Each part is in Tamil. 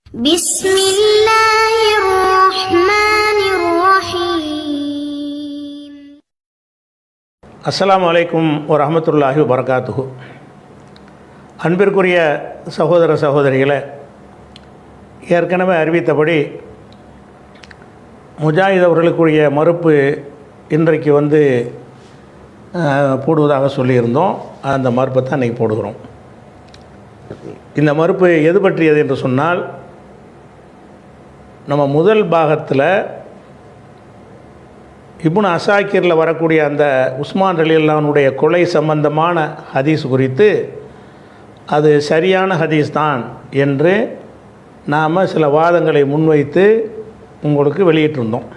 بسم الله الرحمن الرحيم. அஸ்ஸலாமு அலைக்கும் வரஹ்மத்துல்லாஹி வபரகாத்துஹு. அன்பிற்குரிய சகோதர சகோதரிகளை, ஏற்கனவே அறிவித்தபடி முஜாஹித் அவர்களுக்குரிய மறுப்பு இன்றைக்கு போடுவதாக சொல்லியிருந்தோம். அந்த மறுப்பை தான் இன்றைக்கி போடுகிறோம். இந்த மறுப்பு எது பற்றியது என்று சொன்னால், நம்ம முதல் பாகத்தில் இப்னு அசாக்கிரில் வரக்கூடிய அந்த உஸ்மான் ரலியல்லாஹுனுடைய கொலை சம்பந்தமான ஹதீஸ் குறித்து அது சரியான ஹதீஸ் தான் என்று நாம் சில வாதங்களை முன்வைத்து உங்களுக்கு வெளியிட்டிருந்தோம்.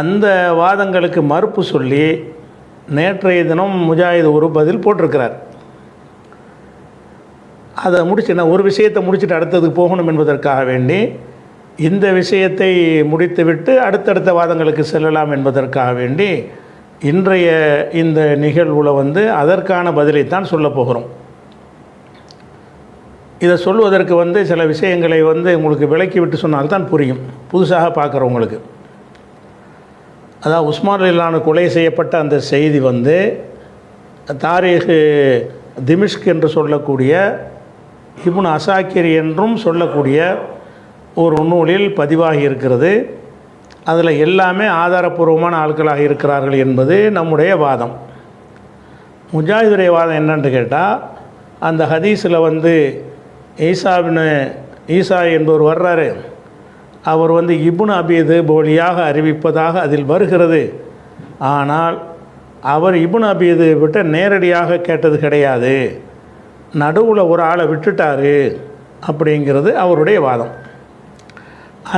அந்த வாதங்களுக்கு மறுப்பு சொல்லி நேற்றைய தினம் முஜாஹித் ஒரு பதில் போட்டிருக்கிறார். அதை ஒரு விஷயத்தை முடிச்சுட்டு அடுத்ததுக்கு போகணும் என்பதற்காக வேண்டி இந்த விஷயத்தை முடித்துவிட்டு அடுத்தடுத்த வாதங்களுக்கு செல்லலாம் என்பதற்காக வேண்டி இன்றைய இந்த நிகழ்வில் அதற்கான பதிலைத்தான் சொல்ல போகிறோம். இதை சொல்வதற்கு சில விஷயங்களை உங்களுக்கு விளக்கி விட்டு சொன்னால்தான் புரியும், புதுசாக பார்க்குறவங்களுக்கு. அதாவது உஸ்மான் ரலியல்லாஹு கொலை செய்யப்பட்ட அந்த செய்தி தாரீஹ் திமிஷ்க் என்று சொல்லக்கூடிய இப்னு அசாக்கிர் என்றும் சொல்லக்கூடிய ஒரு நூலில் பதிவாகி இருக்கிறது. அதில் எல்லாமே ஆதாரபூர்வமான ஆட்களாக இருக்கிறார்கள் என்பது நம்முடைய வாதம். முஜாஹிதுடைய வாதம் என்னன்னு கேட்டால், அந்த ஹதீஸில் ஈசா என்பவர் வர்றாரு. அவர் இப்னு அபீது போலியாக அறிவிப்பதாக அதில் வருகிறது. ஆனால் அவர் இப்னு அபீது விட்ட நேரடியாக கேட்டது கிடையாது, நடுவில் ஒரு ஆளை விட்டுட்டார் அப்படிங்கிறது அவருடைய வாதம்.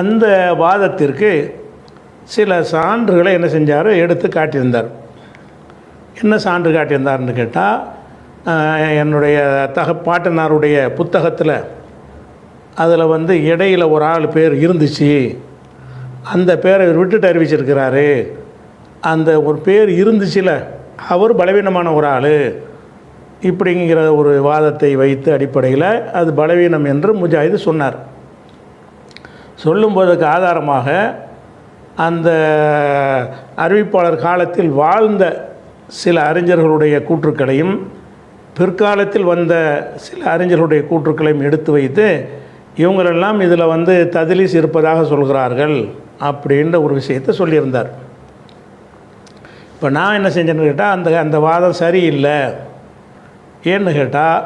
அந்த வாதத்திற்கு சில சான்றுகளை என்ன செஞ்சார், எடுத்து காட்டியிருந்தார். என்ன சான்று காட்டியிருந்தார்னு கேட்டால், என்னுடைய பாட்டனாருடைய புத்தகத்தில் அதில் இடையில் ஒரு ஆள் பேர் இருந்துச்சு, அந்த பேரை விட்டுட்டு அறிவிச்சிருக்கிறாரு. அந்த ஒரு பேர் இருந்துச்சுல, அவர் பலவீனமான ஒரு ஆள் இப்படிங்கிற ஒரு வாதத்தை வைத்து அடிப்படையில் அது பலவீனம் என்று முஜாஹித் சொன்னார். சொல்லும்போதுக்கு ஆதாரமாக அந்த அறிவிப்பாளர் காலத்தில் வாழ்ந்த சில அறிஞர்களுடைய கூற்றுக்களையும் பிற்காலத்தில் வந்த சில அறிஞர்களுடைய கூற்றுக்களையும் எடுத்து வைத்து இவங்களெல்லாம் இதில் தத்லீஸ் இருப்பதாக சொல்கிறார்கள் அப்படின்ற ஒரு விஷயத்தை சொல்லியிருந்தார். இப்போ நான் என்ன செஞ்சேன்னு கேட்டால், அந்த வாதம் சரியில்லை. ஏன்னு கேட்டால்,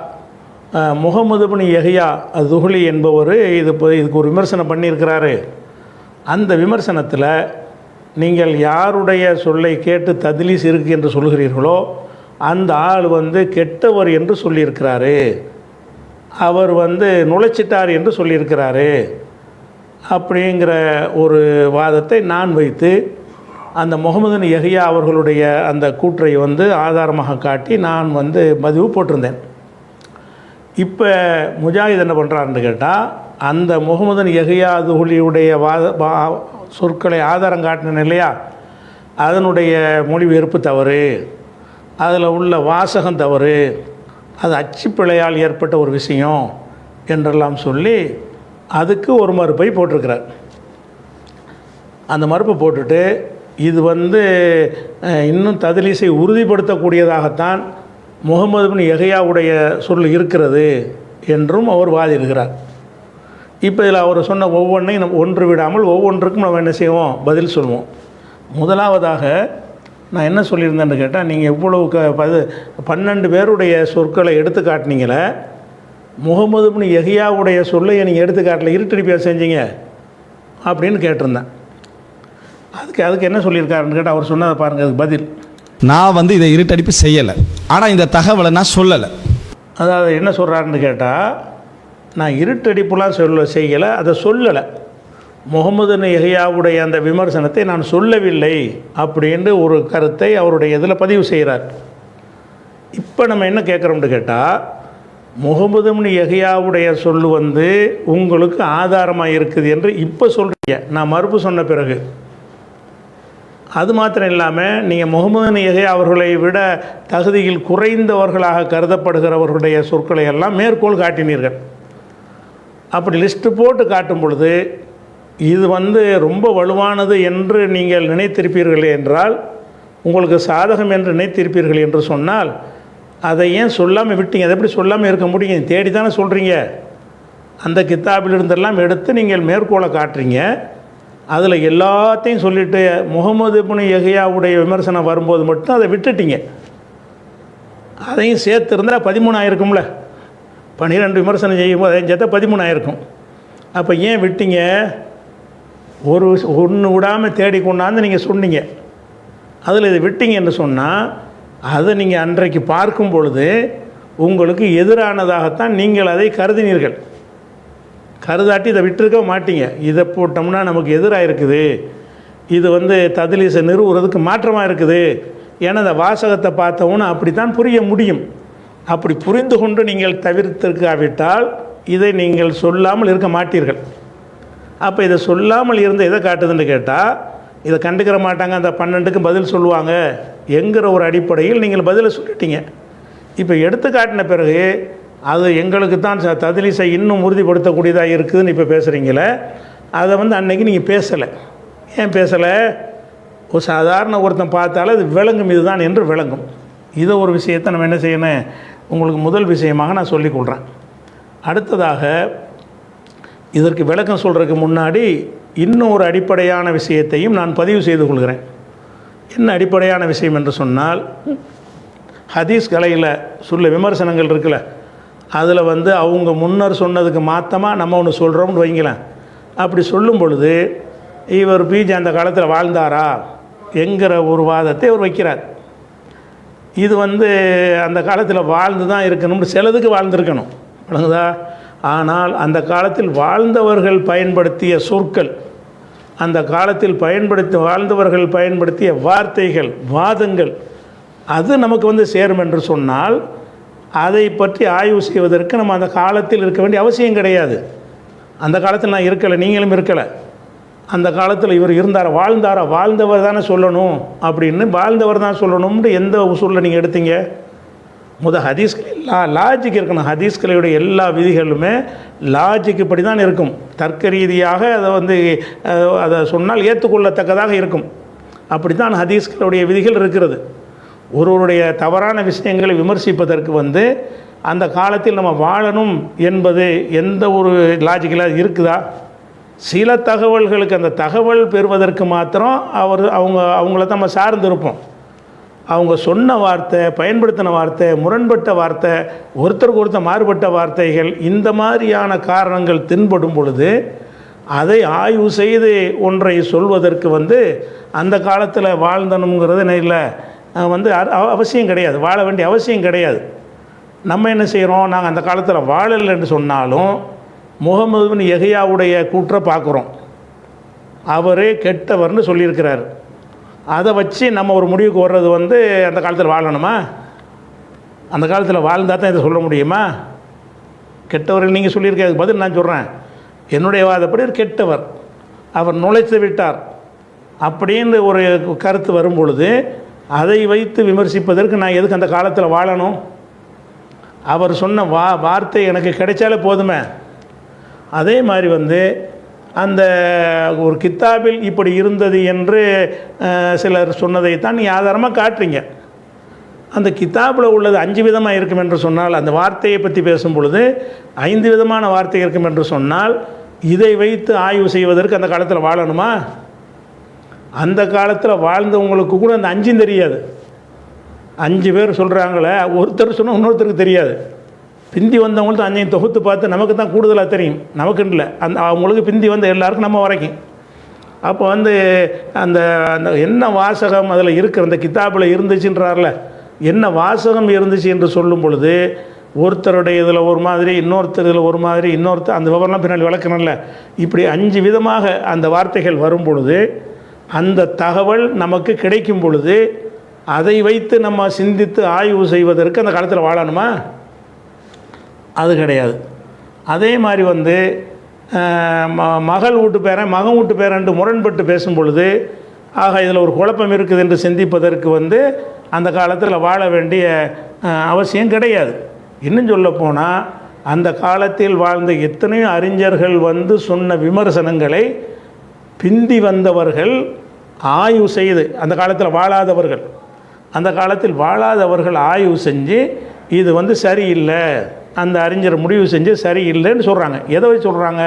முகமது இப்னு யஹ்யா துஹ்லி என்பவர் இதுக்கு ஒரு விமர்சனம் பண்ணியிருக்கிறாரு. அந்த விமர்சனத்தில் நீங்கள் யாருடைய சொல்லை கேட்டு தத்லீஸ் இருக்கு என்று சொல்கிறீர்களோ அந்த ஆள் கெட்டவர் என்று சொல்லியிருக்கிறாரு, அவர் நுழைச்சிட்டார் என்று சொல்லியிருக்கிறாரு அப்படிங்கிற ஒரு வாதத்தை நான் வைத்து அந்த முகமது இப்னு யஹ்யா அவர்களுடைய அந்த கூற்றை ஆதாரமாக காட்டி நான் பதிவு போட்டிருந்தேன். இப்போ முஜாஹித் என்ன பண்ணுறாருன்னு கேட்டால், அந்த முகமது இப்னு யஹ்யா துஹ்லியுடைய சொற்களை ஆதாரம் காட்டினேன் இல்லையா, அதனுடைய மொழிபெயர்ப்பு தவறு, அதில் உள்ள வாசகம் தவறு, அது அச்சுப்பிழையால் ஏற்பட்ட ஒரு விஷயம் என்றெல்லாம் சொல்லி அதுக்கு ஒரு மறுப்பை போட்டிருக்கிறார். அந்த மறுப்பை போட்டுட்டு இது இன்னும் தத்லீஸை உறுதிப்படுத்தக்கூடியதாகத்தான் முகமது இப்னு யஹ்யாவுடைய சொல் இருக்கிறது என்றும் அவர் வாதிடுகிறார். இப்போ இதில் அவர் சொன்ன ஒவ்வொன்றையும் நம்ம ஒன்று விடாமல் ஒவ்வொன்றுக்கும் நம்ம என்ன செய்வோம், பதில் சொல்லுவோம். முதலாவதாக நான் என்ன சொல்லியிருந்தேன்னு கேட்டால், நீங்கள் இவ்வளவு 12 பேருடைய சொற்களை எடுத்து காட்டினீங்களே, முகமது இப்னு யஹ்யாவுடைய சொல்லை நீங்கள் எடுத்து காட்டல, இருட்டடிப்பா செஞ்சீங்க அப்படின்னு கேட்டிருந்தேன். அதுக்கு என்ன சொல்லியிருக்காருன்னு கேட்டால், அவர் சொன்னதை பாருங்கள். அதுக்கு பதில், நான் இதை இருட்டடிப்பு செய்யலை, ஆனால் இந்த தகவலை நான் சொல்லலை. அதாவது என்ன சொல்கிறாருன்னு கேட்டால், நான் இருட்டடிப்புலாம் செய்யலை, அதை சொல்லலை, முகமது இப்னு யஹ்யாவுடைய அந்த விமர்சனத்தை நான் சொல்லவில்லை அப்படின்னு ஒரு கருத்தை அவருடைய இதில் பதிவு செய்கிறார். இப்போ நம்ம என்ன கேட்குறோம்னு கேட்டால், முகமது இப்னு யஹ்யாவுடைய சொல் உங்களுக்கு ஆதாரமாக இருக்குது என்று இப்போ சொல்கிறீங்க, நான் மறுப்பு சொன்ன பிறகு. அது மாத்திரம் இல்லாமல் நீங்கள் முகமது இப்னு யஹ்யா அவர்களை விட தகுதியில் குறைந்தவர்களாக கருதப்படுகிறவர்களுடைய சொற்களை எல்லாம் மேற்கோள் காட்டினீர்கள். அப்படி லிஸ்ட்டு போட்டு காட்டும் பொழுது இது வந்து ரொம்ப வலுவானது என்று நீங்கள் நினைத்திருப்பீர்களே என்றால், உங்களுக்கு சாதகம் என்று நினைத்திருப்பீர்கள் என்று சொன்னால், அதை ஏன் சொல்லாமல் விட்டீங்க? அதை எப்படி சொல்லாமல் இருக்க முடியும்? தேடி தானே சொல்கிறீங்க. அந்த கித்தாபிலிருந்தெல்லாம் எடுத்து நீங்கள் மேற்கோளை காட்டுறீங்க. அதில் எல்லாத்தையும் சொல்லிவிட்டு முகமது இப்னு யஹ்யாவுடைய விமர்சனம் வரும்போது மட்டும் அதை விட்டுட்டீங்க. அதையும் சேர்த்துருந்தால் 13 ஆயிருக்கும்ல. 12 விமர்சனம் செய்யும்போது அதையும் சேர்த்தா 13 ஆயிருக்கும். அப்போ ஏன் விட்டீங்க? ஒன்று விடாமல் தேடி கொண்டாந்து நீங்கள் சொன்னீங்க. அதில் இதை விட்டீங்கன்னு சொன்னால், அதை நீங்கள் அன்றைக்கு பார்க்கும் பொழுது உங்களுக்கு எதிரானதாகத்தான் நீங்கள் அதை கருதினீர்கள். கருதாட்டி இதை விட்டுருக்க மாட்டீங்க. இதை போட்டோம்னா நமக்கு எதிராக இருக்குது, இது வந்து தத்லீஸை நிறுவுறதுக்கு மாற்றமாக இருக்குது, ஏன்னா அந்த வாசகத்தை பார்த்தவொன்னு அப்படி தான் புரிய முடியும். அப்படி புரிந்து கொண்டு நீங்கள் தவிர்த்திருக்காவிட்டால் இதை நீங்கள் சொல்லாமல் இருக்க மாட்டீர்கள். அப்போ இதை சொல்லாமல் இருந்து எதை காட்டுதுன்னு கேட்டால், இதை கண்டுக்கிற மாட்டாங்க, அந்த 12க்கு பதில் சொல்லுவாங்க என்கிற ஒரு அடிப்படையில் நீங்கள் பதிலை சொல்லிட்டீங்க. இப்போ எடுத்து காட்டின பிறகு அது எங்களுக்கு தான் தத்லீஸை இன்னும் உறுதிப்படுத்தக்கூடியதாக இருக்குதுன்னு இப்போ பேசுகிறீங்களே, அதை வந்து அன்னைக்கு நீங்கள் பேசலை. ஏன் பேசலை? ஒரு சாதாரண ஒருத்தன் பார்த்தாலும் அது விளங்கும், இதுதான் என்று விளங்கும். இதை ஒரு விஷயத்தை நம்ம என்ன செய்யணும், உங்களுக்கு முதல் விஷயமாக நான் சொல்லிக்கொள்கிறேன். அடுத்ததாக இதற்கு விளக்கம் சொல்கிறதுக்கு முன்னாடி இன்னும் ஒரு அடிப்படையான விஷயத்தையும் நான் பதிவு செய்து கொள்கிறேன். என்ன அடிப்படையான விஷயம் என்று சொன்னால், ஹதீஸ் கலையில் சொல்ல விமர்சனங்கள் இருக்குல்ல, அதில் வந்து அவங்க முன்னர் சொன்னதுக்கு மாற்றமாக நம்ம ஒன்று சொல்கிறோம்னு வைங்களேன். அப்படி சொல்லும் பொழுது இவர் பிஜே அந்த காலத்தில் வாழ்ந்தாரா என்கிற ஒரு வாதத்தை அவர் வைக்கிறார். இது வந்து அந்த காலத்தில் வாழ்ந்து தான் இருக்கணும்னு, சிலதுக்கு வாழ்ந்துருக்கணும், வழங்குதா? ஆனால் அந்த காலத்தில் வாழ்ந்தவர்கள் பயன்படுத்திய சொற்கள், அந்த காலத்தில் வாழ்ந்தவர்கள் பயன்படுத்திய வார்த்தைகள், வாதங்கள், அது நமக்கு வந்து சேரும் என்று சொன்னால், அதை பற்றி ஆய்வு செய்வதற்கு நம்ம அந்த காலத்தில் இருக்க வேண்டிய அவசியம் கிடையாது. அந்த காலத்தில் நான் இருக்கலை, நீங்களும் இருக்கலை. அந்த காலத்தில் இவர் இருந்தாரா, வாழ்ந்தவர் தானே சொல்லணும் அப்படின்னு, வாழ்ந்தவர் தான் சொல்லணும்னு எந்த உசூலில் நீங்கள் எடுத்தீங்க? ஹதீஸ்கள் லாஜிக் இருக்கணும். ஹதீஸ்களுடைய எல்லா விதிகளுமே லாஜிக் இப்படி தான் இருக்கும். தர்க்க ரீதியாக அதை வந்து அதை சொன்னால் ஏற்றுக்கொள்ளத்தக்கதாக இருக்கும். அப்படி தான் ஹதீஸ்களுடைய விதிகள் இருக்கிறது. ஒருவருடைய தவறான விஷயங்களை விமர்சிப்பதற்கு வந்து அந்த காலத்தில் நம்ம வாழணும் என்பது எந்த ஒரு லாஜிக்கலாக இருக்குதா? சில தகவல்களுக்கு அந்த தகவல் பெறுவதற்கு மாத்திரம் அவங்கள தான் நம்ம சார்ந்திருப்போம். அவங்க சொன்ன வார்த்தை, பயன்படுத்தின வார்த்தை, முரண்பட்ட வார்த்தை, ஒருத்தருக்கு ஒருத்தர் மாறுபட்ட வார்த்தைகள், இந்த மாதிரியான காரணங்கள் தென்படும் பொழுது அதை ஆய்வு செய்து ஒன்றை சொல்வதற்கு வந்து அந்த காலத்தில் வாழ்ந்தணுங்கிறது இல்லை, வந்து அவசியம் கிடையாது, வாழ வேண்டிய அவசியம் கிடையாது. நம்ம என்ன செய்கிறோம், நாங்கள் அந்த காலத்தில் வாழலை என்று சொன்னாலும் முகமது பின் யஹ்யாவுடைய கூற்றை பார்க்குறோம். அவரே கெட்டவர்னு சொல்லியிருக்கிறார். அதை வச்சு நம்ம ஒரு முடிவுக்கு வர்றது வந்து அந்த காலத்தில் வாழணுமா? அந்த காலத்தில் வாழ்ந்தால் தான் இதை சொல்ல முடியுமா? கெட்டவர்கள் நீங்கள் சொல்லியிருக்க பதில் நான் சொல்கிறேன். என்னுடைய வாதப்படி கெட்டவர், அவர் நுழைத்து விட்டார் அப்படின்னு ஒரு கருத்து வரும் பொழுது அதை வைத்து விமர்சிப்பதற்கு நான் எதுக்கு அந்த காலத்தில் வாழணும்? அவர் சொன்ன வார்த்தை எனக்கு கிடைச்சாலே போதுமே. அதே மாதிரி வந்து அந்த ஒரு கித்தாபில் இப்படி இருந்தது என்று சிலர் சொன்னதைத்தான் நீ ஆதாரமாக காட்டுறீங்க. அந்த கித்தாபில் உள்ளது 5 விதமாக இருக்கும் என்று சொன்னால், அந்த வார்த்தையை பற்றி பேசும் பொழுது 5 விதமான வார்த்தை இருக்கும் என்று சொன்னால், இதை வைத்து ஆய்வு செய்வதற்கு அந்த காலத்தில் வாழணுமா? அந்த காலத்தில் வாழ்ந்தவங்களுக்கு கூட அந்த 5 தெரியாது. 5 பேர் சொல்கிறாங்களே, ஒருத்தர் சொன்னால் இன்னொருத்தருக்கு தெரியாது. பிந்தி வந்தவங்களுக்கு 5 தொகுத்து பார்த்து நமக்கு தான் கூடுதலாக தெரியும், நமக்குன்னு இல்லை, அவங்களுக்கு பிந்தி வந்த எல்லாருக்கும் நம்ம வரைக்கும். அப்போ வந்து அந்த அந்த என்ன வாசகம் அதில் இருக்கிற அந்த கித்தாபில் இருந்துச்சுன்றார்ல, என்ன வாசகம் இருந்துச்சு என்று சொல்லும் பொழுது ஒருத்தருடைய இதில் ஒரு மாதிரி, இன்னொருத்தர் இதில் ஒரு மாதிரி, இன்னொருத்தர் அந்த விவரம்லாம் பின்னாடி விளக்கணும்ல. இப்படி 5 விதமாக அந்த வார்த்தைகள் வரும் பொழுது, அந்த தகவல் நமக்கு கிடைக்கும் பொழுது அதை வைத்து நம்ம சிந்தித்து ஆய்வு செய்வதற்கு அந்த காலத்தில் வாழணுமா? அது கிடையாது. அதே மாதிரி வந்து மகள் வீட்டு பேரன் மகன் வீட்டு பேரன் முரண்பட்டு பேசும் பொழுது, ஆக இதில் ஒரு குழப்பம் இருக்குது என்று சிந்திப்பதற்கு வந்து அந்த காலத்தில் வாழ வேண்டிய அவசியம் கிடையாது. இன்னும் சொல்ல போனால் அந்த காலத்தில் வாழ்ந்த எத்தனையோ அறிஞர்கள் வந்து சொன்ன விமர்சனங்களை பிந்தி வந்தவர்கள் ஆய்வு செய்து, அந்த காலத்தில் வாழாதவர்கள் ஆய்வு செஞ்சு இது வந்து சரியில்லை, அந்த அறிஞர் முடிவு செஞ்சு சரியில்லைன்னு சொல்கிறாங்க. எதை வச்சு சொல்கிறாங்க?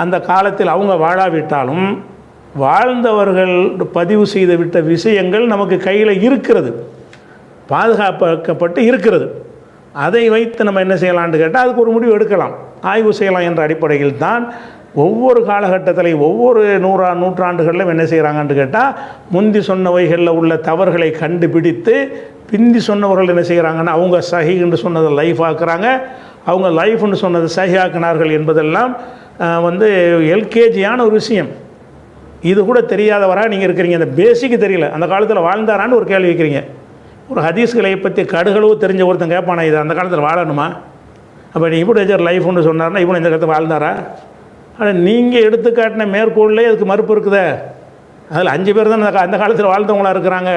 அந்த காலத்தில் அவங்க வாழாவிட்டாலும் வாழ்ந்தவர்கள் பதிவு செய்து விட்ட விஷயங்கள் நமக்கு கையில் இருக்கிறது, பாதுகாக்கப்பட்டு இருக்கிறது. அதை வைத்து நம்ம என்ன செய்யலாம்னு கேட்டால் அதுக்கு ஒரு முடிவு எடுக்கலாம், ஆய்வு செய்யலாம் என்ற அடிப்படையில் தான் ஒவ்வொரு காலகட்டத்திலையும் ஒவ்வொரு நூற்றாண்டுகளிலும் என்ன செய்கிறாங்கன்னு கேட்டால் முந்தி சொன்னவைகளில் உள்ள தவறுகளை கண்டுபிடித்து பிந்தி சொன்னவர்கள் என்ன செய்கிறாங்கன்னா அவங்க சஹின்னு சொன்னதை லைஃப் ஆக்குறாங்க, அவங்க லைஃப்னு சொன்னதை சஹி ஆக்கினார்கள் என்பதெல்லாம் வந்து எல்கேஜியான ஒரு விஷயம். இது கூட தெரியாதவராக நீங்கள் இருக்கிறீங்க, இந்த பேசிக்கு தெரியல. அந்த காலத்தில் வாழ்ந்தாரான்னு ஒரு கேள்வி வைக்கிறீங்க. ஒரு ஹதீஸ்களை பற்றி கடுகளவு தெரிஞ்ச ஒருத்தன் கேட்பானா இது அந்த காலத்தில் வாழணுமா? அப்போ நீ இப்படி லைஃப்னு சொன்னார்னா இவனு இந்த காலத்தில் வாழ்ந்தாரா? ஆனால் நீங்கள் எடுத்துக்காட்டின மேற்கோள்லே அதுக்கு மறுப்பு இருக்குதே. அதில் 5 பேர் தான் அந்த காலத்தில் வாழ்ந்தவங்களாக இருக்கிறாங்க,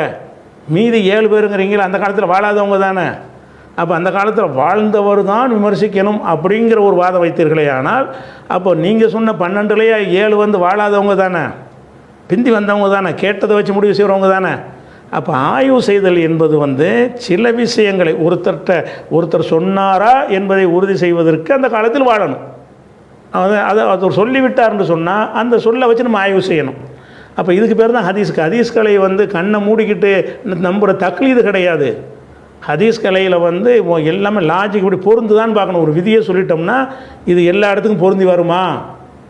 மீதி 7 பேருங்கிறீங்களா அந்த காலத்தில் வாழாதவங்க தானே. அப்போ அந்த காலத்தில் வாழ்ந்தவர் தான் விமர்சிக்கணும் அப்படிங்கிற ஒரு வாதம் வைத்தீர்களே. ஆனால் அப்போ நீங்கள் சொன்ன 12லேயே 7 வந்து வாழாதவங்க தானே, பிந்தி வந்தவங்க தானே, கேட்டதை வச்சு முடிவு செய்கிறவங்க தானே. அப்போ ஆய்வு செய்தல் என்பது வந்து சில விஷயங்களை ஒருத்தர் சொன்னாரா என்பதை உறுதி செய்வதற்கு அந்த காலத்தில் வாழணும். அதை சொல்லிவிட்டார்னு சொன்னால் அந்த சொல்லை வச்சு நம்ம ஆய்வு செய்யணும். அப்போ இதுக்கு பேர் தான் ஹதீஸ்களை வந்து கண்ணை மூடிக்கிட்டு நம்புகிற தக்லீது கிடையாது. ஹதீஸ் கலையில் வந்து எல்லாமே லாஜிக் இப்படி பொருந்து தான் பார்க்கணும். ஒரு விதியை சொல்லிட்டோம்னா இது எல்லா இடத்துக்கும் பொருந்தி வருமா,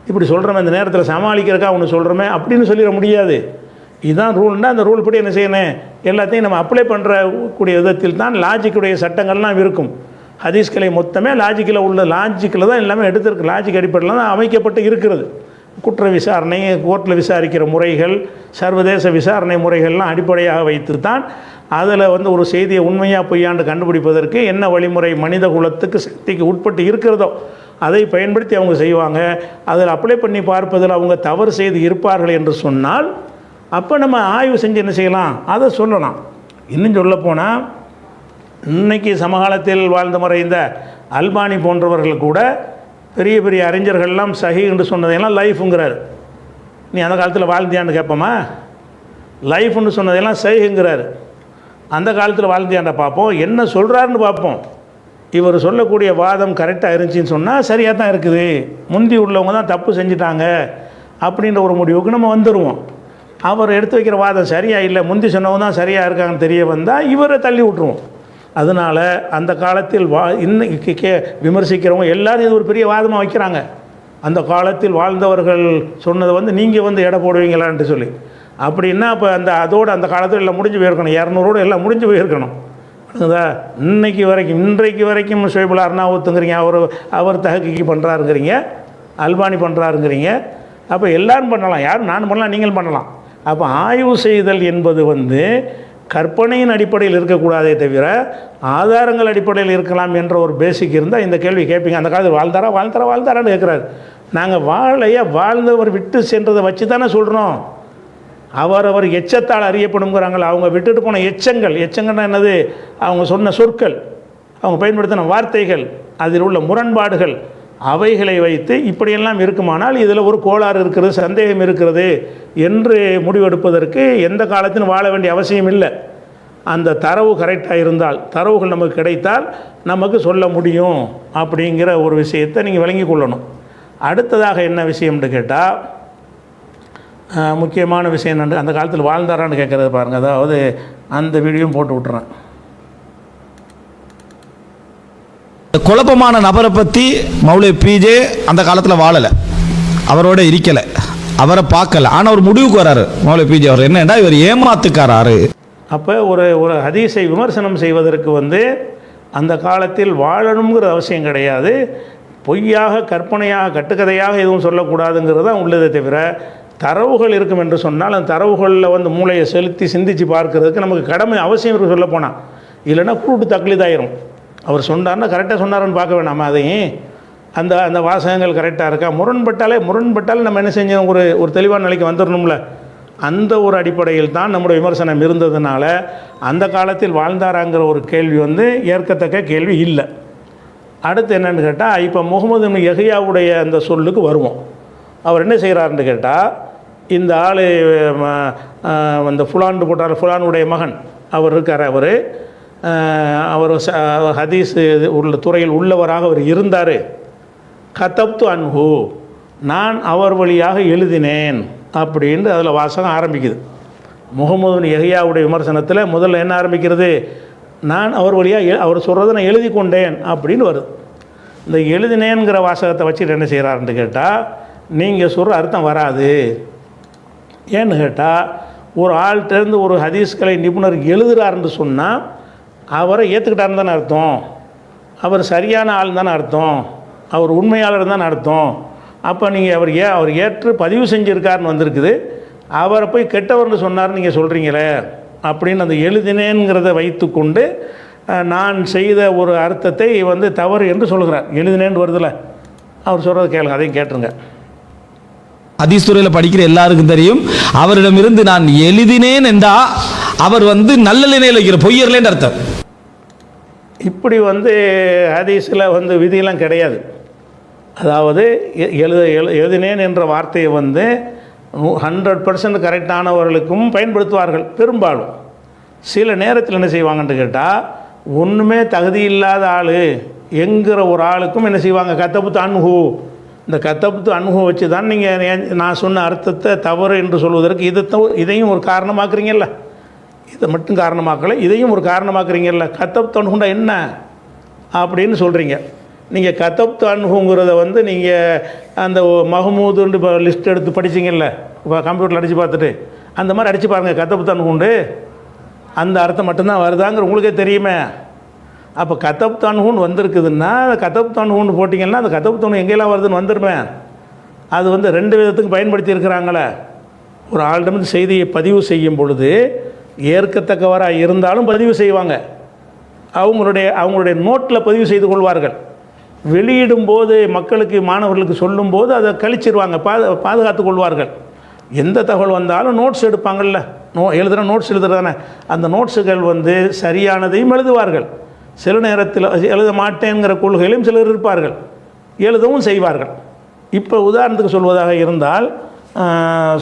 இப்படி சொல்கிறோமே இந்த நேரத்தில் சமாளிக்கிறக்கா ஒன்று சொல்கிறோமே அப்படின்னு சொல்லிட முடியாது. இதுதான் ரூல்னால் அந்த ரூல் படி என்ன செய்யணும், எல்லாத்தையும் நம்ம அப்ளை பண்ணுறக்கூடிய விதத்தில் தான் லாஜிக்குடைய சட்டங்கள்லாம் இருக்கும். ஹதீஸ் கலை மொத்தமே லாஜிக்கில் தான் எல்லாமே எடுத்திருக்கு, லாஜிக் அடிப்படையில் தான் அமைக்கப்பட்டு இருக்கிறது. குற்ற விசாரணை, கோர்ட்டில் விசாரிக்கிற முறைகள், சர்வதேச விசாரணை முறைகள்லாம் அடிப்படையாக வைத்து தான் அதில் வந்து ஒரு செய்தியை உண்மையாக பொய்யாண்டு கண்டுபிடிப்பதற்கு என்ன வழிமுறை மனித குலத்துக்கு சக்திக்கு உட்பட்டு இருக்கிறதோ அதை பயன்படுத்தி அவங்க செய்வாங்க. அதில் அப்ளை பண்ணி பார்ப்பதில் அவங்க தவறு செய்து இருப்பார்கள் என்று சொன்னால் அப்போ நம்ம ஆய்வு செஞ்சு என்ன செய்யலாம், அதை சொல்லலாம். இன்னும் சொல்லப்போனால் இன்றைக்கி சமகாலத்தில் வாழ்ந்து மறைந்த அல்பானி போன்றவர்கள் கூட பெரிய பெரிய அறிஞர்கள்லாம் சஹி என்று சொன்னதையெல்லாம் லைஃபுங்கிறார். நீ அந்த காலத்தில் வாழ்ந்தியான்னு கேட்போமா? லைஃப்னு சொன்னதையெல்லாம் சஹிங்கிறார். அந்த காலத்தில் வாழ்ந்தியாண்ட பார்ப்போம், என்ன சொல்கிறாருன்னு பார்ப்போம். இவர் சொல்லக்கூடிய வாதம் கரெக்டாக இருந்துச்சின்னு சொன்னால் சரியாக தான் இருக்குது, முந்தி உள்ளவங்க தான் தப்பு செஞ்சிட்டாங்க அப்படின்ற ஒரு முடிவுக்கு நம்ம வந்துடுவோம். அவர் எடுத்து வைக்கிற வாதம் சரியாக இல்லை, முந்தி சொன்னவங்க தான் சரியாக இருக்காங்கன்னு தெரிய வந்தால் இவரை தள்ளி விட்டுருவோம். அதனால் அந்த காலத்தில் இன்னைக்கு விமர்சிக்கிறவங்க எல்லோரும் இது ஒரு பெரிய வாதமாக வைக்கிறாங்க. அந்த காலத்தில் வாழ்ந்தவர்கள் சொன்னதை வந்து நீங்கள் வந்து எடை போடுவீங்களான்ட்டு சொல்லி. அப்படின்னா அப்போ அதோடு அந்த காலத்தில் எல்லாம் முடிஞ்சு போயிருக்கணும், 200ஓடு எல்லாம் முடிஞ்சு போயிருக்கணும். இன்றைக்கு வரைக்கும் ஷுவைபுல் அர்னாவுத்துங்கிறீங்க, அவர் தஹக்கீக் பண்ணுறாருங்கிறீங்க, அல்பானி பண்ணுறாருங்கிறீங்க. அப்போ எல்லோரும் பண்ணலாம், யாரும் நான் பண்ணலாம், நீங்களும் பண்ணலாம். அப்போ ஆய்வு செய்தல் என்பது வந்து கற்பனையின் அடிப்படையில் இருக்கக்கூடாதே தவிர ஆதாரங்கள் அடிப்படையில் இருக்கலாம் என்ற ஒரு பேசிக் இருந்தால் இந்த கேள்வி கேட்பீங்க. அந்த காலத்தில் வாழ்ந்தாரான்னு கேட்குறாரு. நாங்கள் வாழ்ந்தவர் விட்டு சென்றதை வச்சு தானே சொல்கிறோம். அவர் எச்சத்தால் அறியப்படுங்கிறாங்களா, அவங்க விட்டுட்டு போன எச்சங்கள்னா என்னது, அவங்க சொன்ன சொற்கள், அவங்க பயன்படுத்தின வார்த்தைகள், அதில் உள்ள முரண்பாடுகள், அவைகளை வைத்து இப்படியெல்லாம் இருக்குமானால் இதில் ஒரு கோளாறு இருக்கிறது, சந்தேகம் இருக்கிறது என்று முடிவெடுப்பதற்கு எந்த காலத்திலும் வாழ வேண்டிய அவசியம் இல்லை. அந்த தரவு கரெக்டாக இருந்தால், தரவுகள் நமக்கு கிடைத்தால் நமக்கு சொல்ல முடியும் அப்படிங்கிற ஒரு விஷயத்தை நீங்கள் விளங்கி கொள்ளணும். அடுத்ததாக என்ன விஷயம்னு கேட்டால், முக்கியமான விஷயம் என்னென்று அந்த காலத்தில் வாழ்ந்தாரான்னு கேட்குறது பாருங்கள். அதாவது அந்த வீடியோவும் போட்டு விட்டுறேன். குழப்பமான நபரை பற்றி மௌலவி பிஜே அந்த காலத்தில் வாழலை, அவரோட இருக்கலை, அவரை பார்க்கல. ஆனால் ஒரு முடிவுக்கு வராரு மௌலவி பிஜே. அவர் என்னன்னா இவர் ஏமாத்துக்காராரு. அப்போ ஒரு ஹதீஸை விமர்சனம் செய்வதற்கு வந்து அந்த காலத்தில் வாழணுங்கிற அவசியம் கிடையாது. பொய்யாக, கற்பனையாக, கட்டுக்கதையாக எதுவும் சொல்லக்கூடாதுங்கிறது தான் உள்ளதை தவிர தரவுகள் இருக்கும் என்று சொன்னால் அந்த தரவுகளில் வந்து மூளையை செலுத்தி சிந்தித்து பார்க்கறதுக்கு நமக்கு கடமை அவசியம் இருக்குது சொல்ல போனால். இல்லைன்னா கூட்டு தக்லீதாயிரும். அவர் சொன்னார்னா கரெக்டாக சொன்னார்னு பார்க்க வேணாமா? அதையும் அந்த வாசகங்கள் கரெக்டாக இருக்கா, முரண்பட்டாலே நம்ம என்ன செஞ்சோம், ஒரு தெளிவான நிலைக்கு வந்துடணும்ல. அந்த ஒரு அடிப்படையில் தான் நம்முடைய விமர்சனம் இருந்ததுனால அந்த காலத்தில் வாழ்ந்தாராங்கிற ஒரு கேள்வி வந்து ஏற்கத்தக்க கேள்வி இல்லை. அடுத்து என்னென்னு கேட்டால், இப்போ முகமது இப்னு யஹ்யாவுடைய அந்த சொல்லுக்கு வருவோம். அவர் என்ன செய்கிறாருன்னு கேட்டால், இந்த ஆள் அந்த ஃபுலான்னு போட்டார், ஃபுலானுடைய மகன் அவர் இருக்கார். அவர் ஹதீஸ் உள்ள துறையில் உள்ளவராக அவர் இருந்தார். கதப்து அன்ஹு, நான் அவர் வழியாக எழுதினேன் அப்படின்ட்டு அதில் வாசகம் ஆரம்பிக்குது. முகமது இப்னு யஹ்யாவுடைய விமர்சனத்தில் முதல்ல என்ன ஆரம்பிக்கிறது, நான் அவர் வழியாக அவர் சொல்கிறத நான் எழுதி கொண்டேன் அப்படின்னு வருது. இந்த எழுதினேங்கிற வாசகத்தை வச்சுட்டு என்ன செய்கிறாருன்னு கேட்டால், நீங்கள் சொல்கிற அர்த்தம் வராது. ஏன்னு கேட்டால், ஒரு ஆள்கிட்டேருந்து ஒரு ஹதீஸ்களை நிபுணர் எழுதுகிறாருன்னு சொன்னால் அவரை ஏற்றுக்கிட்டாருன்னு தானே அர்த்தம், அவர் சரியான ஆள் தானே அர்த்தம், அவர் உண்மையாளர் தானே அர்த்தம். அப்போ நீங்கள் அவர் ஏற்று பதிவு செஞ்சுருக்காருன்னு வந்திருக்குது, அவரை போய் கெட்டவர்னு சொன்னார்னு நீங்கள் சொல்கிறீங்களே அப்படின்னு அந்த எழுதினேங்கிறத வைத்து கொண்டு நான் செய்த ஒரு அர்த்தத்தை தவறு என்று சொல்கிறார். எழுதினேன்னு வருதுல்ல, அவர் சொல்கிறத கேளுங்க, அதையும் கேட்டுருங்க. ஹதீஸ் துறையில் படிக்கிற எல்லாருக்கும் தெரியும், அவரிடமிருந்து நான் எழுதினேன் என்றா அவர் நல்ல நிலையில் வைக்கிற பொய்யர்லேன்னு அர்த்தம். இப்படி ஹதீஸில் விதியெல்லாம் கிடையாது. அதாவது எழுதினேன் என்ற வார்த்தையை 100% கரெக்டானவர்களுக்கும் பயன்படுத்துவார்கள் பெரும்பாலும். சில நேரத்தில் என்ன செய்வாங்கன்னு கேட்டால், ஒன்றுமே தகுதி இல்லாத ஆள் என்கிற ஒரு ஆளுக்கும் என்ன செய்வாங்க, கத்தபுத்து அன்ஹு, இந்த கத்தபுத்து அன்ஹு வச்சு தான் நீங்கள் நான் சொன்ன அர்த்தத்தை தவறு என்று சொல்வதற்கு இதையும் ஒரு காரணமாக்குறீங்கல்ல. இதை மட்டும் காரணமாக்கலை, இதையும் ஒரு காரணமாக்குறீங்கல்ல. கத்தபுத்து அன்ஹுண்டா என்ன அப்படின்னு சொல்கிறீங்க. நீங்கள் கத்தப்து அன்ஹுங்கிறத நீங்கள் அந்த மஹமூதுன்னு இப்போ லிஸ்ட் எடுத்து படிச்சிங்கல்ல, இப்போ கம்ப்யூட்டரில் அடித்து பார்த்துட்டு அந்த மாதிரி அடித்து பாருங்கள், கத்தப்து அன்ஹுண்டு அந்த அர்த்தம் மட்டும்தான் வருதாங்கிற உங்களுக்கே தெரியுமே. அப்போ கத்தப்து அன்ஹுன்னு வந்திருக்குதுன்னா, கத்தப்து அன்ஹுன்னு போட்டிங்கன்னா அந்த கத்தப்து அன்ஹு எங்கெல்லாம் வருதுன்னு வந்துடுமே. அது 2 விதத்துக்கு பயன்படுத்தி இருக்கிறாங்களே. ஒரு ஆளிடம் செய்தியை பதிவு செய்யும் பொழுது ஏற்கத்தக்கவராக இருந்தாலும் பதிவு செய்வாங்க, அவங்களுடைய நோட்டில் பதிவு செய்து கொள்வார்கள். வெளியிடும்போது மக்களுக்கு மாணவர்களுக்கு சொல்லும்போது அதை கழிச்சிருவாங்க, பாதுகாத்து கொள்வார்கள். எந்த தகவல் வந்தாலும் நோட்ஸ் எடுப்பாங்கள்ல, எழுதுகிற நோட்ஸ் எழுதுறதானே, அந்த நோட்ஸுகள் சரியானதையும் எழுதுவார்கள். சில நேரத்தில் எழுத மாட்டேங்கிற கொள்கையிலும் சிலர் இருப்பார்கள், எழுதவும் செய்வார்கள். இப்போ உதாரணத்துக்கு சொல்வதாக இருந்தால்,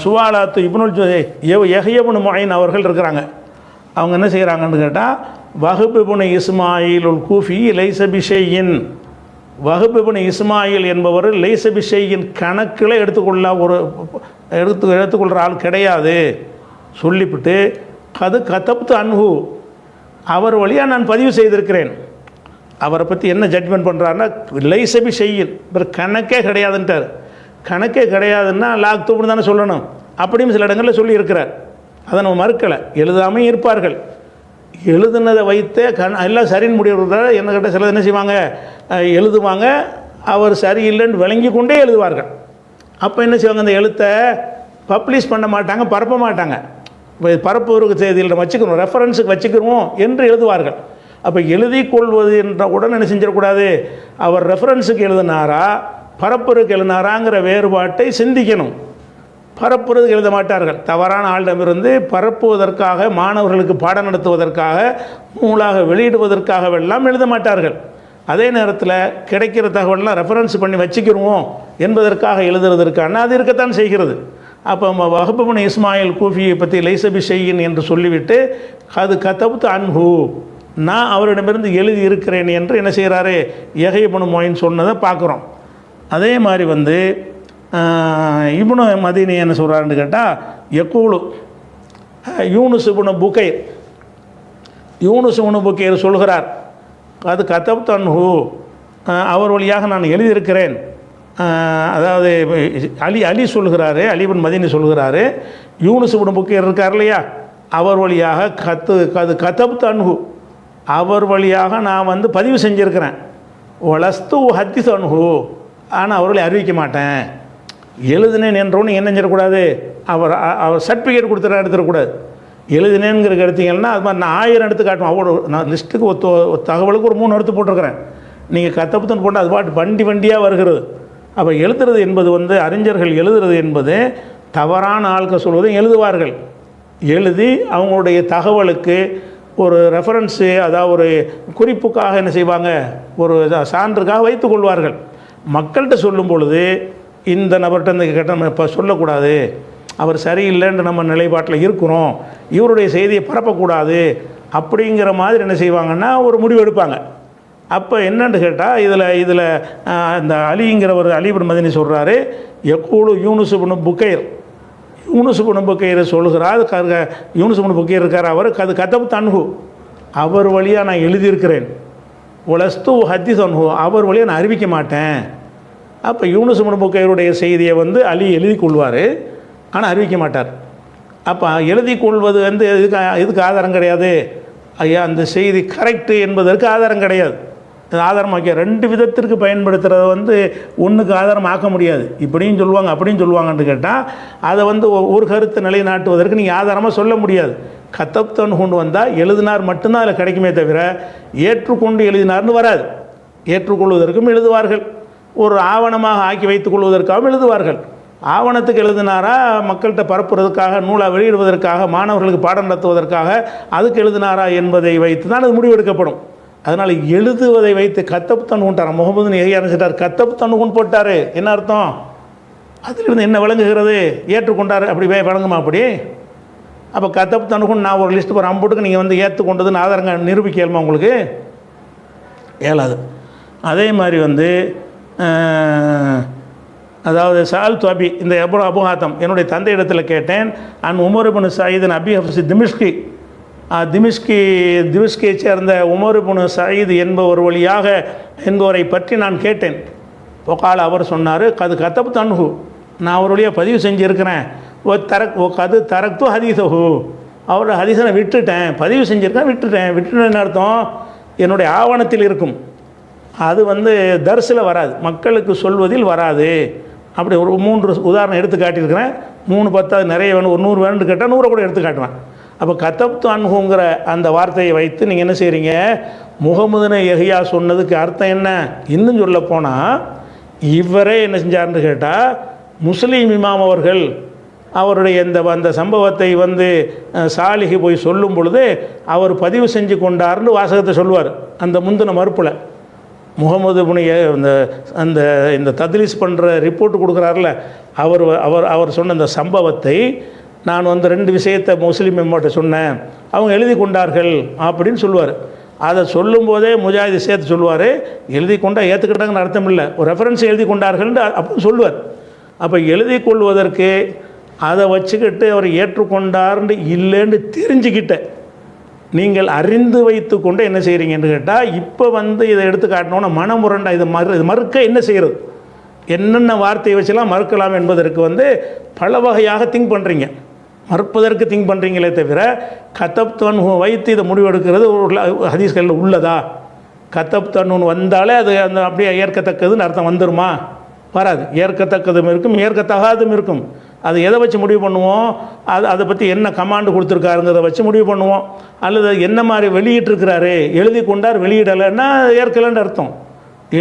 சுவாலாத்து இப்னுல் யஹ்யா இப்னு முயின் அவர்கள் இருக்கிறாங்க. அவங்க என்ன செய்கிறாங்கன்னு கேட்டால், வஹப் இப்னு இஸ்மாயிலுல் கூஃபி லைஸ பிஷையின், வஹப் இப்னு இஸ்மாயில் என்பவர் லைஸ பிஷையின் கணக்கில் எடுத்துக்கொள்கிற ஆள் கிடையாது சொல்லிவிட்டு, அது கதப்து அன்ஹு, அவர் வழியாக நான் பதிவு செய்திருக்கிறேன். அவரை பற்றி என்ன ஜட்ஜ்மெண்ட் பண்ணுறாருன்னா, லைஸ பிஷையின், இவர் கணக்கே கிடையாதுன்ட்டார். கணக்கே கிடையாதுன்னா லாக்தூப்னு தானே சொல்லணும், அப்படின்னு சில இடங்களில் சொல்லியிருக்கிறார். அதை நம்ம மறுக்கலை, எழுதாமல் இருப்பார்கள். எழுதுனதை வைத்தே எல்லாம் சரின்னு முடிவுறதால என்ன கேட்டால் சிலது என்ன செய்வாங்க, எழுதுவாங்க, அவர் சரியில்லைன்னு விளங்கி கொண்டே எழுதுவார்கள். அப்போ என்ன செய்வாங்க, அந்த எழுத்தை பப்ளிஷ் பண்ண மாட்டாங்க, பரப்ப மாட்டாங்க. பரப்புவருக்கு செய்தியில் வச்சுக்கணும், ரெஃபரன்ஸுக்கு வச்சுக்கிறோம் என்று எழுதுவார்கள். அப்போ எழுதி கொள்வது என்ற உடனே என்ன செஞ்சிடக்கூடாது, அவர் ரெஃபரன்ஸுக்கு எழுதினாரா பரப்புறதுக்கு எழுதினாராங்கிற வேறுபாட்டை சிந்திக்கணும். பரப்புறதுக்கு எழுத மாட்டார்கள். தவறான ஆளிடமிருந்து பரப்புவதற்காக, மாணவர்களுக்கு பாடம் நடத்துவதற்காக, நூலாக வெளியிடுவதற்காகவெல்லாம் எழுத மாட்டார்கள். அதே நேரத்தில் கிடைக்கிற தகவலாம் ரெஃபரன்ஸ் பண்ணி வச்சுக்கிடுவோம் என்பதற்காக எழுதுறதற்கான அது இருக்கத்தான் செய்கிறது. அப்போ வஹப் இப்னு இஸ்மாயில் கூஃபியை பற்றி லைஸ பிஷையின் என்று சொல்லிவிட்டு, அது கதப்து அன்ஹு, நான் அவரிடமிருந்து எழுதி இருக்கிறேன் என்று என்ன செய்கிறாரு, யஹ்யா இப்னு முயின் சொன்னதை பார்க்குறோம். அதே மாதிரி இப்னு மதீனி என்ன சொல்கிறாருன்னு கேட்டால், யக்கூலு யூனுஸ் இப்னு புகைர் சொல்கிறார், அது கதப்து அன்ஹு, அவர் வழியாக நான் எழுதியிருக்கிறேன். அதாவது அலி சொல்கிறாரு, அலி இப்னு மதீனி சொல்கிறாரு, யூனுஸ் இப்னு புகைர் இருக்கார் இல்லையா, அவர் வழியாக அது கதப்து அன்ஹு, அவர் வழியாக நான் பதிவு செஞ்சுருக்கிறேன். வலஸ்து ஹத்திஸ் அன்ஹு, ஆனால் அவர்களை அறிவிக்க மாட்டேன். எழுதினேன் என்றோன்னு என்ன செஞ்சிடக்கூடாது, அவர் சர்டிஃபிகேட் எடுத்துடக்கூடாது. எழுதினேங்கிறது எடுத்தீங்கன்னா அது மாதிரி நான் 1000 எடுத்து காட்டுவேன். அவ்வளோ நான் லிஸ்ட்டுக்கு தகவலுக்கு ஒரு 3 எடுத்து போட்டிருக்கிறேன். நீங்கள் கத்தப்புத்தன் போட்டால் அது பாட்டு வண்டியாக வருகிறது. அப்போ எழுதுறது என்பது அறிஞர்கள் எழுதுறது என்பது தவறான ஆட்கள் சொல்வதை எழுதுவார்கள். எழுதி அவங்களுடைய தகவலுக்கு ஒரு ரெஃபரன்ஸு, அதாவது ஒரு குறிப்புக்காக என்ன செய்வாங்க, ஒரு சான்றுக்காக வைத்துக் கொள்வார்கள். மக்கள்கிட்ட சொல்லும் பொழுது இந்த நபர்கிட்ட இந்த கெட்ட நம்ம இப்போ சொல்லக்கூடாது, அவர் சரியில்லைன்ற நம்ம நிலைப்பாட்டில் இருக்கிறோம், இவருடைய செய்தியை பரப்பக்கூடாது அப்படிங்கிற மாதிரி என்ன செய்வாங்கன்னா ஒரு முடிவு எடுப்பாங்க. அப்போ என்னன்னு கேட்டால் இதில் இந்த அலிங்கிற ஒரு அலி இப்னு மதீனி சொல்கிறாரு, யக்கூலு யூனுஸ் இப்னு புக்கைர், யூனுஸ் இப்னு புக்கைர் சொல்கிறார், யூனுஸ் இப்னு புக்கைர் இருக்கார், அவர் அது கதப் தன்ஹு, அவர் வழியாக நான் எழுதியிருக்கிறேன், ஒலஸ்து ஹத்தீஸ் அன்ஹு, அவர் வழியாக நான் அறிவிக்க மாட்டேன். அப்போ யூனுஸ் இப்னு புக்கைருடைய செய்தியை அலி எழுதி கொள்வார், ஆனால் அறிவிக்க மாட்டார். அப்போ எழுதி கொள்வது இதுக்கு ஆதாரம் கிடையாது, ஐயா அந்த செய்தி கரெக்டு என்பதற்கு ஆதாரம் கிடையாது. ஆதாரமாக்க ரெண்டு விதத்திற்கு பயன்படுத்துகிறத ஒன்றுக்கு ஆதாரம் ஆக்க முடியாது. இப்படியும் சொல்லுவாங்க அப்படியும் சொல்லுவாங்கன்னு கேட்டால் அதை ஒரு கருத்தை நிலைநாட்டுவதற்கு நீங்கள் ஆதாரமாக சொல்ல முடியாது. கத்தப்தன் கொண்டு வந்தால் எழுதினார் மட்டும்தான் அதில் கிடைக்குமே தவிர ஏற்றுக்கொண்டு எழுதினார்னு வராது. ஏற்றுக்கொள்வதற்கும் எழுதுவார்கள், ஒரு ஆவணமாக ஆக்கி வைத்துக் கொள்வதற்காகவும் எழுதுவார்கள். ஆவணத்துக்கு எழுதினாரா, மக்கள்கிட்ட பரப்புறதுக்காக, நூலாக வெளியிடுவதற்காக, மாணவர்களுக்கு பாடம் நடத்துவதற்காக அதுக்கு எழுதினாரா என்பதை வைத்து தான் அது முடிவெடுக்கப்படும். அதனால் எழுதுவதை வைத்து கத்தப் தன்ஹுன்ட்டார், முகமது எகியார் கத்தப் தன்ஹுன் போட்டார். என்ன அர்த்தம்? அதிலிருந்து என்ன விளங்குகிறது? ஏற்றுக்கொண்டார், அப்படி விளங்குமா? அப்படி அப்போ கத்தப் தன்ஹுன் நான் ஒரு லிஸ்ட்டு ஒரு அம்புட்டுக்கு நீங்கள் ஏற்றுக்கொண்டதுன்னு ஆதாரங்க நிரூபிக்க இயலுமா உங்களுக்கு? இயலாது. அதே மாதிரி அதாவது சால் துபி இந்த அபு ஹாத்தம் என்னுடைய தந்தை இடத்துல கேட்டேன், உமர் இப்னு சயீத் அபி ஹஃப்ஸ் திமிஷ்கியை சேர்ந்த உமர் இப்னு சயீத் என்பவரை பற்றி நான் கேட்டேன். பொக்கால் அவர் சொன்னார், கதப் தன்ஹு, நான் அவர் வழியாக பதிவு செஞ்சுருக்கிறேன், தரக்து ஹதீஸஹு, அவரோட ஹதீஸை விட்டுட்டேன், பதிவு செஞ்சுருக்கேன், விட்டுட்டேன்னு அர்த்தம் என்னுடைய ஆவணத்தில் இருக்கும், அது தர்ஸில் வராது, மக்களுக்கு சொல்வதில் வராது. அப்படி ஒரு 3 உதாரணம் எடுத்து காட்டியிருக்கிறேன். 3 10 நிறைய வேணும், ஒரு 100 வேணும்னு கேட்டால் 100 கூட எடுத்து காட்டுவேன். அப்போ கதப்து அன்ஹுங்கிற அந்த வார்த்தையை வைத்து நீங்கள் என்ன செய்கிறீங்க, முகமதுன யஹ்யா சொன்னதுக்கு அர்த்தம் என்ன? இன்னும் சொல்ல போனால் இவரே என்ன செஞ்சார்னு கேட்டால், முஸ்லீம் இமாம் அவர்கள் அவருடைய அந்த சம்பவத்தை சாலிஹி போய் சொல்லும் பொழுது அவர் பதிவு செஞ்சு கொண்டார்னு வாசகத்தை சொல்லுவார். அந்த முந்தின மறுப்பில் முகமது புனிய இந்த தத்லீஸ் பண்ணுற ரிப்போர்ட் கொடுக்குறாருல, அவர் சொன்ன அந்த சம்பவத்தை நான் 2 விஷயத்தை முஸ்லீம் மெம்பர்கிட்ட சொன்னேன், அவங்க எழுதி கொண்டார்கள் அப்படின்னு சொல்லுவார். அதை சொல்லும்போதே முஜாஹித் சேர்த்து சொல்லுவார், எழுதி கொண்டா ஏற்றுக்கிட்டாங்கன்னு அர்த்தம் இல்லை, ஒரு ரெஃபரன்ஸ் எழுதி கொண்டார்கள்னு அப்போ சொல்லுவார். அப்போ எழுதி கொள்வதற்கு அதை வச்சுக்கிட்டு அவர் ஏற்றுக்கொண்டார்னு இல்லைன்னு தெரிஞ்சுக்கிட்ட நீங்கள் அறிந்து வைத்து கொண்டு என்ன செய்கிறீங்கன்னு கேட்டால், இப்போ இதை எடுத்து காட்டினோன்னா மனமுரண்டா இது மறுக்க என்ன செய்கிறது, என்னென்ன வார்த்தையை வச்செல்லாம் மறுக்கலாம் என்பதற்கு பல வகையாக திங்க் பண்ணுறீங்க, மறுப்பதற்கு திங்க் பண்ணுறீங்களே தவிர கதப் தன்ஹு வைத்து இதை முடிவெடுக்கிறது ஒரு ஹதீஸ்களில் உள்ளதா? கதப் தன்ஹுன் வந்தாலே அது அப்படியே ஏற்கத்தக்கதுன்னு அர்த்தம் வந்துருமா? வராது. ஏற்கத்தக்கதும் இருக்கும், ஏற்கத்தகாதும் இருக்கும். அது எதை வச்சு முடிவு பண்ணுவோம்? அதை பற்றி என்ன கமாண்டு கொடுத்துருக்காருங்கிறத வச்சு முடிவு பண்ணுவோம். அல்லது என்ன மாதிரி வெளியிட்டிருக்கிறாரு, எழுதி கொண்டார் வெளியிடலைன்னா ஏற்கலைன்னு அர்த்தம்,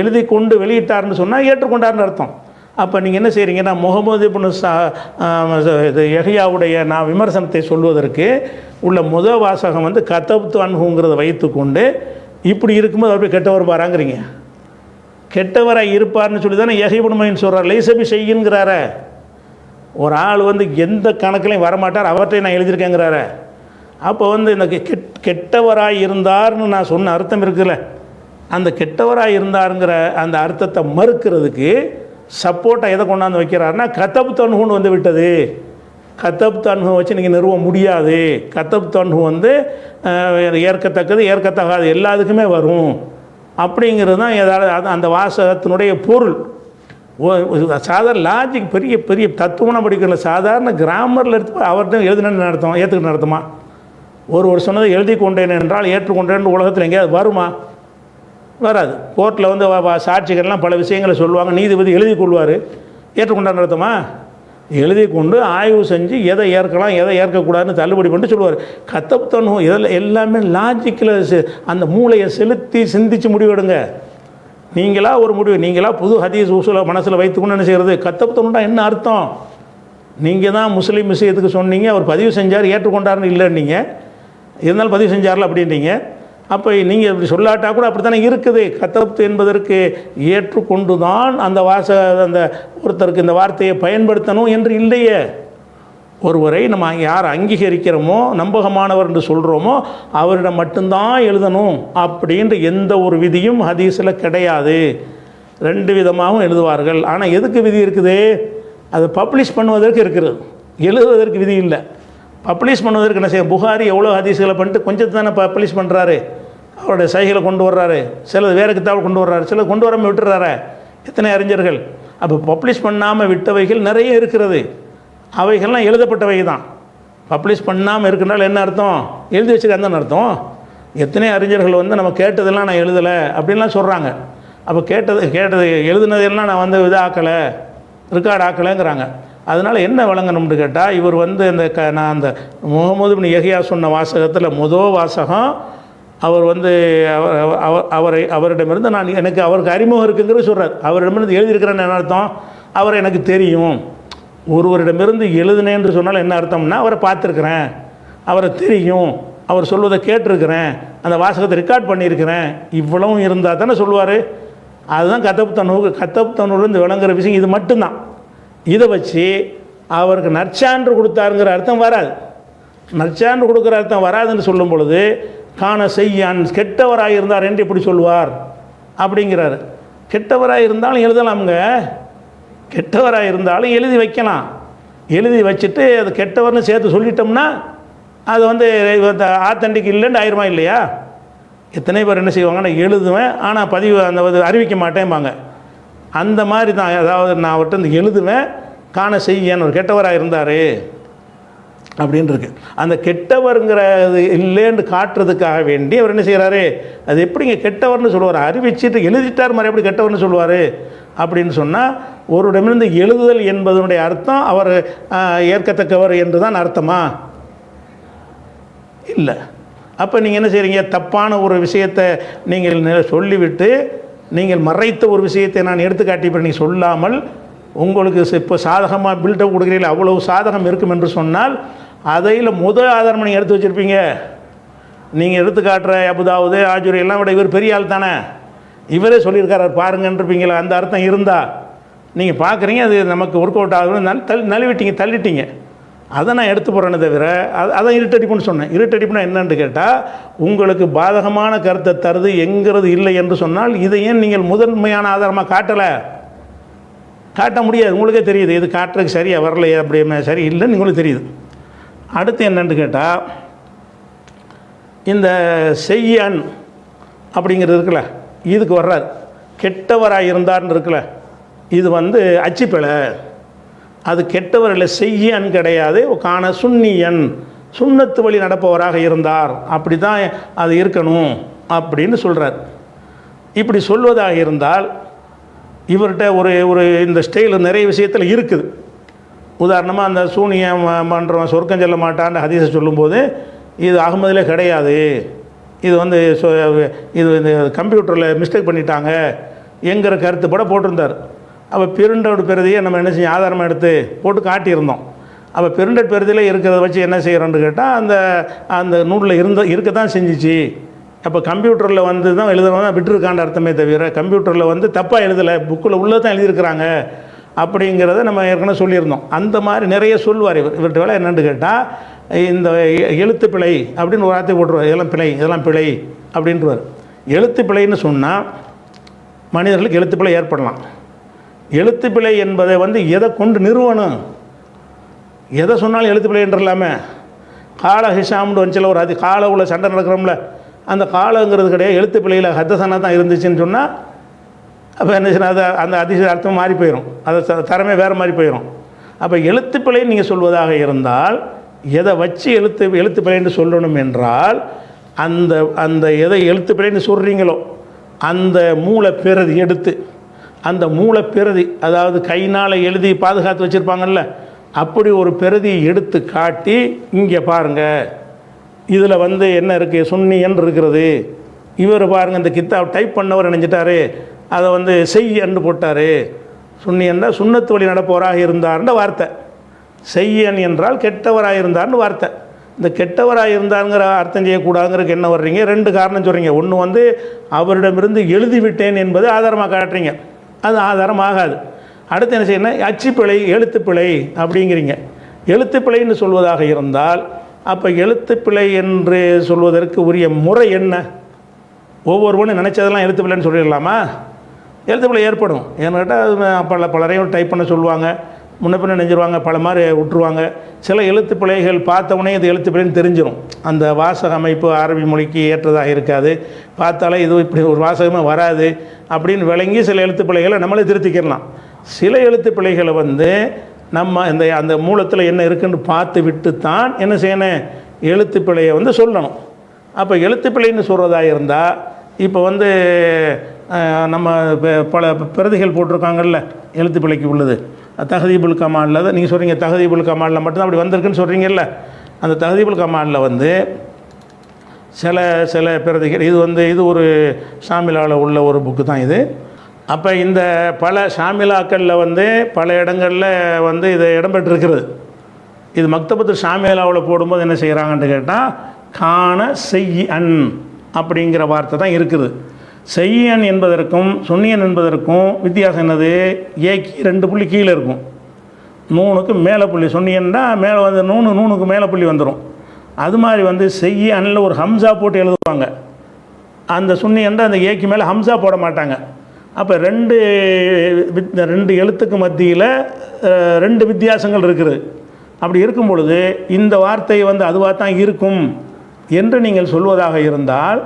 எழுதி கொண்டு வெளியிட்டார்னு சொன்னால் ஏற்றுக்கொண்டார்னு அர்த்தம். அப்போ நீங்கள் என்ன செய்கிறீங்கன்னா, முகமது இப்னு யஹ்யாவுடைய நான் விமர்சனத்தை சொல்வதற்கு உள்ள முதல் வாசகம் கதப்து அன்ஹுங்கிறத வைத்து கொண்டு இப்படி இருக்கும்போது அப்படி கெட்டவர் பாராங்கிறீங்க. கெட்டவராக இருப்பார்னு சொல்லி தானே யஹ்யா இப்னு மயின் சொல்கிறார், லைசபி செய்யுங்கிறார. ஒரு ஆள் எந்த கணக்குலையும் வரமாட்டார், அவர்கிட்ட நான் எழுதியிருக்கேங்கிறார. அப்போ இந்த கெட்டவராக இருந்தார்னு நான் சொன்ன அர்த்தம் இருக்குல்ல, அந்த கெட்டவராக இருந்தாருங்கிற அந்த அர்த்தத்தை மறுக்கிறதுக்கு சப்போர்ட்டாக எதை கொண்டாந்து வைக்கிறாருன்னா, கதப் தன்ஹுன்னு விட்டது, கதப் தன்ஹு வச்சு நீங்கள் நிறுவ முடியாது, கதப் தன்ஹு ஏற்கத்தக்கது ஏற்கத்தகாது எல்லாத்துக்குமே வரும் அப்படிங்கிறது தான் ஏதாவது அந்த வாசகத்தினுடைய பொருள். சாதாரண லாஜிக் பெரிய பெரிய தத்துவம்னா படிக்கல, சாதாரண கிராமரில் எடுத்து அவர்கிட்ட எழுதினு நடத்தும், ஏற்றுக்கிட்டு நடத்துமா? ஒரு சொன்னதை எழுதி கொண்டேன் என்றால் ஏற்றுக்கொண்டேன் உலகத்தில் எங்கேயாவது வருமா? வராது. கோர்ட்டில் சாட்சிகள்லாம் பல விஷயங்களை சொல்லுவாங்க, நீதிபதி எழுதி கொள்வார், ஏற்றுக்கொண்டா நடத்துமா? எழுதி கொண்டு ஆய்வு செஞ்சு எதை ஏற்கலாம் எதை ஏற்கக்கூடாதுன்னு தள்ளுபடி பண்ணிட்டு சொல்லுவார். கதப் தன்ஹு இதில் எல்லாமே லாஜிக்கில் அந்த மூளையை செலுத்தி சிந்தித்து முடிவெடுங்க. நீங்களாக ஒரு முடிவு, நீங்களாக புது ஹதீஸ் உசூலை மனசில் வைத்துக்கொண்டு என்ன செய்கிறது? கதப் தன்ஹுன்னா என்ன அர்த்தம்? நீங்கள் தான் முஸ்லீம் விஷயத்துக்கு சொன்னீங்க, அவர் பதிவு செஞ்சார் ஏற்றுக்கொண்டார்னு இல்லைன்னீங்க. இருந்தாலும் பதிவு செஞ்சார்ல அப்படின்றீங்க. அப்போ நீங்கள் இப்படி சொல்லாட்டா கூட அப்படி தானே இருக்குது. கத்தப்து என்பதற்கு ஏற்றுக்கொண்டு தான் அந்த அந்த ஒருத்தருக்கு இந்த வார்த்தையை பயன்படுத்தணும் என்று இல்லையே. ஒருவரை நம்ம யார் அங்கீகரிக்கிறோமோ, நம்பகமானவர் என்று சொல்கிறோமோ, அவரிடம் மட்டும்தான் எழுதணும் அப்படின்ற எந்த ஒரு விதியும் ஹதீஸில் கிடையாது. 2 விதமாகவும் எழுதுவார்கள். ஆனால் எதுக்கு விதி இருக்குது? அது பப்ளிஷ் பண்ணுவதற்கு இருக்கிறது, எழுதுவதற்கு விதி இல்லை. பப்ளிஷ் பண்ணுவதற்கு என்ன செய்ய? புகாரி எவ்வளோ ஹதீஸ்களை பண்ணிட்டு கொஞ்சத்தை தானே பப்ளிஷ் பண்ணுறாரு, அவருடைய சைகளை கொண்டு வர்றாரு, சிலது வேறு கித்தாவில் கொண்டு வர்றாரு, சிலது கொண்டு வராமல் விட்டுறாரு. எத்தனை அறிஞர்கள் அப்போ பப்ளிஷ் பண்ணாமல் விட்டவைகள் நிறைய இருக்கிறது. அவைகள்லாம் எழுதப்பட்டவை தான். பப்ளிஷ் பண்ணாமல் இருக்குனால என்ன அர்த்தம்? எழுதி வச்சுருக்காங்கன்னு அர்த்தம். எத்தனை அறிஞர்கள் வந்து நம்ம கேட்டதெல்லாம் நான் எழுதலை அப்படின்லாம் சொல்கிறாங்க. அப்போ கேட்டது எழுதுனதெல்லாம் நான் வந்து இதாக்கலை, ரெக்கார்ட் ஆக்கலைங்கிறாங்க. அதனால் என்ன வழங்கணும்னு கேட்டால், இவர் வந்து நான் அந்த முகமது பின் யஹ்யா சொன்ன வாசகத்தில் முதல் வாசகம் அவர் வந்து அவரிடமிருந்து நான் எனக்கு அவருக்கு அறிமுகம் இருக்குங்கிறது சொல்கிறார். அவரிடமிருந்து எழுதியிருக்கிறேன்னு என்ன அர்த்தம்? அவரை எனக்கு தெரியும். ஒருவரிடமிருந்து எழுதுனேன்னு சொன்னால் என்ன அர்த்தம்னா, அவரை பார்த்துருக்குறேன், அவரை தெரியும், அவர் சொல்வதை கேட்டிருக்கிறேன், அந்த வாசகத்தை ரெக்கார்ட் பண்ணியிருக்கிறேன், இவ்வளவும் இருந்தால் தானே சொல்லுவார். அதுதான் கத்தப்தனூர்லேருந்து விளங்குற விஷயம் இது மட்டும்தான். இதை வச்சு அவருக்கு நற்சான்று கொடுத்தாருங்கிற அர்த்தம் வராது. நற்சான்று கொடுக்குற அர்த்தம் வராதுன்னு சொல்லும் பொழுது, காண செய்யான் கெட்டவராக இருந்தார் என்று எப்படி சொல்லுவார் அப்படிங்கிறாரு. கெட்டவராக இருந்தாலும் எழுதலாமுங்க, கெட்டவராக இருந்தாலும் எழுதி வைக்கலாம். எழுதி வச்சுட்டு அது கெட்டவர்னு சேர்த்து சொல்லிட்டோம்னா அது வந்து ஆத்தன்டிக் இல்லைன்னு ஆயிருமா இல்லையா? எத்தனை பேர் என்ன செய்வாங்க, நான் எழுதுவேன் ஆனால் பதிவு அந்த அறிவிக்க மாட்டேன்பாங்க. அந்த மாதிரி தான். அதாவது நான் அவர்கிட்ட இந்த எழுதுவேன், காண செய்யன்னு ஒரு கெட்டவராக இருந்தார் அப்படின்னு இருக்கு. அந்த கெட்டவருங்கிறது இல்லைன்னு காட்டுறதுக்காக வேண்டி அவர் என்ன செய்கிறாரு, அது எப்படிங்க கெட்டவர்னு சொல்லுவார்? அறிவிச்சிட்டு எழுதிட்டார் மாதிரி எப்படி கெட்டவர்னு சொல்லுவார் அப்படின்னு சொன்னால், ஒருடமிருந்து எழுதுதல் என்பதனுடைய அர்த்தம் அவர் ஏற்கத்தக்கவர் என்று தான் அர்த்தமா? இல்லை. அப்போ நீங்கள் என்ன செய்கிறீங்க, தப்பான ஒரு விஷயத்தை நீங்கள் சொல்லிவிட்டு நீங்கள் மறைத்த ஒரு விஷயத்தை நான் எடுத்துக்காட்டி இப்போ நீங்கள் சொல்லாமல் உங்களுக்கு இப்போ சாதகமாக பில்டப் கொடுக்குறீங்களா, அவ்வளவு சாதகம் இருக்கும் என்று சொன்னால் அதையில் முதல் ஆதாரம் நீங்கள் எடுத்து வச்சுருப்பீங்க. நீங்கள் எடுத்து காட்டுற அபுதாவுது ஆஜுரி எல்லாம் விட இவர் பெரிய ஆள் தானே, இவரே சொல்லியிருக்காரு பாருங்கன்றப்பீங்களா. அந்த அர்த்தம் இருந்தால் நீங்கள் பார்க்குறீங்க, அது நமக்கு ஒர்க் அவுட் ஆகணும்னாலும் தள்ளிட்டீங்க. அதை நான் எடுத்து போகிறேன்னு தவிர அதான் இருட்டடிப்புன்னு சொன்னேன். இருட்டடிப்புனா என்னன்னு கேட்டால், உங்களுக்கு பாதகமான கருத்தை தருது என்கிறது இல்லை என்று சொன்னால் இதை ஏன் நீங்கள் முதன்மையான ஆதாரமாக காட்ட முடியாது. உங்களுக்கே தெரியுது இது காட்டுறதுக்கு சரியாக வரலையே, அப்படி சரி இல்லைன்னு உங்களுக்கு தெரியுது. அடுத்து என்னன்னு கேட்டால், இந்த செய்யான் அப்படிங்கிறது இருக்குல்ல, இதுக்கு வர்றார். கெட்டவராக இருந்தார்னு இருக்குல்ல, இது வந்து அச்சுப்பிழை. அது கெட்டவர் இல்லை, செய்யான் கிடையாது. காண சுன்னியன், சுன்னத்து வழி நடப்பவராக இருந்தார், அப்படி தான் அது இருக்கணும் அப்படின்னு சொல்கிறார். இப்படி சொல்வதாக இருந்தால் இவர்கிட்ட ஒரு இந்த ஸ்டைல் நிறைய விஷயத்தில் இருக்குது. உதாரணமாக அந்த சூனியம் பண்ணுறவன் சொர்க்கம் செல்ல மாட்டான்னு ஹதீஸை சொல்லும்போது, இது அகமதிலே கிடையாது, இது வந்து இது இந்த கம்ப்யூட்டரில் மிஸ்டேக் பண்ணிட்டாங்க என்கிற கருத்துப்பட போட்டிருந்தார். அப்போ பிரிண்டட் பிரதியை நம்ம என்ன செய்ய ஆதாரமாக எடுத்து போட்டு காட்டியிருந்தோம். அப்போ பிரிண்டட் பிரதியில் இருக்கிறத வச்சு என்ன செய்கிறோன்னு கேட்டால், அந்த நூலில் இருக்க தான் செஞ்சிச்சு. அப்போ கம்ப்யூட்டரில் வந்து தான் எழுதுறவங்க தான் விட்டுருக்காண்ட அர்த்தமே தவிர, கம்ப்யூட்டரில் வந்து தப்பாக எழுதலை, புக்கில் உள்ளே தான் எழுதியிருக்கிறாங்க அப்படிங்கிறத நம்ம ஏற்கனவே சொல்லியிருந்தோம். அந்த மாதிரி நிறைய சொல்லுவார். இவர்கிட்ட வேலை என்னென்னு கேட்டால், இந்த எழுத்து பிழை அப்படின்னு ஒரு வார்த்தை போட்டுருவார். இதெல்லாம் பிழை அப்படின்ட்டுருவார். எழுத்து பிழைன்னு சொன்னால் மனிதர்களுக்கு எழுத்து பிழை ஏற்படலாம். எழுத்து பிழை என்பதை வந்து எதை கொண்டு நிறுவனம், எதை சொன்னாலும் எழுத்து பிழை என்றலாமே. கால ஹிஷாம்னு வந்துச்சுல, ஒரு கால உள்ள சண்டை நடக்கிறோம்ல, அந்த காலங்கிறது கிடையாது, எழுத்து பிழையில் ஹத்தசனா தான் இருந்துச்சுன்னு சொன்னால் அப்போ என்ன செய்யணும், அந்த அதிசய அர்த்தம் மாறி போயிடும், அதை தரமே வேறு மாதிரி போயிடும். அப்போ எழுத்து பிழைன்னு நீங்கள் சொல்வதாக இருந்தால் எதை வச்சு எழுத்து பிழைன்னு சொல்லணும் என்றால், அந்த எதை எழுத்து பிழைன்னு சொல்கிறீங்களோ அந்த மூலப்பிரதி எடுத்து, அந்த மூலப்பிரதி அதாவது கைனால் எழுதி பாதுகாத்து வச்சுருப்பாங்கல்ல, அப்படி ஒரு பிரதியை எடுத்து காட்டி, இங்கே பாருங்கள் இதில் வந்து என்ன இருக்குது, சுன்னியன் இருக்கிறது, இவர் பாருங்கள் இந்த கித்தாப் டைப் பண்ணவர் நினைஞ்சிட்டாரு, அதை வந்து செய்யன்னு போட்டார். சுன்னியன்னா சுன்னத்து வழி நடப்பவராக இருந்தார்ன்ற வார்த்தை, செய்யன் என்றால் கெட்டவராக இருந்தார்னு வார்த்தை. இந்த கெட்டவராக இருந்தாங்கிற அர்த்தம் செய்யக்கூடாதுங்கிறதுக்கு என்ன வர்றீங்க? ரெண்டு காரணம் சொல்கிறீங்க. ஒன்று வந்து அவரிடமிருந்து எழுதிவிட்டேன் என்பது ஆதாரமாக காட்டுறீங்க, அது ஆதாரம் ஆகாது. அடுத்து என்ன செய்யணும்? அச்சுப்பிழை, எழுத்துப்பிழை அப்படிங்கிறீங்க. எழுத்துப்பிழைன்னு சொல்வதாக இருந்தால் அப்போ எழுத்துப்பிழை என்று சொல்வதற்கு உரிய முறை என்ன? ஒவ்வொருவனும் நினச்சதெல்லாம் எழுத்துப்பிழைன்னு சொல்லிடலாமா? எழுத்துப்பிழை ஏற்படும். ஏன்னு கேட்டால் பலரையும் டைப் பண்ண சொல்லுவாங்க, முன்ன பின்ன நெஞ்சிருவாங்க, பல மாதிரி விட்டுருவாங்க. சில எழுத்துப்பிழைகள் பார்த்தவொடனே இது எழுத்துப்பிழைன்னு தெரிஞ்சிடும். அந்த வாசக அமைப்பு அரபி மொழிக்கு ஏற்றதாக இருக்காது, பார்த்தாலே இது இப்படி ஒரு வாசகமே வராது அப்படின்னு விளங்கி சில எழுத்துப்பிழைகளை நம்மளே திருத்திக்கிடலாம். சில எழுத்துப்பிழைகளை வந்து நம்ம அந்த மூலத்தில் என்ன இருக்குன்னு பார்த்து விட்டு தான் என்ன செய்யணும்? எழுத்துப்பிழையை வந்து சொல்லணும். அப்போ எழுத்துப்பிழைன்னு சொல்கிறதா இருந்தால் இப்போ வந்து நம்ம பல பிரதிகள் போட்டிருக்காங்கல்ல எழுத்துப்பிழைக்கு உள்ளது, தஹதீபுல் கமாலில் தான் நீங்கள் சொல்கிறீங்க. தஹதீபுல் கமாலில் மட்டும்தான் அப்படி வந்திருக்குன்னு சொல்கிறீங்கல்ல. அந்த தஹதீபுல் கமாலில் வந்து சில பிரதிகள் இது ஒரு ஷாமிலாவில் உள்ள ஒரு புக்கு தான் இது. அப்போ இந்த பல ஷாமிலாக்களில் வந்து பல இடங்களில் வந்து இது இடம்பெற்றிருக்கிறது. இது மக்தபத்து ஷாமிலாவில் போடும்போது என்ன செய்கிறாங்கன்னு கேட்டால் கான செய்யன் அப்படிங்கிற வார்த்தை தான் இருக்குது. செய்யன் என்பதற்கும் சுன்னியன் என்பதற்கும் வித்தியாசம் என்னது? ஏக்கு 2 புள்ளி கீழே இருக்கும், நூனுக்கு மேலே புள்ளி. சுன்னியன்னா மேலே வந்து நூனுக்கு மேலே புள்ளி வந்துடும். அது மாதிரி வந்து செய்யனில் ஒரு ஹம்சா போட்டு எழுதுவாங்க. அந்த சுன்னியன்னா அந்த ஏக்கு மேலே ஹம்சா போட மாட்டாங்க. அப்போ ரெண்டு எழுத்துக்கு மத்தியில் 2 வித்தியாசங்கள் இருக்குது. அப்படி இருக்கும் பொழுது இந்த வார்த்தை வந்து அதுவாக தான் இருக்கும் என்று நீங்கள் சொல்வதாக இருந்தால்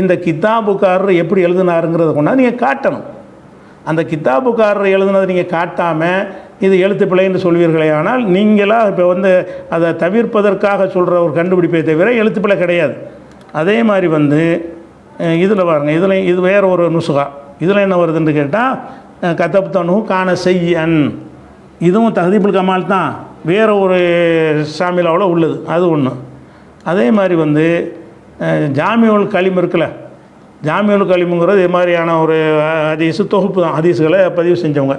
இந்த கித்தாபுக்காரர் எப்படி எழுதினாருங்கிறத கொண்டாந்து நீங்கள் காட்டணும். அந்த கித்தாபுக்காரர் எழுதுனதை நீங்கள் காட்டாமல் இது எழுத்து பிழைன்னு சொல்வீர்களே, ஆனால் நீங்களாக இப்போ வந்து அதை தவிர்ப்பதற்காக சொல்கிற ஒரு கண்டுபிடிப்பை தவிர எழுத்து பிழை கிடையாது. அதே மாதிரி வந்து இதில் பாருங்கள், இது வேறு ஒரு நுசுகா. இதில் என்ன வருதுன்னு கேட்டால் கதப்தனு கான செய்யன், இதுவும் தஹதீபுல் கமால் தான், வேறு ஒரு ஷாமிலாவில் உள்ளது, அது ஒன்று. அதே மாதிரி வந்து ஜாமியுல் கலீம் இருக்குல்ல, ஜாமியுல் கலீமுங்கிறது இது மாதிரியான ஒரு ஹதீஸு தொகுப்பு தான், ஹதீஸுகளை பதிவு செஞ்சவங்க.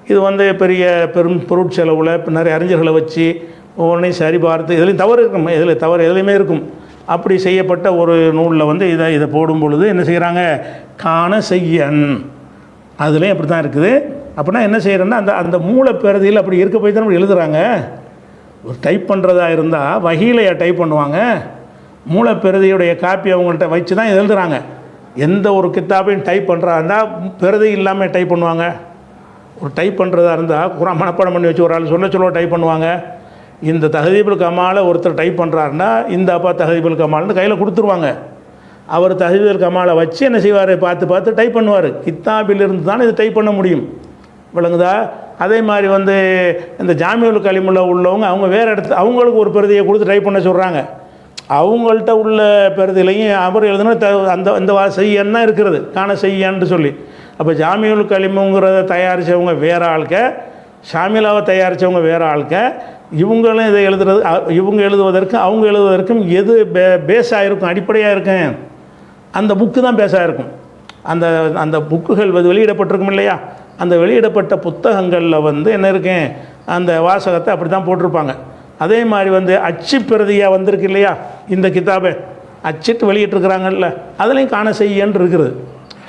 இது வந்து பெரிய பொருட்செலவில் நிறைய அறிஞர்களை வச்சு ஒவ்வொன்றையும் சரி பார்த்து இதுலேயும் தவறு இருக்கும், எதுலையுமே இருக்கும். அப்படி செய்யப்பட்ட ஒரு நூலில் வந்து இதை போடும் பொழுது என்ன செய்கிறாங்க? கான செய்யன், அதுலேயும் அப்படி தான் இருக்குது. அப்படின்னா என்ன செய்கிறேன்னா அந்த மூலப்பெறுதியில் அப்படி இருக்க போய் தான் நம்ம எழுதுகிறாங்க. ஒரு டைப் பண்ணுறதா இருந்தால் வகையிலையா டைப் பண்ணுவாங்க? மூலப்பெறுதியுடைய காப்பி அவங்கள்ட்ட வச்சு தான் எழுதுகிறாங்க. எந்த ஒரு கித்தாப்பையும் டைப் பண்ணுறா இருந்தால் பெறுதி இல்லாமல் டைப் பண்ணுவாங்க. ஒரு டைப் பண்ணுறதா இருந்தால் குரான் மனப்பாடம் பண்ணி வச்சு ஒரு ஆள் சொல்ல டைப் பண்ணுவாங்க. இந்த தஹதீபுல் கமாலை ஒருத்தர் டைப் பண்ணுறாருன்னா இந்த அப்பா தஹதீபுல் கமால்னு கையில் கொடுத்துருவாங்க. அவர் தஹதீபுல் கமாலை வச்சு என்ன செய்வார்? பார்த்து டைப் பண்ணுவார். கித்தாபிலிருந்து தான் இது டைப் பண்ண முடியும், விளங்குதா? அதே மாதிரி வந்து இந்த ஜாமியுல் கலீமுல்ல உள்ளவங்க அவங்க வேறு இடத்துல அவங்களுக்கு ஒரு பெறுதியை கொடுத்து டைப் பண்ண சொல்கிறாங்க. அவங்கள்ட்ட உள்ள பெறுதிலையும் அவர் எழுதுனா அந்த செய்யன்னா இருக்கிறது, காண செய்யான்னு சொல்லி. அப்போ ஜாமியுல் கலீமுங்கிறத தயாரித்தவங்க வேறு ஆள்க, ஷாமிலாவை தயாரித்தவங்க வேறு ஆள்க. இவங்களும் இதை இவங்க எழுதுவதற்கும் எது பேஸாக இருக்கும், அடிப்படையாக இருக்கும்? அந்த புக்கு தான் பேஸாக இருக்கும். அந்த புக்குகள் வெளியிடப்பட்டிருக்கும் இல்லையா, அந்த வெளியிடப்பட்ட புத்தகங்களில் வந்து என்ன இருக்கேன்? அந்த வாசகத்தை அப்படி தான் போட்டிருப்பாங்க. அதே மாதிரி வந்து அச்சு பிரதியாக வந்திருக்கு இல்லையா, இந்த கிதாபை அச்சிட்டு வெளியிட்டிருக்கிறாங்கல்ல, அதுலேயும் காண செய்யன்னு இருக்குது.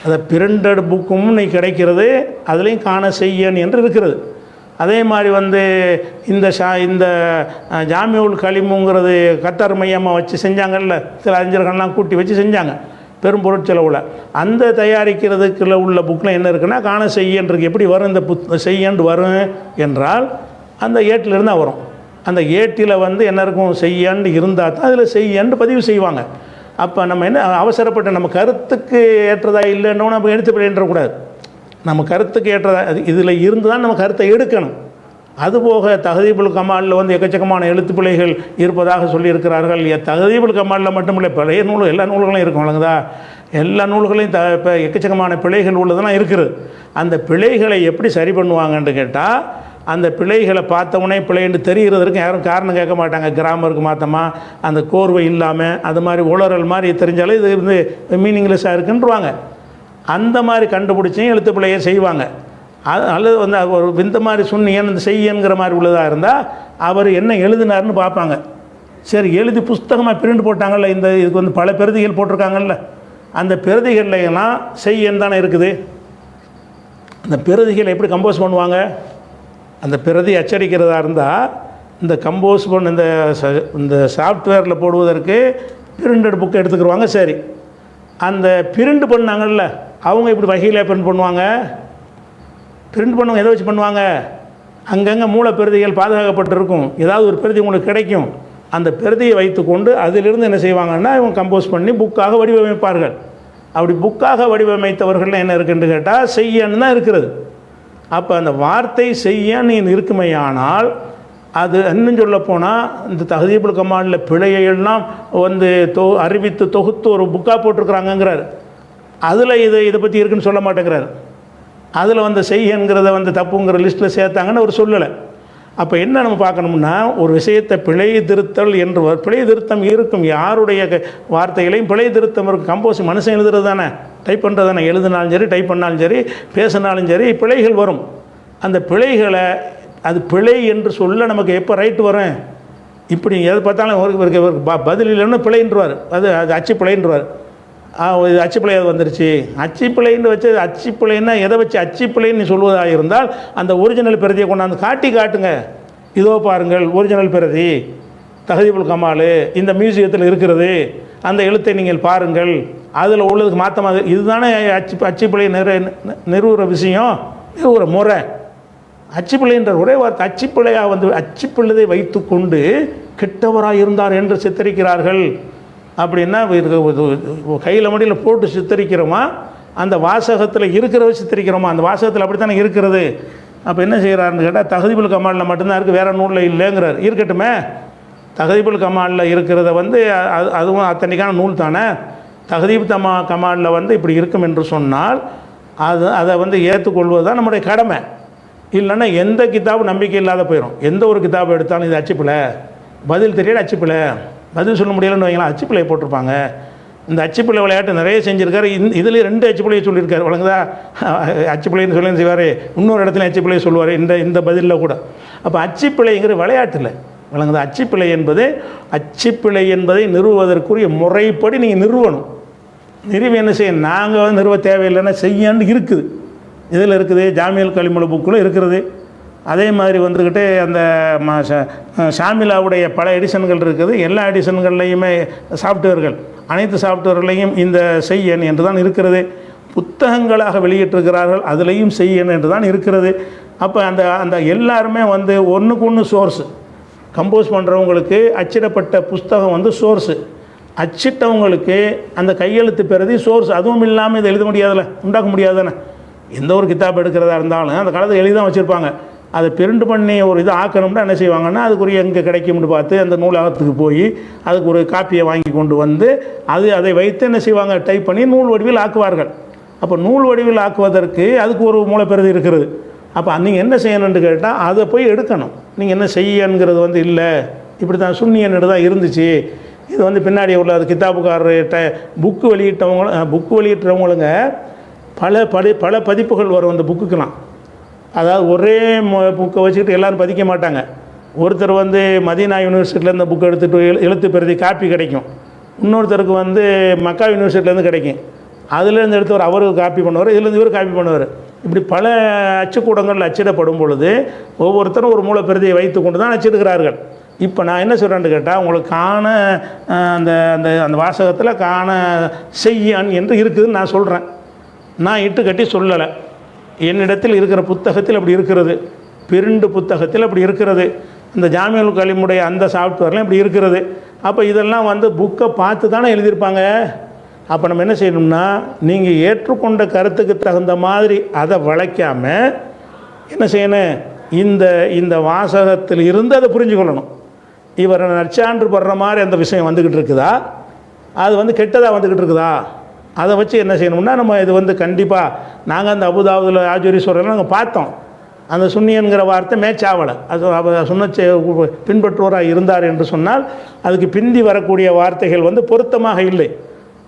அதை பிரிண்டட் புக்கும் இன்னைக்கு கிடைக்கிறது, அதுலேயும் காண செய்யன் என்று இருக்கிறது. அதே மாதிரி வந்து இந்த ஜாமியுல் கலீமுங்கிறது கத்தார் மையமாக வச்சு செஞ்சாங்கல்ல, சில அறிஞர்கள்லாம் கூட்டி வச்சு செஞ்சாங்க பெரும் பொருட்செலவில். அந்த தயாரிக்கிறதுக்குள்ள உள்ள புக்கில் என்ன இருக்குன்னா காண செய்யன்றிருக்கு. எப்படி வரும் இந்த செய்யன்று வரும் என்றால் அந்த ஏட்டிலிருந்து தான் வரும். அந்த ஏட்டில் வந்து என்ன இருக்கும்? செய்யன்னு இருந்தால் தான் அதில் செய்யன்னு பதிவு செய்வாங்க. அப்போ நம்ம என்ன அவசரப்பட்ட நம்ம கருத்துக்கு ஏற்றதா இல்லைன்னு நம்ம எடுத்து போயிடக்கூடாது. நம்ம கருத்துக்கு ஏற்றதா இதில் இருந்து தான் நம்ம கருத்தை எடுக்கணும். அதுபோக தஹதீபுல் கமாலில் வந்து எக்கச்சக்கமான எழுத்து பிழைகள் இருப்பதாக சொல்லியிருக்கிறார்கள். தஹதீபுல் கமாலில் மட்டும் இல்லை, பழைய நூல் எல்லா நூல்களும் இருக்கும், வழங்குதா? எல்லா நூல்களையும் இப்போ எக்கச்சக்கமான பிழைகள் உள்ளதெல்லாம் இருக்குது. அந்த பிழைகளை எப்படி சரி பண்ணுவாங்கன்னு கேட்டால், அந்த பிழைகளை பார்த்தவொடனே பிழைன்னு தெரிகிறதுக்கு யாரும் காரணம் கேட்க மாட்டாங்க. கிராமருக்கு மாற்றமா அந்த கோர்வை இல்லாமல் அது மாதிரி உளறல் மாதிரி தெரிஞ்சாலும் இது வந்து மீனிங்லெஸ்ஸாக இருக்குன்றுவாங்க. அந்த மாதிரி கண்டுபிடிச்சும் எழுத்து பிழையை செய்வாங்க. அல்லது வந்து ஒரு இந்த மாதிரி சுன்னியன் இந்த செய்யங்கிற மாதிரி உள்ளதாக இருந்தால் அவர் என்ன எழுதினார்னு பார்ப்பாங்க. சரி எழுதி புஸ்தகமாக பிரிண்ட் போட்டாங்கல்ல, இந்த இதுக்கு வந்து பல பிரதிகள் போட்டிருக்காங்கல்ல, அந்த பிரதிகள்லாம் செய்யன்னு தானே இருக்குது. அந்த பிரதிகளை எப்படி கம்போஸ் பண்ணுவாங்க? அந்த பிரதி அச்சடிக்கிறதா இருந்தால் இந்த கம்போஸ் பண்ண இந்த சாஃப்ட்வேரில் போடுவதற்கு பிரிண்டட் புக்கை எடுத்துக்கிடுவாங்க. சரி, அந்த பிரிண்ட் பண்ணாங்கல்ல அவங்க இப்படி வகையில் பிரிண்ட் பண்ணுவாங்க. பிரிண்ட் பண்ணுவாங்க எதை வச்சு பண்ணுவாங்க? அங்கங்கே மூல பிரதிகள் பாதுகாக்கப்பட்டிருக்கும். ஏதாவது ஒரு பிரதி உங்களுக்கு கிடைக்கும். அந்த பிரதியை வைத்துக்கொண்டு அதிலிருந்து என்ன செய்வாங்கன்னா இவங்க கம்போஸ் பண்ணி புக்காக வடிவமைப்பார்கள். அப்படி புக்காக வடிவமைத்தவர்கள் என்ன இருக்குன்னு கேட்டால் செய்யன்னு தான் இருக்கிறது. அப்போ அந்த வார்த்தை செய்யன்னு இருக்குமையானால் அது இன்னும் சொல்ல போனால் இந்த தஹதீபுல் கமாலில் பிழையெல்லாம் வந்து அறிவித்து தொகுத்து ஒரு புக்காக போட்டிருக்கிறாங்கங்கிறார். அதில் இதை பற்றி இருக்குன்னு சொல்ல மாட்டேங்கிறார். அதில் வந்து செய்யங்கிறத வந்து தப்புங்கிற லிஸ்ட்டில் சேர்த்தாங்கன்னு அவர் சொல்லலை. அப்போ என்ன நம்ம பார்க்கணும்னா ஒரு விஷயத்தை பிழை திருத்தல் என்று பிழை திருத்தம் இருக்கும். யாருடைய வார்த்தைகளையும் பிழை திருத்தம் இருக்கும். கம்போஸ் மனுஷன் எழுதுறது தானே, டைப் பண்ணுறது தானே. எழுதினாலும் சரி, டைப் பண்ணாலும் சரி, பேசினாலும் சரி பிழைகள் வரும். அந்த பிழைகளை அது பிழை என்று சொல்ல நமக்கு எப்போ ரைட்டு வரும்? இப்படி எது பார்த்தாலும் பதில் இல்லைன்னு பிழைன்றுவார். அது அச்சு பிழைன்றுவார். இது அச்சு பிழை வந்துருச்சு. அச்சு பிழைன்னு வச்சு அச்சு பிழைன்னா எதை வச்சு அச்சு பிழைன்னு சொல்வதாக இருந்தால் அந்த ஒரிஜினல் பிரதியை கொண்டாந்து காட்டுங்க. இதோ பாருங்கள் ஒரிஜினல் பிரதி தஹதீபுல் கமால் இந்த மியூசியத்தில் இருக்கிறது, அந்த எழுத்தை நீங்கள் பாருங்கள், அதில் உள்ளதுக்கு மாற்றமாக இதுதானே அச்சு பிழை நிறுவுகிற விஷயம், நிறுவுகிற முறை. அச்சுப்பிள்ளைன்ற ஒரே வார்த்தை அச்சுப்பிள்ளையாக வந்து அச்சுப்பிள்ளதை வைத்து கொண்டு கெட்டவராக இருந்தார் என்று சித்தரிக்கிறார்கள். அப்படின்னா கையில் மடியில் போட்டு சித்தரிக்கிறோமா, அந்த வாசகத்தில் இருக்கிறத சித்தரிக்கிறோமா? அந்த வாசகத்தில் அப்படி தானே இருக்கிறது. அப்போ என்ன செய்கிறாருன்னு கேட்டால் தஹதீபுல் கமாலில் மட்டும்தான் இருக்குது, வேறு நூலில் இல்லைங்கிறார். இருக்கட்டுமே, தஹதீபுல் கமாலில் இருக்கிறத வந்து அதுவும் அத்தனைக்கான நூல் தானே. தஹதீப் கமாலில் வந்து இப்படி இருக்கும் என்று சொன்னால் அதை வந்து ஏற்றுக்கொள்வது தான் நம்முடைய கடமை. இல்லைன்னா எந்த கிதாபும் நம்பிக்கை இல்லாத போயிடும். எந்த ஒரு கிதாபை எடுத்தாலும் இது அச்சுப்பிள்ளை, பதில் தெரியல அச்சுப்பிள்ளை, பதில் சொல்ல முடியலன்னு வைங்களா, அச்சுப்பிள்ளையை போட்டிருப்பாங்க. இந்த அச்சுப்பிள்ளை விளையாட்டு நிறைய செஞ்சுருக்காரு. இதில் 2 அச்சுப்பிள்ளையை சொல்லியிருக்காரு. வழங்குதா? அச்சுப்பிள்ளைன்னு சொல்லி செய்வார், இன்னொரு இடத்துல அச்சுப்பிள்ளையை சொல்லுவார் இந்த பதிலில் கூட. அப்போ அச்சுப்பிள்ளைங்கிற விளையாட்டில் வழங்குதா? அச்சுப்பிள்ளை என்பதை நிறுவுவதற்குரிய முறைப்படி நீங்கள் நிறுவணும். நிறுவி என்ன செய்யணும்? நாங்கள் வந்து நிறுவ தேவையில்லைன்னா செய்யான்னு இருக்குது. இதில் இருக்குது, ஜாமியல் கலிமுல் புக்கில் இருக்கிறது. அதே மாதிரி வந்துக்கிட்டு அந்த ஷாமிலாவுடைய பல எடிஷன்கள் இருக்குது. எல்லா எடிஷன்கள்லையுமே சாஃப்ட்வேர்கள், அனைத்து சாஃப்ட்வேர்களையும் இந்த செய்யன் என்று தான் இருக்கிறது. புத்தகங்களாக வெளியிட்டிருக்கிறார்கள், அதுலேயும் செய்யன் என்று தான் இருக்கிறது. அப்போ அந்த எல்லாருமே வந்து ஒன்றுக்கு ஒன்று சோர்ஸு. கம்போஸ் பண்ணுறவங்களுக்கு அச்சிடப்பட்ட புஸ்தகம் வந்து சோர்ஸு, அச்சிட்டவங்களுக்கு அந்த கையெழுத்து பிரதி சோர்ஸ். அதுவும் இல்லாமல் இதை எழுத முடியாதுல்ல, உண்டாக்க முடியாதுதானே. எந்த ஒரு கிதாப் எடுக்கிறதா இருந்தாலும் அந்த காலத்தில் எழுதி தான் வச்சுருப்பாங்க. அதை பிரிண்ட் பண்ணி ஒரு இது ஆக்கணும்னா என்ன செய்வாங்கன்னா அதுக்குரிய எங்கே கிடைக்கும்னு பார்த்து அந்த நூலகத்துக்கு போய் அதுக்கு ஒரு காப்பியை வாங்கி கொண்டு வந்து அதை வைத்து என்ன செய்வாங்க, டைப் பண்ணி நூல் வடிவில் ஆக்குவார்கள். அப்போ நூல் வடிவில் ஆக்குவதற்கு அதுக்கு ஒரு மூலப்பிரதி இருக்கிறது. அப்போ நீங்கள் என்ன செய்யணும்னு கேட்டால் அதை போய் எடுக்கணும். நீங்கள் என்ன செய்யணுங்கிறது வந்து இல்லை, இப்படி தான் சுன்னியன்னு தான் இருந்துச்சு. இது வந்து பின்னாடி உள்ள அது கிதாபுக்காரர்கிட்ட புக்கு வெளியிட்டவங்களுங்க பல பதிப்புகள் வரும் அந்த புக்குக்கெலாம். அதாவது ஒரே புக்கை வச்சுக்கிட்டு எல்லோரும் பதிக்க மாட்டாங்க. ஒருத்தர் வந்து மதீனா யூனிவர்சிட்டியில் இந்த புக்கை எடுத்துகிட்டு எழுத்து பிரதி காப்பி கிடைக்கும், இன்னொருத்தருக்கு வந்து மக்கா யூனிவர்சிட்டிலேருந்து கிடைக்கும். அதுலேருந்து எடுத்து அவர் காப்பி பண்ணுவார், இதுலேருந்து இவர் காப்பி பண்ணுவார். இப்படி பல அச்சுக்கூடங்கள் அச்சிடப்படும் பொழுது ஒவ்வொருத்தரும் ஒரு மூலப்பிரதியை வைத்து கொண்டு தான் அச்சிடுகிறார்கள். இப்போ நான் என்ன சொல்கிறேன்னு கேட்டால் உங்களுக்கு அந்த அந்த வாசகத்தில் செய்யான் என்று இருக்குதுன்னு நான் சொல்கிறேன். நான் இட்டு கட்டி சொல்லலை. என்னிடத்தில் இருக்கிற புத்தகத்தில் அப்படி இருக்கிறது, பிரிண்டு புத்தகத்தில் அப்படி இருக்கிறது, இந்த ஜாமியல் கலிமுடைய அந்த சாஃப்ட்வேர்லாம் இப்படி இருக்கிறது. அப்போ இதெல்லாம் வந்து புக்கை பார்த்து தானே எழுதியிருப்பாங்க. அப்போ நம்ம என்ன செய்யணும்னா நீங்கள் ஏற்றுக்கொண்ட கருத்துக்கு தகுந்த மாதிரி அதை வளைக்காமல் என்ன செய்யணும், இந்த வாசகத்தில் இருந்து அதை புரிஞ்சுக்கொள்ளணும். இவர் நற்சான்று படுற மாதிரி அந்த விஷயம் வந்துக்கிட்டு இருக்குதா, அது வந்து கெட்டதாக வந்துக்கிட்டு இருக்குதா, அதை வச்சு என்ன செய்யணும்னா நம்ம இது வந்து கண்டிப்பாக நாங்கள் அந்த அபுதாபுதில் ஆஜூரீஸ்வரர்லாம் நாங்கள் பார்த்தோம். அந்த சுன்னியன்கிற வார்த்தை மேட்சாவலை, அது சுன்னச்சை பின்பற்றுவோராக இருந்தார் என்று சொன்னால் அதுக்கு பிந்தி வரக்கூடிய வார்த்தைகள் வந்து பொருத்தமாக இல்லை.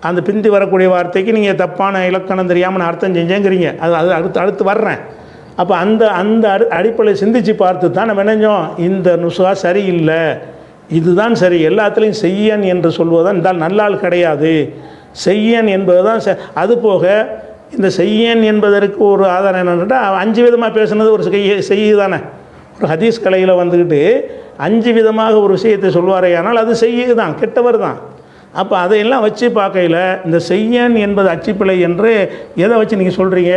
அந்த பிந்தி வரக்கூடிய வார்த்தைக்கு நீங்கள் தப்பான இலக்கணம் தெரியாமல் நான் அர்த்தம் செஞ்சேங்கிறீங்க. அது அடுத்து வர்றேன். அப்போ அந்த அடிப்படையை சிந்தித்து பார்த்து தான் நம்ம நினைஞ்சோம் இந்த நுசுகா சரியில்லை, இதுதான் சரி, எல்லாத்துலேயும் செய்யன் என்று சொல்வதுதான் இந்த நல்லாள் கிடையாது, செய்யன் என்பது தான் அதுபோக இந்த செய்யன் என்பதற்கு ஒரு ஆதாரம் என்னென்னா 5 விதமாக பேசுனது ஒரு செய்ய தானே. ஒரு ஹதீஸ் கலையில் வந்துக்கிட்டு 5 விதமாக ஒரு விஷயத்தை சொல்வாரே, ஆனால் அது செய்ய தான், கெட்டவர் தான். அப்போ அதையெல்லாம் வச்சு பார்க்கையில் இந்த செய்யன் என்பது அச்சுப்பிழை என்று எதை வச்சு நீங்கள் சொல்கிறீங்க?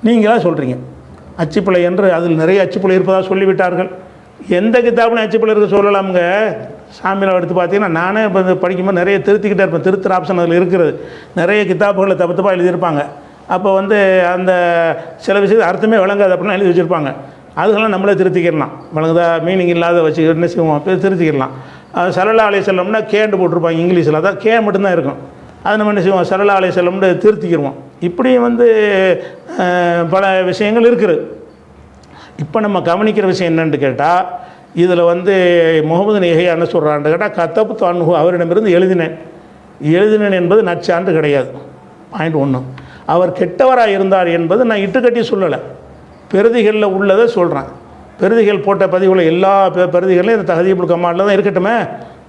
நீங்களாக சொல்கிறீங்க அச்சுப்பிழை என்று. அதில் நிறைய அச்சுப்பிழை இருப்பதாக சொல்லிவிட்டார்கள். எந்த கித்தாப்புலையும் அச்சுப்பிழை இருக்க சொல்லலாமுங்க. சாமியில் எடுத்து பார்த்தீங்கன்னா நானே இப்போ படிக்கும்போது நிறைய திருத்திக்கிட்டே இருப்பேன். திருத்துற ஆப்ஷன் அதில் இருக்கிறது. நிறைய கித்தாப்புகளை தப்பு தப்பாக எழுதியிருப்பாங்க. அப்போ வந்து அந்த சில விஷயத்தை அர்த்தமே விளங்காது அப்படின்னா எழுதி வச்சுருப்பாங்க. அதுக்கெல்லாம் நம்மளே திருத்திக்கிடலாம். விளங்குதா? மீனிங் இல்லாத வச்சு என்ன செய்வோம், அப்போ திருத்திக்கிடலாம். ஸல்லல்லாஹு அலைஹி வஸல்லம்னா கேண்டு போட்டிருப்பாங்க இங்கிலீஷில், அதான் கே மட்டும்தான் இருக்கும். அது நம்ம என்ன செய்வோம், ஸல்லல்லாஹு அலைஹி வஸல்லம்னு திருத்திக்கிடுவோம். இப்படி வந்து பல விஷயங்கள் இருக்குது. இப்போ நம்ம கவனிக்கிற விஷயம் என்னென்னு கேட்டால், இதில் வந்து முகமது நெஹி என்ன சொல்கிறான்னு கேட்டால், கத்தப்பு தான்ஹு அவரிடமிருந்து எழுதினேன் என்பது நற்சான்று கிடையாது. பாயிண்ட் 1. அவர் கெட்டவராக இருந்தார் என்பது நான் இட்டுக்கட்டி சொல்லலை, பெருதிகளில் உள்ளதை சொல்கிறேன். பெருதிகள் போட்ட பதிவுகளை எல்லா பெருதிகளையும் இந்த தஹதீபுல் கமாலில் தான் இருக்கட்டுமே.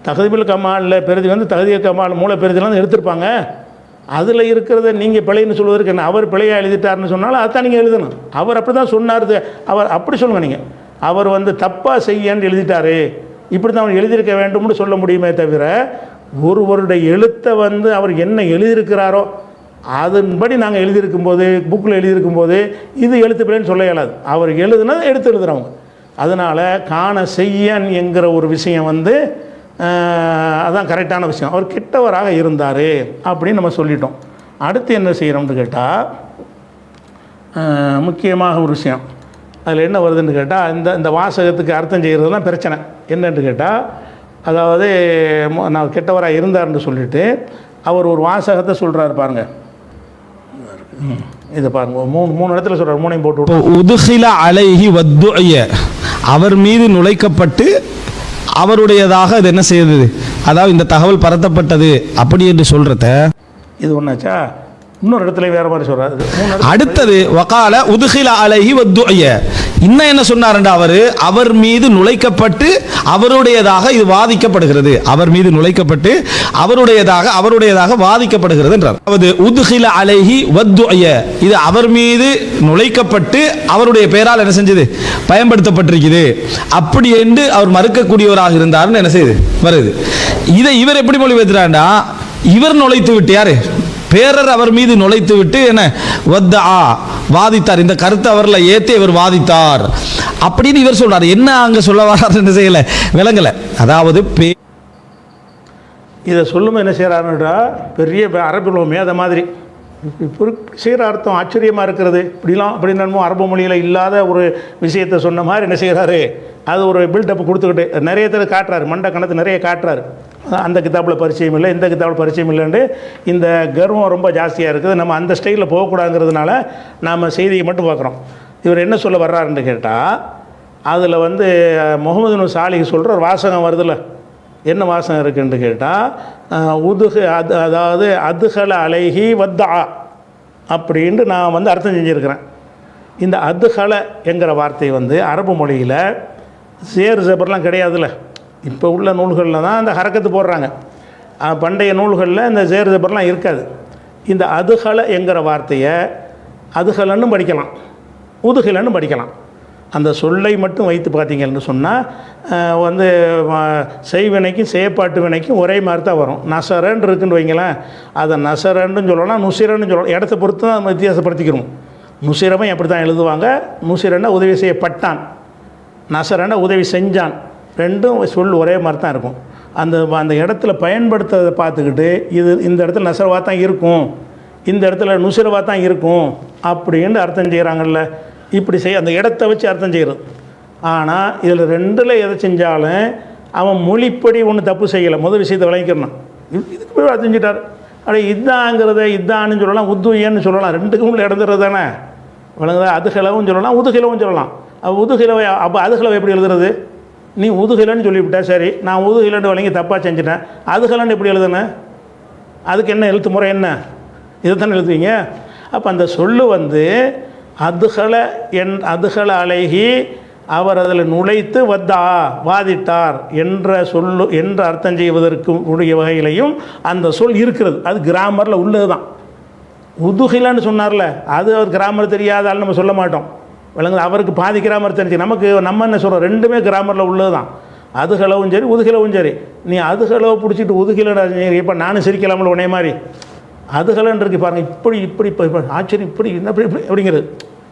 தஹதீபுல் கமாலில் பெருதி வந்து தஹதீபுல் கமால் மூல பெருதிலாம் எடுத்திருப்பாங்க. அதில் இருக்கிறத நீங்கள் பிழைன்னு சொல்வதற்கு என்ன? அவர் பிழையாக எழுதிட்டார்னு சொன்னாலும் அதுதான் நீங்கள் எழுதணும். அவர் அப்படி தான் சொன்னார், அவர் அப்படி சொல்லுங்கள். நீங்கள் அவர் வந்து தப்பாக செய்யன்னு எழுதிட்டார், இப்படி தான் அவர் எழுதியிருக்க வேண்டும்னு சொல்ல முடியுமே தவிர, ஒருவருடைய எழுத்தை வந்து அவர் என்ன எழுதியிருக்கிறாரோ அதன்படி நாங்கள் எழுதியிருக்கும்போது, புக்கில் எழுதியிருக்கும்போது இது எழுத்து பிள்ளைன்னு சொல்ல இயலாது. அவர் எழுதுனதை எடுத்து எழுதுகிறவங்க. அதனால் காண செய்யன் என்கிற ஒரு விஷயம் வந்து அதுதான் கரெக்டான விஷயம். அவர் கெட்டவராக இருந்தார் அப்படின்னு நம்ம சொல்லிட்டோம். அடுத்து என்ன செய்கிறோம்னு கேட்டால், முக்கியமாக ஒரு விஷயம் அதில் என்ன வருதுன்னு கேட்டால், இந்த வாசகத்துக்கு அர்த்தம் செய்கிறதுலாம் பிரச்சனை என்னன்னு கேட்டால், அதாவது நான் கெட்டவராக இருந்தார்னு சொல்லிவிட்டு அவர் ஒரு வாசகத்தை சொல்கிறாரு பாருங்கள். இதை பாருங்க, மூணு இடத்துல சொல்கிறார். 3ஐயும் போட்டு உதுகில அலைஹி வத்துஅய, அவர் மீது நுழைக்கப்பட்டு அவருடையதாக இது என்ன செய்யுது, அதாவது இந்த தகவல் பரத்தப்பட்டது அப்படி என்று சொல்றத இது ஒன்றாச்சா. இன்னொரு இடத்துல வேற மாதிரி சொல்றாரு. அடுத்தது வகால உதுகில அலைஹி வத்துஅய, இன்னும் என்ன சொன்னார்டா, அவர் மீது நுழைக்கப்பட்டு அவருடையதாக இது வாதிக்கப்படுகிறது, அவர் மீது நுழைக்கப்பட்டு அவருடையதாக வாதிக்கப்படுகிறது என்றார். அதாவது உதுகில அலைஹி வத்துஅய, இது அவர் மீது நுழைக்கப்பட்டு அவருடைய பெயரால் என்ன செஞ்சது, பயன்படுத்தப்பட்டிருக்குது அப்படி என்று அவர் மறுக்கக்கூடியவராக இருந்தார்னு என்ன செய்யுது வருது. இதை இவர் எப்படி மொழிபெயர்க்கிறார்டா, இவர் நுழைத்து விட்டு, யாரு பேரர் அவர் மீது நுழைத்து விட்டு என்ன வத்தஆ வாதித்தார், இந்த கருத்தை அவர்ல ஏத்தி இவர் வாதித்தார் அப்படின்னு இவர் சொல்றாரு. என்ன அங்க சொல்ல வர்றாரு என்ன செய்யல விளங்கல. அதாவது இதை சொல்லும்போது என்ன செய்யறாருன்றா, பெரிய அரபு மேத மாதிரி செய்கிற அர்த்தம் ஆச்சரியமாக இருக்கிறது. இப்படிலாம் அப்படின்னு அரபு மொழியில் இல்லாத ஒரு விஷயத்தை சொன்ன மாதிரி என்ன செய்கிறாரு, அது ஒரு பில்டப் கொடுத்துக்கிட்டு நிறைய பேர் காட்டுறாரு, மண்டை கணத்து நிறைய காட்டுறாரு. அந்த கிதாப்பில் பரிச்சயம் இல்லை, இந்த கிதாப்பில் பரிச்சயம் இல்லைன்னு இந்த கர்வம் ரொம்ப ஜாஸ்தியாக இருக்குது. நம்ம அந்த ஸ்டைலில் போகக்கூடாதுங்கிறதுனால நாம் செய்தியை மட்டும் பார்க்குறோம். இவர் என்ன சொல்ல வர்றாருன்னு கேட்டால், அதில் வந்து முகமது நூ சாலிஹ் சொல்கிற ஒரு வாசகம் வருதில்ல, என்ன வாசகம் இருக்குன்னு கேட்டால் அதாவது அதுகல அலைஹி வத்தா அப்படின்ட்டு நான் வந்து அர்த்தம் செஞ்சுருக்கிறேன். இந்த அதுகல என்கிற வார்த்தை வந்து அரபு மொழியில் சேர் ஜபர்லாம் கிடையாதுல்ல. இப்போ உள்ள நூல்களில் தான் இந்த ஹரக்கத்து போடுறாங்க. பண்டைய நூல்களில் இந்த சேர் ஜபர்லாம் இருக்காது. இந்த அதுகல என்கிற வார்த்தையை அதுகலன்னு படிக்கலாம், உதுகலன்னு படிக்கலாம். அந்த சொல்லை மட்டும் வைத்து பார்த்தீங்கன்னு சொன்னால் வந்து செய்வினைக்கும் செயற்பாட்டு வினைக்கும் ஒரே மாதிரி தான் வரும். நசரன் இருக்குன்னு வைங்களேன், அதை நசரன்னு சொல்லலாம், நுசிரன்னு சொல்லலாம். இடத்த பொறுத்து தான் நம்ம வித்தியாசப்படுத்திக்கிறோம். நுசிரமும் எப்படி தான் எழுதுவாங்க. நுசிரன்னா உதவி செய்யப்பட்டான், நசரன்னா உதவி செஞ்சான். ரெண்டும் சொல் ஒரே மாதிரி தான் இருக்கும். அந்த இடத்துல பயன்படுத்துறதை பார்த்துக்கிட்டு இது இந்த இடத்துல நசரவாக தான் இருக்கும், இந்த இடத்துல நுசிரவாக தான் இருக்கும் அப்படின்னு அர்த்தம் செய்கிறாங்கல்ல. இப்படி அந்த இடத்த வச்சு அர்த்தம் செய்கிறது. ஆனால் இதில் ரெண்டில் எதை செஞ்சாலும் அவன் மொழிப்படி ஒன்று தப்பு செய்யலை. முதல் விஷயத்தை விளங்கிக்கிறணும். இதுக்கு போய் அர்த்தம் செஞ்சிட்டார். அப்படியே இதாங்கிறத இதான்னு சொல்லலாம், உத்துயன்னு சொல்லலாம். ரெண்டுக்கும் உள்ள இடந்துறது தானே விளங்குதா. அதுகிலவும் சொல்லலாம், உதுகிலவும் சொல்லலாம். உதுகிலவை அப்போ அதுகிலவை எப்படி எழுதுறது? நீ உதுகிலன்னு சொல்லிவிட்டா சரி, நான் உதுகிலன்னு வழங்கி தப்பாக செஞ்சுட்டேன். அதுகிலன்னு எப்படி எழுதுனேன்? அதுக்கு என்ன எழுத்து முறை என்ன? இதை தானே எழுதுவீங்க. அப்போ அந்த சொல்லு வந்து அதுகல அலைஹி அவர் அதில் நுழைத்து வாதிட்டார் என்ற அர்த்தம் செய்வதற்கு உடைய வகையிலையும் அந்த சொல் இருக்கிறது. அது கிராமரில் உள்ளது தான். உதுகிலன்னு சொன்னார்ல, அது அவர் கிராமர் தெரியாதால் நம்ம சொல்ல மாட்டோம். விளங்குது? அவருக்கு பாதி கிராமர் தெரிஞ்சு, நம்ம என்ன சொல்கிறோம், ரெண்டுமே கிராமரில் உள்ளது தான். அதுகளவும் சரி உதுகிலவும் சரி. நீ அதுகளவை பிடிச்சிட்டு உதுகில இப்போ நானும் சிரிக்கலாமல் உடனே மாதிரி அதுகளன்னு இருக்கு பாருங்கள். இப்படி ஆச்சரியம் இப்படி அப்படிங்கிறது.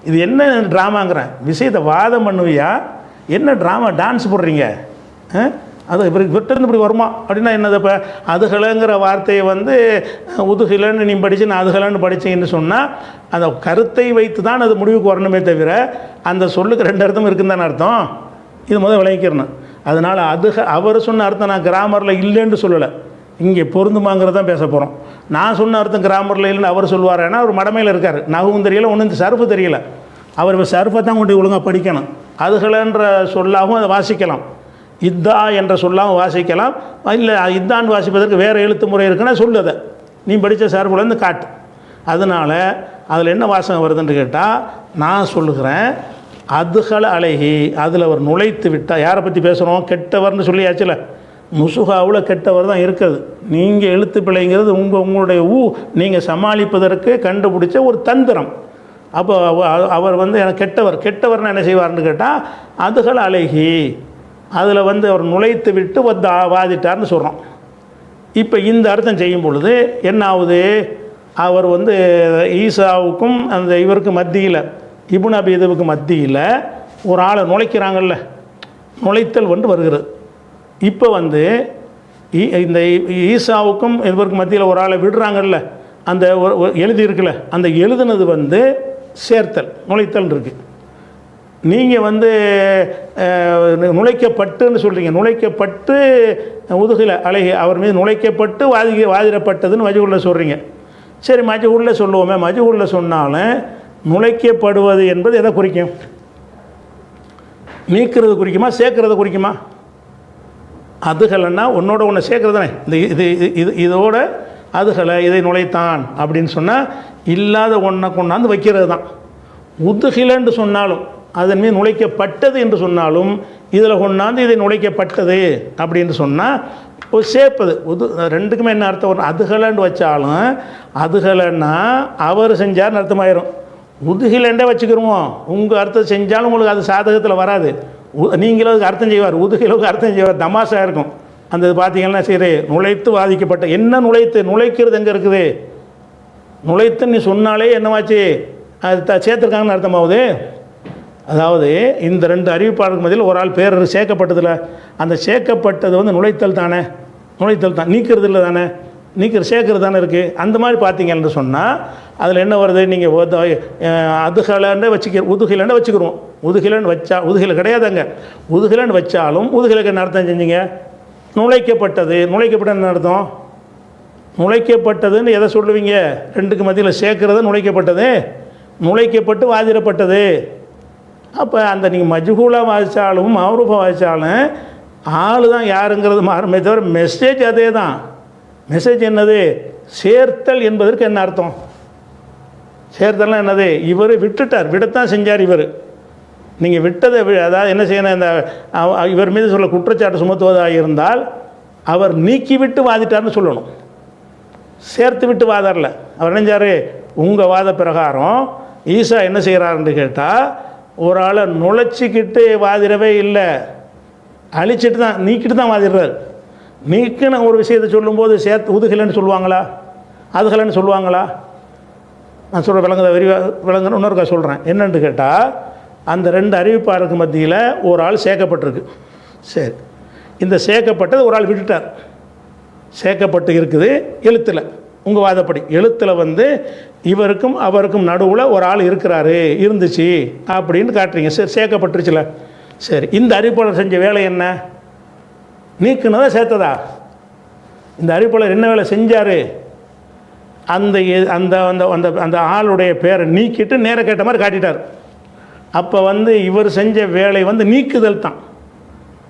இது என்ன ட்ராமாங்கிறேன் விஷயத்தை வாதம் பண்ணுவியா, என்ன ட்ராமா டான்ஸ் போடுறீங்க, அது விட்டுருந்து இப்படி வருமா அப்படின்னா என்னது? இப்போ அதுகளங்கிற வார்த்தையை உதுகிலன்னு நீ படித்து நான் அதுகளன்னு படித்தேன்னு சொன்னால் அந்த கருத்தை வைத்து தான் அது முடிவுக்கு வரணுமே தவிர அந்த சொல்லுக்கு ரெண்டு அர்த்தம் இருக்குன்னு தானே அர்த்தம். இது முதல் விளங்கிக்கிறணும். அதனால் அவர் சொன்ன அர்த்தம் நான் கிராமரில் இல்லைன்னு சொல்லலை, இங்கே பொருந்துமாங்கிறதான் பேச போகிறோம். நான் சொன்ன அர்த்தம் கிராமரில் இல்லைன்னு அவர் சொல்லுவார். ஏன்னா அவர் மடமையில் இருக்கார், நகவும் தெரியல, ஒன்றும் இந்த சர்ஃபு தெரியல. அவர் இப்போ சர்ஃபை தான் கொண்டு ஒழுங்காக படிக்கணும். அதுகளன்ற சொல்லாகவும் அதை வாசிக்கலாம், இத்தா என்ற சொல்லாமல் வாசிக்கலாம். இல்லை இத்தான்னு வாசிப்பதற்கு வேறு எழுத்து முறை இருக்குன்னா சொல்லுதை நீ படித்த சர்ஃபுலேருந்து காட்டு. அதனால் அதில் என்ன வாசகம் வருதுன்னு கேட்டால் நான் சொல்லுகிறேன், அதுகள் அழகி அதில் அவர் நுழைத்து விட்டால். யாரை பற்றி பேசுகிறோம்? கெட்டவர்னு சொல்லியாச்சுல. முசுகாவில் கெட்டவர் தான் இருக்குது. நீங்கள் எழுத்து பிழைங்கிறது உங்களுடைய நீங்கள் சமாளிப்பதற்கு கண்டுபிடிச்ச ஒரு தந்திரம். அப்போ அவர் எனக்கு கெட்டவர்னு என்ன செய்வார்னு கேட்டால் அதுகள் அழகி அதில் அவர் நுழைத்து விட்டு வாதிட்டார்னு சொல்கிறோம். இப்போ இந்த அர்த்தம் செய்யும் பொழுது என்ன ஆகுது? அவர் ஈசாவுக்கும் அந்த இவருக்கு மத்தியில், இப்னு அபீ இதுவுக்கு மத்தியில் ஒரு ஆளை நுழைக்கிறாங்கல்ல, நுழைத்தல் வருகிறது. இப்போ இந்த ஈசாவுக்கும் இவருக்கு மத்தியில் ஒரு ஆளை விடுறாங்கல்ல, அந்த எழுதியிருக்குல்ல, அந்த எழுதுனது சேர்த்தல், நுழைத்தல் இருக்குது. நீங்கள் நுழைக்கப்பட்டுன்னு சொல்கிறீங்க. நுழைக்கப்பட்டு உதுகில அழகி அவர் மீது நுழைக்கப்பட்டு வாதிடப்பட்டதுன்னு மஜ்ஹூலில் சொல்கிறீங்க. சரி, மஜ்ஹூலில் சொல்லுவோமே. மஜ்ஹூலில் சொன்னாலும் நுழைக்கப்படுவது என்பது எதை குறிக்கும்? நீக்கிறது குறிக்குமா, சேர்க்கறது குறிக்குமா? அதுகளைன்னா உன்னோட ஒன்று சேர்க்கறது தானே. இதோட அதுகளை இதை நுழைத்தான் அப்படின்னு சொன்னால் இல்லாத ஒன்றை கொண்டாந்து வைக்கிறது தான். உதுகிலன்னு சொன்னாலும் அதன் மீது நுழைக்கப்பட்டது என்று சொன்னாலும் இதில் கொண்டாந்து இதை நுழைக்கப்பட்டது அப்படின்னு சொன்னால் சேர்ப்பது. ரெண்டுக்குமே என்ன அர்த்தம் வரும்? அதுகலன்னு வச்சாலும் அதுகலன்னா அவர் செஞ்சார்னு அர்த்தமாயிரும். உதுகிலண்டே வச்சுக்கிறோமோ, உங்கள் அர்த்தம் செஞ்சாலும் உங்களுக்கு அது சாதகத்தில் வராது. நீங்களும் அதுக்கு அர்த்தம் செய்வார், உதுகிலவுக்கு அர்த்தம் செய்வார், தமாஷா இருக்கும். அந்த பார்த்தீங்கன்னா சரி, நுழைத்து வாதிக்கப்பட்ட என்ன நுழைக்கிறது எங்கே இருக்குது? நுழைத்துன்னு நீ சொன்னாலே என்னவாச்சு? அது சேர்த்துருக்காங்கன்னு அர்த்தமாகுது. அதாவது இந்த ரெண்டு அறிவிப்பாளருக்கு மத்தியில் ஒரு ஆள் பேர் சேர்க்கப்பட்டதில்ல, அந்த சேர்க்கப்பட்டது நுழைத்தல் தானே, நுழைத்தல் தான், நீக்கிறது இல்லை தானே, சேர்க்கறது தானே இருக்குது. அந்த மாதிரி பார்த்தீங்கன்னு சொன்னால் அதில் என்ன வருது? நீங்கள் அதுகலண்டே உதுகிலண்டே வச்சுக்கிறோம். உதுகிலன்னு வச்சா உதுகில கிடையாதுங்க. உதுகிலன்னு வச்சாலும் உதுகிலுக்கு என்ன அர்த்தம் செஞ்சீங்க? நுழைக்கப்பட்டது. நுழைக்கப்பட்டதுன்னு அர்த்தம். நுழைக்கப்பட்டதுன்னு எதை சொல்லுவீங்க? ரெண்டுக்கு மத்தியில் சேர்க்கறது நுழைக்கப்பட்டது, நுழைக்கப்பட்டு வாதிடப்பட்டது. அப்போ அந்த நீங்கள் மஜ்ஹூலாக வாசித்தாலும் மஅரூஃபாக வாசித்தாலும் ஆள் தான் யாருங்கிறது மாறுமே தவிர மெசேஜ் அதே தான். மெசேஜ் என்னது? சேர்த்தல் என்பதற்கு என்ன அர்த்தம்? சேர்த்தல்லாம் என்னது? இவர் விட்டுட்டார், விடத்தான் செஞ்சார் இவர். நீங்கள் விட்டதை அதாவது என்ன செய்யணும்? இந்த இவர் மீது சொல்ல குற்றச்சாட்டு சுமத்துவதாக இருந்தால் அவர் நீக்கிவிட்டு வாதிட்டார்னு சொல்லணும். சேர்த்து விட்டு வாதாரல. அவர் நினைஞ்சார், உங்கள் வாத பிரகாரம் ஈசா என்ன செய்கிறாருன்னு கேட்டால் ஒரு ஆளை நுழைச்சிக்கிட்டு வாதிடவே இல்லை, அழிச்சிட்டு தான் நீக்கிட்டு தான் வாதிடுறார். நீக்கின ஒரு விஷயத்தை சொல்லும்போது சேர்த்து உதுகலன்னு சொல்லுவாங்களா, அதுகலன்னு சொல்லுவாங்களா? நான் சொல்கிற விளங்குன்னு இன்னொருக்கா சொல்கிறேன். என்னென்னு கேட்டால் அந்த ரெண்டு அறிவிப்பாளருக்கு மத்தியில் ஒரு ஆள் சேர்க்கப்பட்டிருக்கு. சரி, இந்த சேர்க்கப்பட்டது ஒரு ஆள் விட்டுட்டார். சேர்க்கப்பட்டு இருக்குது எழுத்தில், உங்கள் வாதப்படி எழுத்தில் இவருக்கும் அவருக்கும் நடுவில் ஒரு ஆள் இருக்கிறாரு, இருந்துச்சு அப்படின்னு காட்டுறீங்க. சரி, சேர்க்கப்பட்டுருச்சுல. சரி, இந்த அறிவிப்பாளர் செஞ்ச வேலை என்ன? நீக்குனதா சேர்த்ததா? இந்த அறிவிப்பாளர் என்ன வேலை செஞ்சார்? அந்த அந்த அந்த அந்த ஆளுடைய பேரை நீக்கிட்டு நேர கேட்ட மாதிரி காட்டிட்டார். அப்போ இவர் செஞ்ச வேலை நீக்குதல் தான்.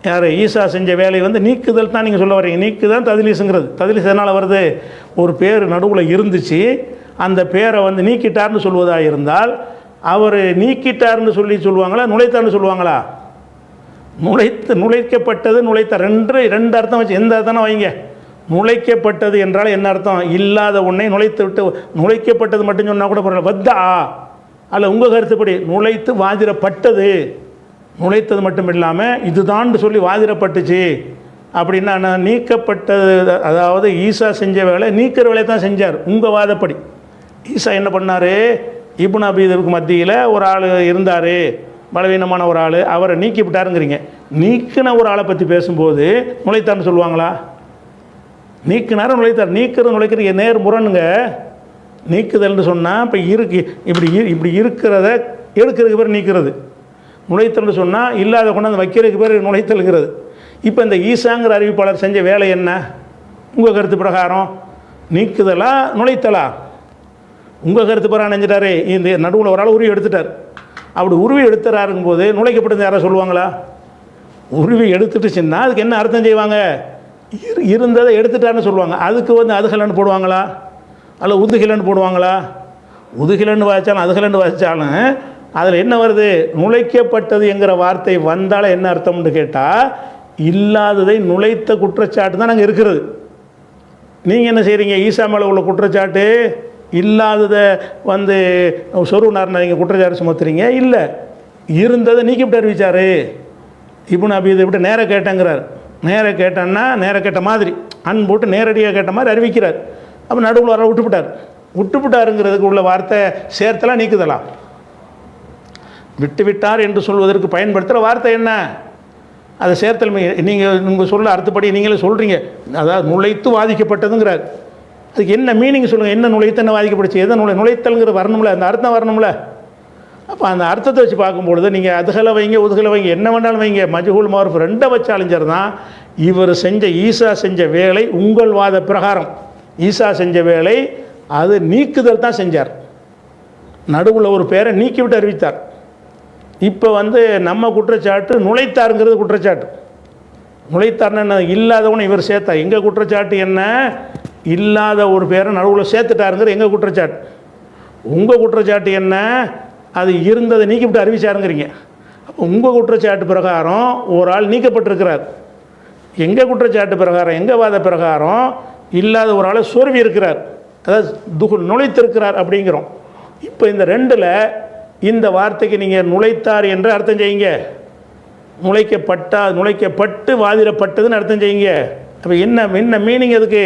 யார்? ஈசா செஞ்ச வேலை நீக்குதல் தான். நீங்கள் சொல்ல வரீங்க நீக்குதான் ததிலீஸுங்கிறது. ததிலீஸ் எதனால் வருது? ஒரு பேர் நடுவில் இருந்துச்சு, அந்த பேரை நீக்கிட்டார்னு சொல்வதாக இருந்தால் அவர் நீக்கிட்டார்னு சொல்லுவாங்களா, நுழைத்தார்னு சொல்லுவாங்களா? நுழைக்கப்பட்டது ரெண்டு அர்த்தம் வச்சு எந்த அர்த்தம் வைங்க. நுழைக்கப்பட்டது என்றால் என்ன அர்த்தம்? இல்லாத ஒன்றை நுழைத்து விட்டு, நுழைக்கப்பட்டது மட்டும் சொன்னால் கூட பரவாயில்ல. வத்தா அல்ல உங்கள் கருத்துப்படி நுழைத்து வாதிடப்பட்டது, நுழைத்தது மட்டும் இல்லாமல் இதுதான் சொல்லி வாதிடப்பட்டுச்சு அப்படின்னா நீக்கப்பட்டது. அதாவது ஈசா செஞ்ச வேலை நீக்கிற வேலையை தான் செஞ்சார் உங்கள் வாதப்படி. ஈசா என்ன பண்ணார்? இப்னு அபீதுக்கு மத்தியில் ஒரு ஆள் இருந்தார், பலவீனமான ஒரு ஆள், அவரை நீக்கி விட்டாருங்கிறீங்க. நீக்கின ஒரு ஆளை பற்றி பேசும்போது நுழைத்தார்னு சொல்லுவாங்களா? நீக்கினார நுழைத்தார். நுழைக்கிறது நேர் முரணுங்க. நீக்குதல்னு சொன்னால் இப்போ இப்படி இருக்கிறத எடுக்கிறதுக்கு பேர் நீக்கிறது. நுழைத்தல்னு சொன்னால் இல்லாத கொண்டாந்து வைக்கிறதுக்கு பேர் நுழைத்தல்கிறது. இப்போ இந்த ஈசாங்கிற அறிவிப்பாளர் செஞ்ச வேலை என்ன உங்கள் கருத்து பிரகாரம்? நீக்குதலா நுழைத்தலா? உங்கள் கருத்து பிரகாரம் நினைஞ்சிட்டாரு. இந்த நடுவில் ஒரு ஆள் உருவி எடுத்துட்டார். அப்படி உருவி எடுத்துறாருங்கும் போது நுழைக்கப்பட்டது யாரை சொல்லுவாங்களா? உருவி எடுத்துட்டுச்சுன்னா அதுக்கு என்ன அர்த்தம் செய்வாங்க? இருந்ததை எடுத்துட்டாருன்னு சொல்லுவாங்க. அதுக்கு அதுகலன்னு போடுவாங்களா? அல்ல உதுகிலன்னு போடுவாங்களா? உதுகிலன்னு வாய்ச்சாலும் அதுகலன்னு வாய்ச்சாலும் அதில் என்ன வருது? நுழைக்கப்பட்டது என்கிற வார்த்தை வந்தால் என்ன அர்த்தம்னு கேட்டால் இல்லாததை நுழைத்த குற்றச்சாட்டு தான் நாங்கள் இருக்கிறது. நீங்கள் என்ன செய்கிறீங்க? ஈசா மேலே உள்ள குற்றச்சாட்டு இல்லாததை சொருனார்னா நீங்கள் குற்றச்சாட்டு சுமத்துறீங்க. இல்லை, இருந்ததை நீக்கிவிட்டு அறிவிச்சார். இப்னு அபீதை விட்டு நேர கேட்டேங்கிறார். நேர கேட்டான்னா நேர கேட்ட மாதிரி போட்டு நேரடியாக கேட்ட மாதிரி அறிவிக்கிறார். அப்போ நடுவில் வர விட்டுவிட்டாருங்கிறதுக்கு உள்ள வார்த்தை சேர்த்தலாம் நீக்குதலாம். விட்டுவிட்டார் என்று சொல்வதற்கு பயன்படுத்துகிற வார்த்தை என்ன? அதை சேர்த்தல். நீங்கள் சொல்ல அர்த்தப்படி நீங்களே சொல்கிறீங்க. அதாவது நுழைத்து வாதிக்கப்பட்டதுங்கிறார். அதுக்கு என்ன மீனிங் சொல்லுங்கள். என்ன நுழைத்து என்ன வாதிக்கப்பட்டுச்சு? எதை நுழைத்தல்ங்கிற வரணும்ல, அந்த அர்த்தம் வரணும்ல. அப்போ அந்த அர்த்தத்தை வச்சு பார்க்கும்பொழுது நீங்கள் அதுகளை வைங்க உதுகளை வைங்க என்ன வேண்டாலும் வைங்க, மஜ்ஹூல் மாரூஃப் ரெண்டை வச்சு அழிஞ்சர் தான். இவர் செஞ்ச ஈசா செஞ்ச வேலை உங்கள் வாத பிரகாரம் ஈசா செஞ்ச வேலை அது நீக்குதல் தான் செஞ்சார். நடுவில் ஒரு பேரை நீக்கிவிட்டு அறிவித்தார். இப்போ நம்ம குற்றச்சாட்டு நுழைத்தாருங்கிறது குற்றச்சாட்டு. நுழைத்தார்னா என்ன? இல்லாதவனை இவர் சேர்த்தார். எங்கள் குற்றச்சாட்டு என்ன? இல்லாத ஒரு பேரை நடுவில் சேர்த்துட்டாருங்கிறது எங்கள் குற்றச்சாட்டு. உங்கள் குற்றச்சாட்டு என்ன? அது இருந்ததை நீக்கிவிட்டு அறிவிச்சாருங்கிறீங்க. அப்போ உங்கள் குற்றச்சாட்டு பிரகாரம் ஒரு ஆள் நீக்கப்பட்டிருக்கிறார். எங்கள் குற்றச்சாட்டு பிரகாரம் எங்கள் வாத பிரகாரம் இல்லாத ஒரு ஆளை சொருவி இருக்கிறார், அதாவது நுழைத்திருக்கிறார் அப்படிங்கிறோம். இப்போ இந்த ரெண்டில் இந்த வார்த்தைக்கு நீங்கள் நுழைத்தார் என்று அர்த்தம் செய்யுங்க. நுழைக்கப்பட்டு வாதிடப்பட்டதுன்னு அர்த்தம் செய்யுங்க. அப்போ என்ன மீனிங் அதுக்கு?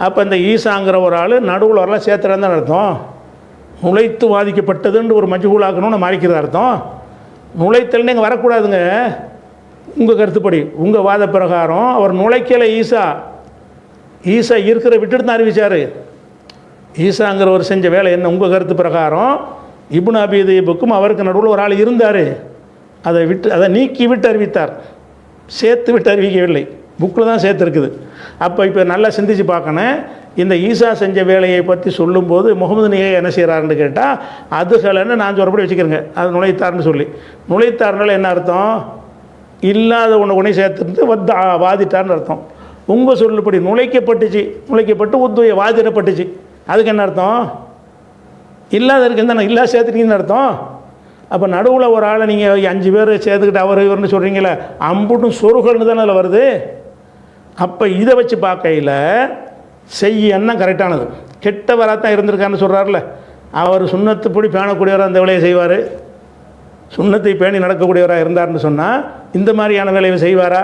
அப்போ இந்த ஈசாங்கிற ஒரு ஆள் நடுவில் வரலாம் சேர்த்துறான்னு தான் அர்த்தம். நுழைத்து வாதிக்கப்பட்டதுன்னு ஒரு மஜ்ஹூல் ஆக்கணும்னு மாறிக்கிறது அர்த்தம். நுழைத்தல்னு இங்கே வரக்கூடாதுங்க. உங்கள் கருத்துப்படி உங்கள் வாத பிரகாரம் அவர் நுழைக்கலை. ஈசா இருக்கிற விட்டுட்டு தான் அறிவிச்சார். ஈசாங்கிறவர் செஞ்ச வேலை என்ன? உங்கள் கருத்து பிரகாரம் இப்னு அபீதுக்கும் அவருக்கு நடுவில் ஒரு ஆள் இருந்தார். அதை நீக்கி விட்டு அறிவித்தார், சேர்த்து விட்டு அறிவிக்கவில்லை. புக்கில் தான் சேர்த்துருக்குது. இப்போ நல்லா சிந்திச்சு பார்க்கணும். இந்த ஈசா செஞ்ச வேலையை பற்றி சொல்லும்போது முகமது நபியை என்ன செய்கிறாருன்னு கேட்டால் அதுகளைன்னு நான் சொல்கிறபடி வச்சுக்கிறேங்க. அது நுழைத்தார்னு சொல்லி நுழைத்தார்னால என்ன அர்த்தம்? இல்லாத ஒன்றை சேர்த்துட்டு வாதிட்டார்னு அர்த்தம். உங்கள் சொல்லுப்படி நுழைக்கப்பட்டு உத்துவையை வாதிடப்பட்டுச்சு. அதுக்கு என்ன அர்த்தம்? இல்லாதருக்கு என்ன? இல்லாத சேர்த்துட்டீங்கன்னு அர்த்தம். அப்போ நடுவில் ஒரு ஆளை நீங்கள் 5 பேர் சேர்த்துக்கிட்டு அவர் இவர்னு சொல்கிறீங்களே, அம்புட்டும் சொருகல்னு தானே அதில் வருது. அப்போ இதை வச்சு பார்க்கையில் செய்யன்னா கரெக்டானது. கெட்டவராக தான் இருந்திருக்காருன்னு சொல்கிறார்ல, அவர் சுண்ணத்துப்படி பேணக்கூடியவராக அந்த வேலையை செய்வார். சுண்ணத்தை பேணி நடக்கக்கூடியவராக இருந்தார்னு சொன்னால் இந்த மாதிரியான வேலையை செய்வாரா?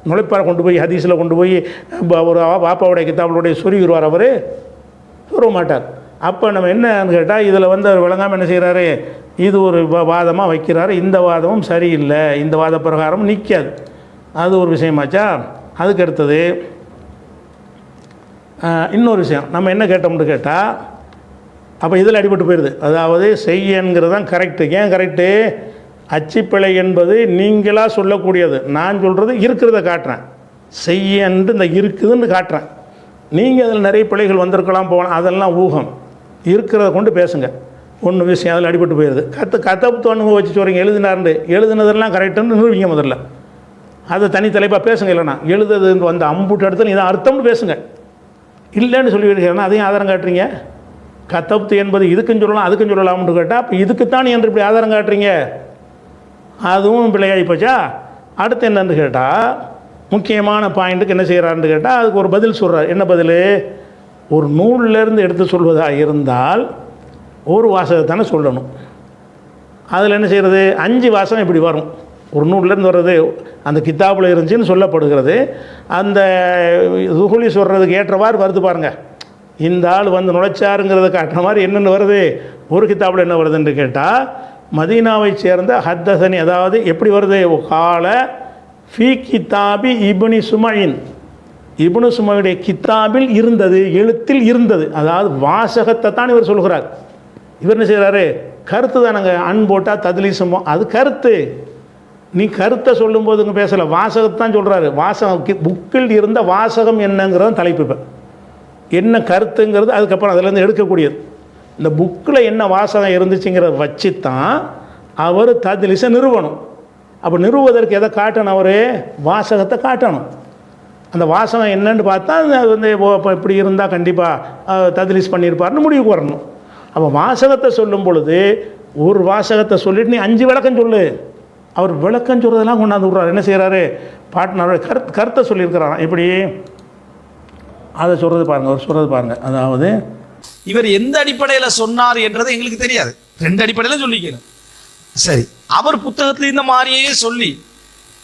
நுழைப்பாரை கொண்டு போய் ஹதீஸில் கொண்டு போய் ஒரு பாப்பாவுடைய கிதாபுடைய சொருகிடுவார். அவர் சொல்ல மாட்டார். அப்போ நம்ம என்னன்னு கேட்டால் இதில் அவர் விளங்காமல் என்ன செய்கிறாரு? இது ஒரு வாதமாக வைக்கிறாரு. இந்த வாதமும் சரியில்லை, இந்த வாத பிரகாரமும் நிற்காது. அது ஒரு விஷயமாச்சா. அதுக்கு அடுத்தது இன்னொரு விஷயம் நம்ம என்ன கேட்டோம்னு கேட்டால், அப்போ இதில் அடிபட்டு போயிடுது. அதாவது செய்யங்கிறது தான் கரெக்டு. ஏன் கரெக்டு? அச்சுப்பிழை என்பது நீங்களாக சொல்லக்கூடியது. நான் சொல்கிறது இருக்கிறத காட்டுறேன். செய்யன்று இந்த இருக்குதுன்னு காட்டுறேன். நீங்கள் அதில் நிறைய பிழைகள் வந்திருக்கலாம் போகலாம், அதெல்லாம் ஊகம். இருக்கிறத கொண்டு பேசுங்க. ஒன்று விஷயம் அதில் அடிபட்டு போயிடுது. கத்தப்புத்தோன்னு வச்சு சொல்கிறீங்க எழுதினார்னு. எழுதுனதெல்லாம் கரெக்டுன்னு நிறுவிங்க. முதல்ல அதை தனி தலைப்பாக பேசுங்க. இல்லைனா எழுதுது அம்புட்டு இடத்துல இதான் அர்த்தம்னு பேசுங்க. இல்லைன்னு சொல்லி விடுகிறேன்னா அதையும் ஆதாரம் காட்டுறீங்க. கத்தப்து என்பது இதுக்குன்னு சொல்லலாம் அதுக்குன்னு சொல்லலாம்னு கேட்டால் அப்போ இதுக்குத்தான் என்று இப்படி ஆதாரம் காட்டுறீங்க. அதுவும் பிள்ளையாகி போச்சா. அடுத்து என்னன்னு கேட்டால் முக்கியமான பாயிண்ட்டுக்கு என்ன செய்கிறாருன்னு கேட்டால் அதுக்கு ஒரு பதில் சொல்கிறார். என்ன பதில்? ஒரு நூல்லேருந்து எடுத்து சொல்வதாக இருந்தால் ஒரு வாசகத்தானே சொல்லணும். அதில் என்ன செய்கிறது? 5 வாசகம் இப்படி வரும். ஒரு நூல்லேருந்து வர்றது அந்த கித்தாபில் இருந்துச்சுன்னு சொல்லப்படுகிறது. அந்த துகுலி சொல்கிறதுக்கு ஏற்றவாறு வருது பாருங்கள். இந்த ஆள் வந்து நுழைச்சாருங்கிறத காட்டுற மாதிரி என்னென்னு வருது. ஒரு கித்தாபில் என்ன வருதுன்னு கேட்டால் மதீனாவை சேர்ந்த ஹத்தசனி, அதாவது எப்படி வருது? கால ஃபி கித்தாபி இப்னி சுமையின், இப்னு சுமையுடைய கித்தாபில் இருந்தது, எழுத்தில் இருந்தது. அதாவது வாசகத்தை தான் இவர் சொல்கிறார். இவர் என்ன செய்கிறாரு? கருத்து தானங்க, அன் போட்டால் தத்லீசுமோ, அது கருத்து. நீ கருத்தை சொல்லும்போது இங்கே பேசலை, வாசகத்தை தான் சொல்கிறாரு. வாசகம் புக்கில் இருந்த வாசகம் என்னங்கிறது தலைப்பு. இப்போ என்ன கருத்துங்கிறது அதுக்கப்புறம் அதிலேருந்து எடுக்கக்கூடியது. இந்த புக்கில் என்ன வாசகம் இருந்துச்சுங்கிறத வச்சு தான் அவர் தத்லீஸை நிறுவனம். அப்போ நிறுவுவதற்கு எதை காட்டணும்? அவர் வாசகத்தை காட்டணும். அந்த வாசகம் என்னன்னு பார்த்தா அது வந்து இப்படி இருந்தால் கண்டிப்பாக தத்லீஸ் பண்ணியிருப்பார்னு முடிவுக்கு வரணும். அப்போ வாசகத்தை சொல்லும் பொழுது ஒரு வாசகத்தை சொல்லிட்டு நீ 5 விளக்கம் சொல்லு. அவர் விளக்கம் சொல்கிறதெல்லாம் கொண்டாந்து விட்றாரு. என்ன செய்கிறாரு? பாட்னாரோட கருத்தை சொல்லியிருக்கிறாராம். எப்படி அதை சொல்கிறது பாருங்கள். அவர் சொல்கிறது பாருங்கள். அதாவது இவர் எந்த அடிப்படையில் சொன்னார் என்றது எங்களுக்கு தெரியாது. 2 அடிப்படையில் சொல்லிக்கணும். சரி, அவர் புத்தகத்தில் இந்த மாதிரியே சொல்லி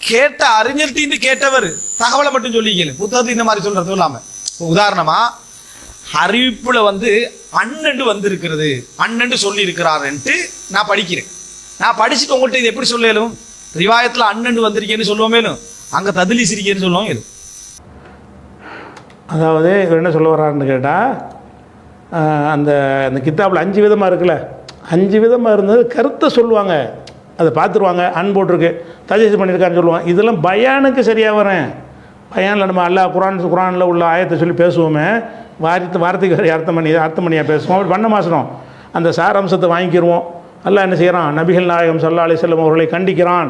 கேட்ட அறிஞர்கிட்ட கேட்டவர் தகவலை மட்டும் சொல்லிக்கணும். புத்தகத்தில் இந்த மாதிரி சொல்றது இல்லாம, உதாரணமா அறிவிப்புல வந்து அண்ணண்டு வந்து இருக்கிறது, அண்ணண்டு சொல்லி இருக்கிறாருன்ட்டு நான் படிக்கிறேன். நான் படிச்சுட்டு உங்கள்கிட்ட இது எப்படி சொல்லலும்? ரிவாயத்தில் அண்ணண்டு வந்திருக்கேன்னு சொல்லுவோம், மேலும் அங்கே ததிலீஸ் இருக்கேன்னு சொல்லுவோம். இது அதாவது இவர் என்ன சொல்ல வர்றாருன்னு கேட்டால் அந்த அந்த கித்தாப்பில் 5 விதமாக இருக்குல்ல, 5 விதமாக இருந்தது கருத்தை சொல்லுவாங்க. அதை பார்த்துருவாங்க, அன் போட்டிருக்கு, தஜீஸ் பண்ணியிருக்காருன்னு சொல்லுவாங்க. இதெல்லாம் பயானுக்கு சரியாக வரேன். பயானில் நம்ம அல்லாஹ் குரானில் உள்ள ஆயத்தை சொல்லி பேசுவோமே, வார்த்தைக்கு வரை அர்த்தம் பண்ணியாக பேசுவோம். அப்படி பண்ண மாசணும். அந்த சாரம்சத்தை வாங்கிக்கிடுவோம். அல்லாஹ் என்ன செய்கிறான்? நபிகள் நாயகம் ஸல்லல்லாஹு அலைஹி வஸல்லம் அவர்களை கண்டிக்கிறான்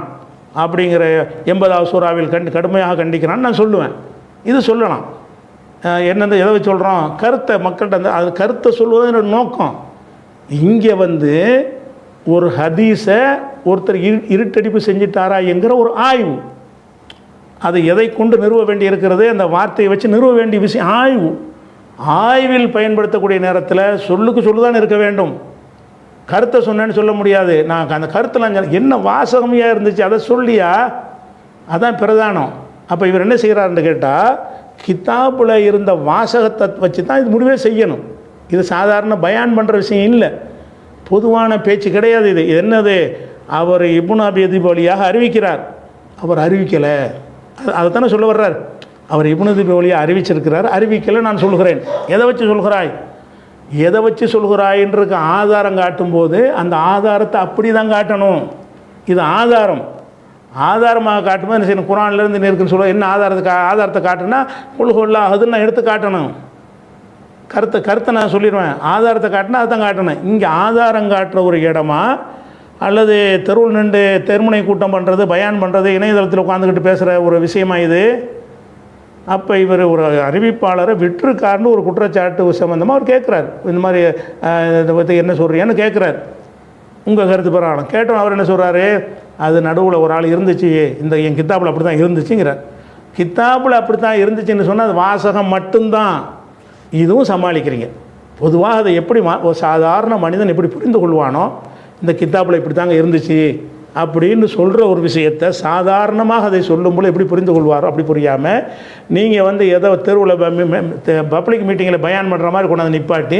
அப்படிங்கிற 80வது சூறாவில் கடுமையாக கண்டிக்கிறான்னு நான் சொல்லுவேன். இது சொல்லலாம். என்னென்ன எதை வச்சு சொல்கிறோம்? கருத்தை மக்கள்கிட்ட அந்த அது கருத்தை சொல்லுவது என்னோட நோக்கம். இங்கே வந்து ஒரு ஹதீஸை ஒருத்தர் இருட்டடிப்பு செஞ்சிட்டாரா என்கிற ஒரு ஆய்வு. அதை எதை கொண்டு நிறுவ வேண்டி இருக்கிறது? அந்த வார்த்தையை வச்சு நிறுவ வேண்டிய விஷயம் ஆய்வு. ஆய்வில் பயன்படுத்தக்கூடிய நேரத்தில் சொல்லுக்கு சொல்லுதான் இருக்க வேண்டும். கருத்தை சொன்னேன்னு சொல்ல முடியாது. நான் அந்த கருத்தில் என்ன வாசகமையாக இருந்துச்சு அதை சொல்லியா, அதான் பிரதானம். அப்போ இவர் என்ன செய்கிறாருன்னு கேட்டால் கித்தாப்பில் இருந்த வாசகத்தை வச்சு தான் இது முடிவே செய்யணும். இது சாதாரண பயான் பண்ணுற விஷயம் இல்லை, பொதுவான பேச்சு கிடையாது. இது என்னது? அவர் இப்னு அபி அதிப் வழியாக அறிவிக்கிறார். அவர் அறிவிக்கலை, அதை தானே சொல்ல வர்றார். அவர் இப்னு அபி வழியாக அறிவிச்சிருக்கிறார், அறிவிக்கலை நான் சொல்கிறேன். எதை வச்சு சொல்கிறாய்? எதை வச்சு சொல்கிறாயின்றதுக்கு ஆதாரம் காட்டும்போது அந்த ஆதாரத்தை அப்படி தான் காட்டணும். இது ஆதாரம். ஆதாரமாக காட்டும்போது என்ன செய்யணும்? குரான்லேருந்து இருக்குன்னு சொல்ல என்ன ஆதாரத்தை காட்டுனா கொள்கொள்ளா அதுன்னு நான் எடுத்து காட்டணும். கருத்தை நான் சொல்லிடுவேன். ஆதாரத்தை காட்டினா அதை தான் காட்டணும். இங்கே ஆதாரம் காட்டுற ஒரு இடமா அல்லது தெருவில் நின்று தெருமுனை கூட்டம் பண்ணுறது, பயான் பண்ணுறது, இணையதளத்தில் உட்காந்துக்கிட்டு பேசுகிற ஒரு விஷயமா இது? அப்போ இவர் ஒரு அறிவிப்பாளரை விட்டுருக்காருன்னு ஒரு குற்றச்சாட்டு சம்மந்தமாக அவர் கேட்குறாரு. இந்த மாதிரி இதை பற்றி என்ன சொல்கிறீங்கன்னு கேட்குறாரு. உங்கள் கருத்து பரவாயில்ல கேட்டோம். அவர் என்ன சொல்கிறாரு? அது நடுவில் ஒரு ஆள் இருந்துச்சு, இந்த என் கித்தாப்பில் அப்படி தான் இருந்துச்சுங்கிறார். கித்தாப்பில் அப்படி தான் இருந்துச்சுன்னு சொன்னால் அது வாசகம் மட்டும்தான். இதுவும் சமாளிக்கிறீங்க. பொதுவாக அதை எப்படி ஒரு சாதாரண மனிதன் எப்படி புரிந்து கொள்வானோ, இந்த கித்தாப்பில் இப்படி தாங்க இருந்துச்சு அப்படின்னு சொல்கிற ஒரு விஷயத்தை சாதாரணமாக அதை சொல்லும்போது எப்படி புரிந்து கொள்வாரோ அப்படி புரியாமல் நீங்கள் வந்து ஏதோ தெருவில் பப்ளிக் மீட்டிங்கில் பயான் பண்ணுற மாதிரி கொண்டாந்து நிப்பாட்டி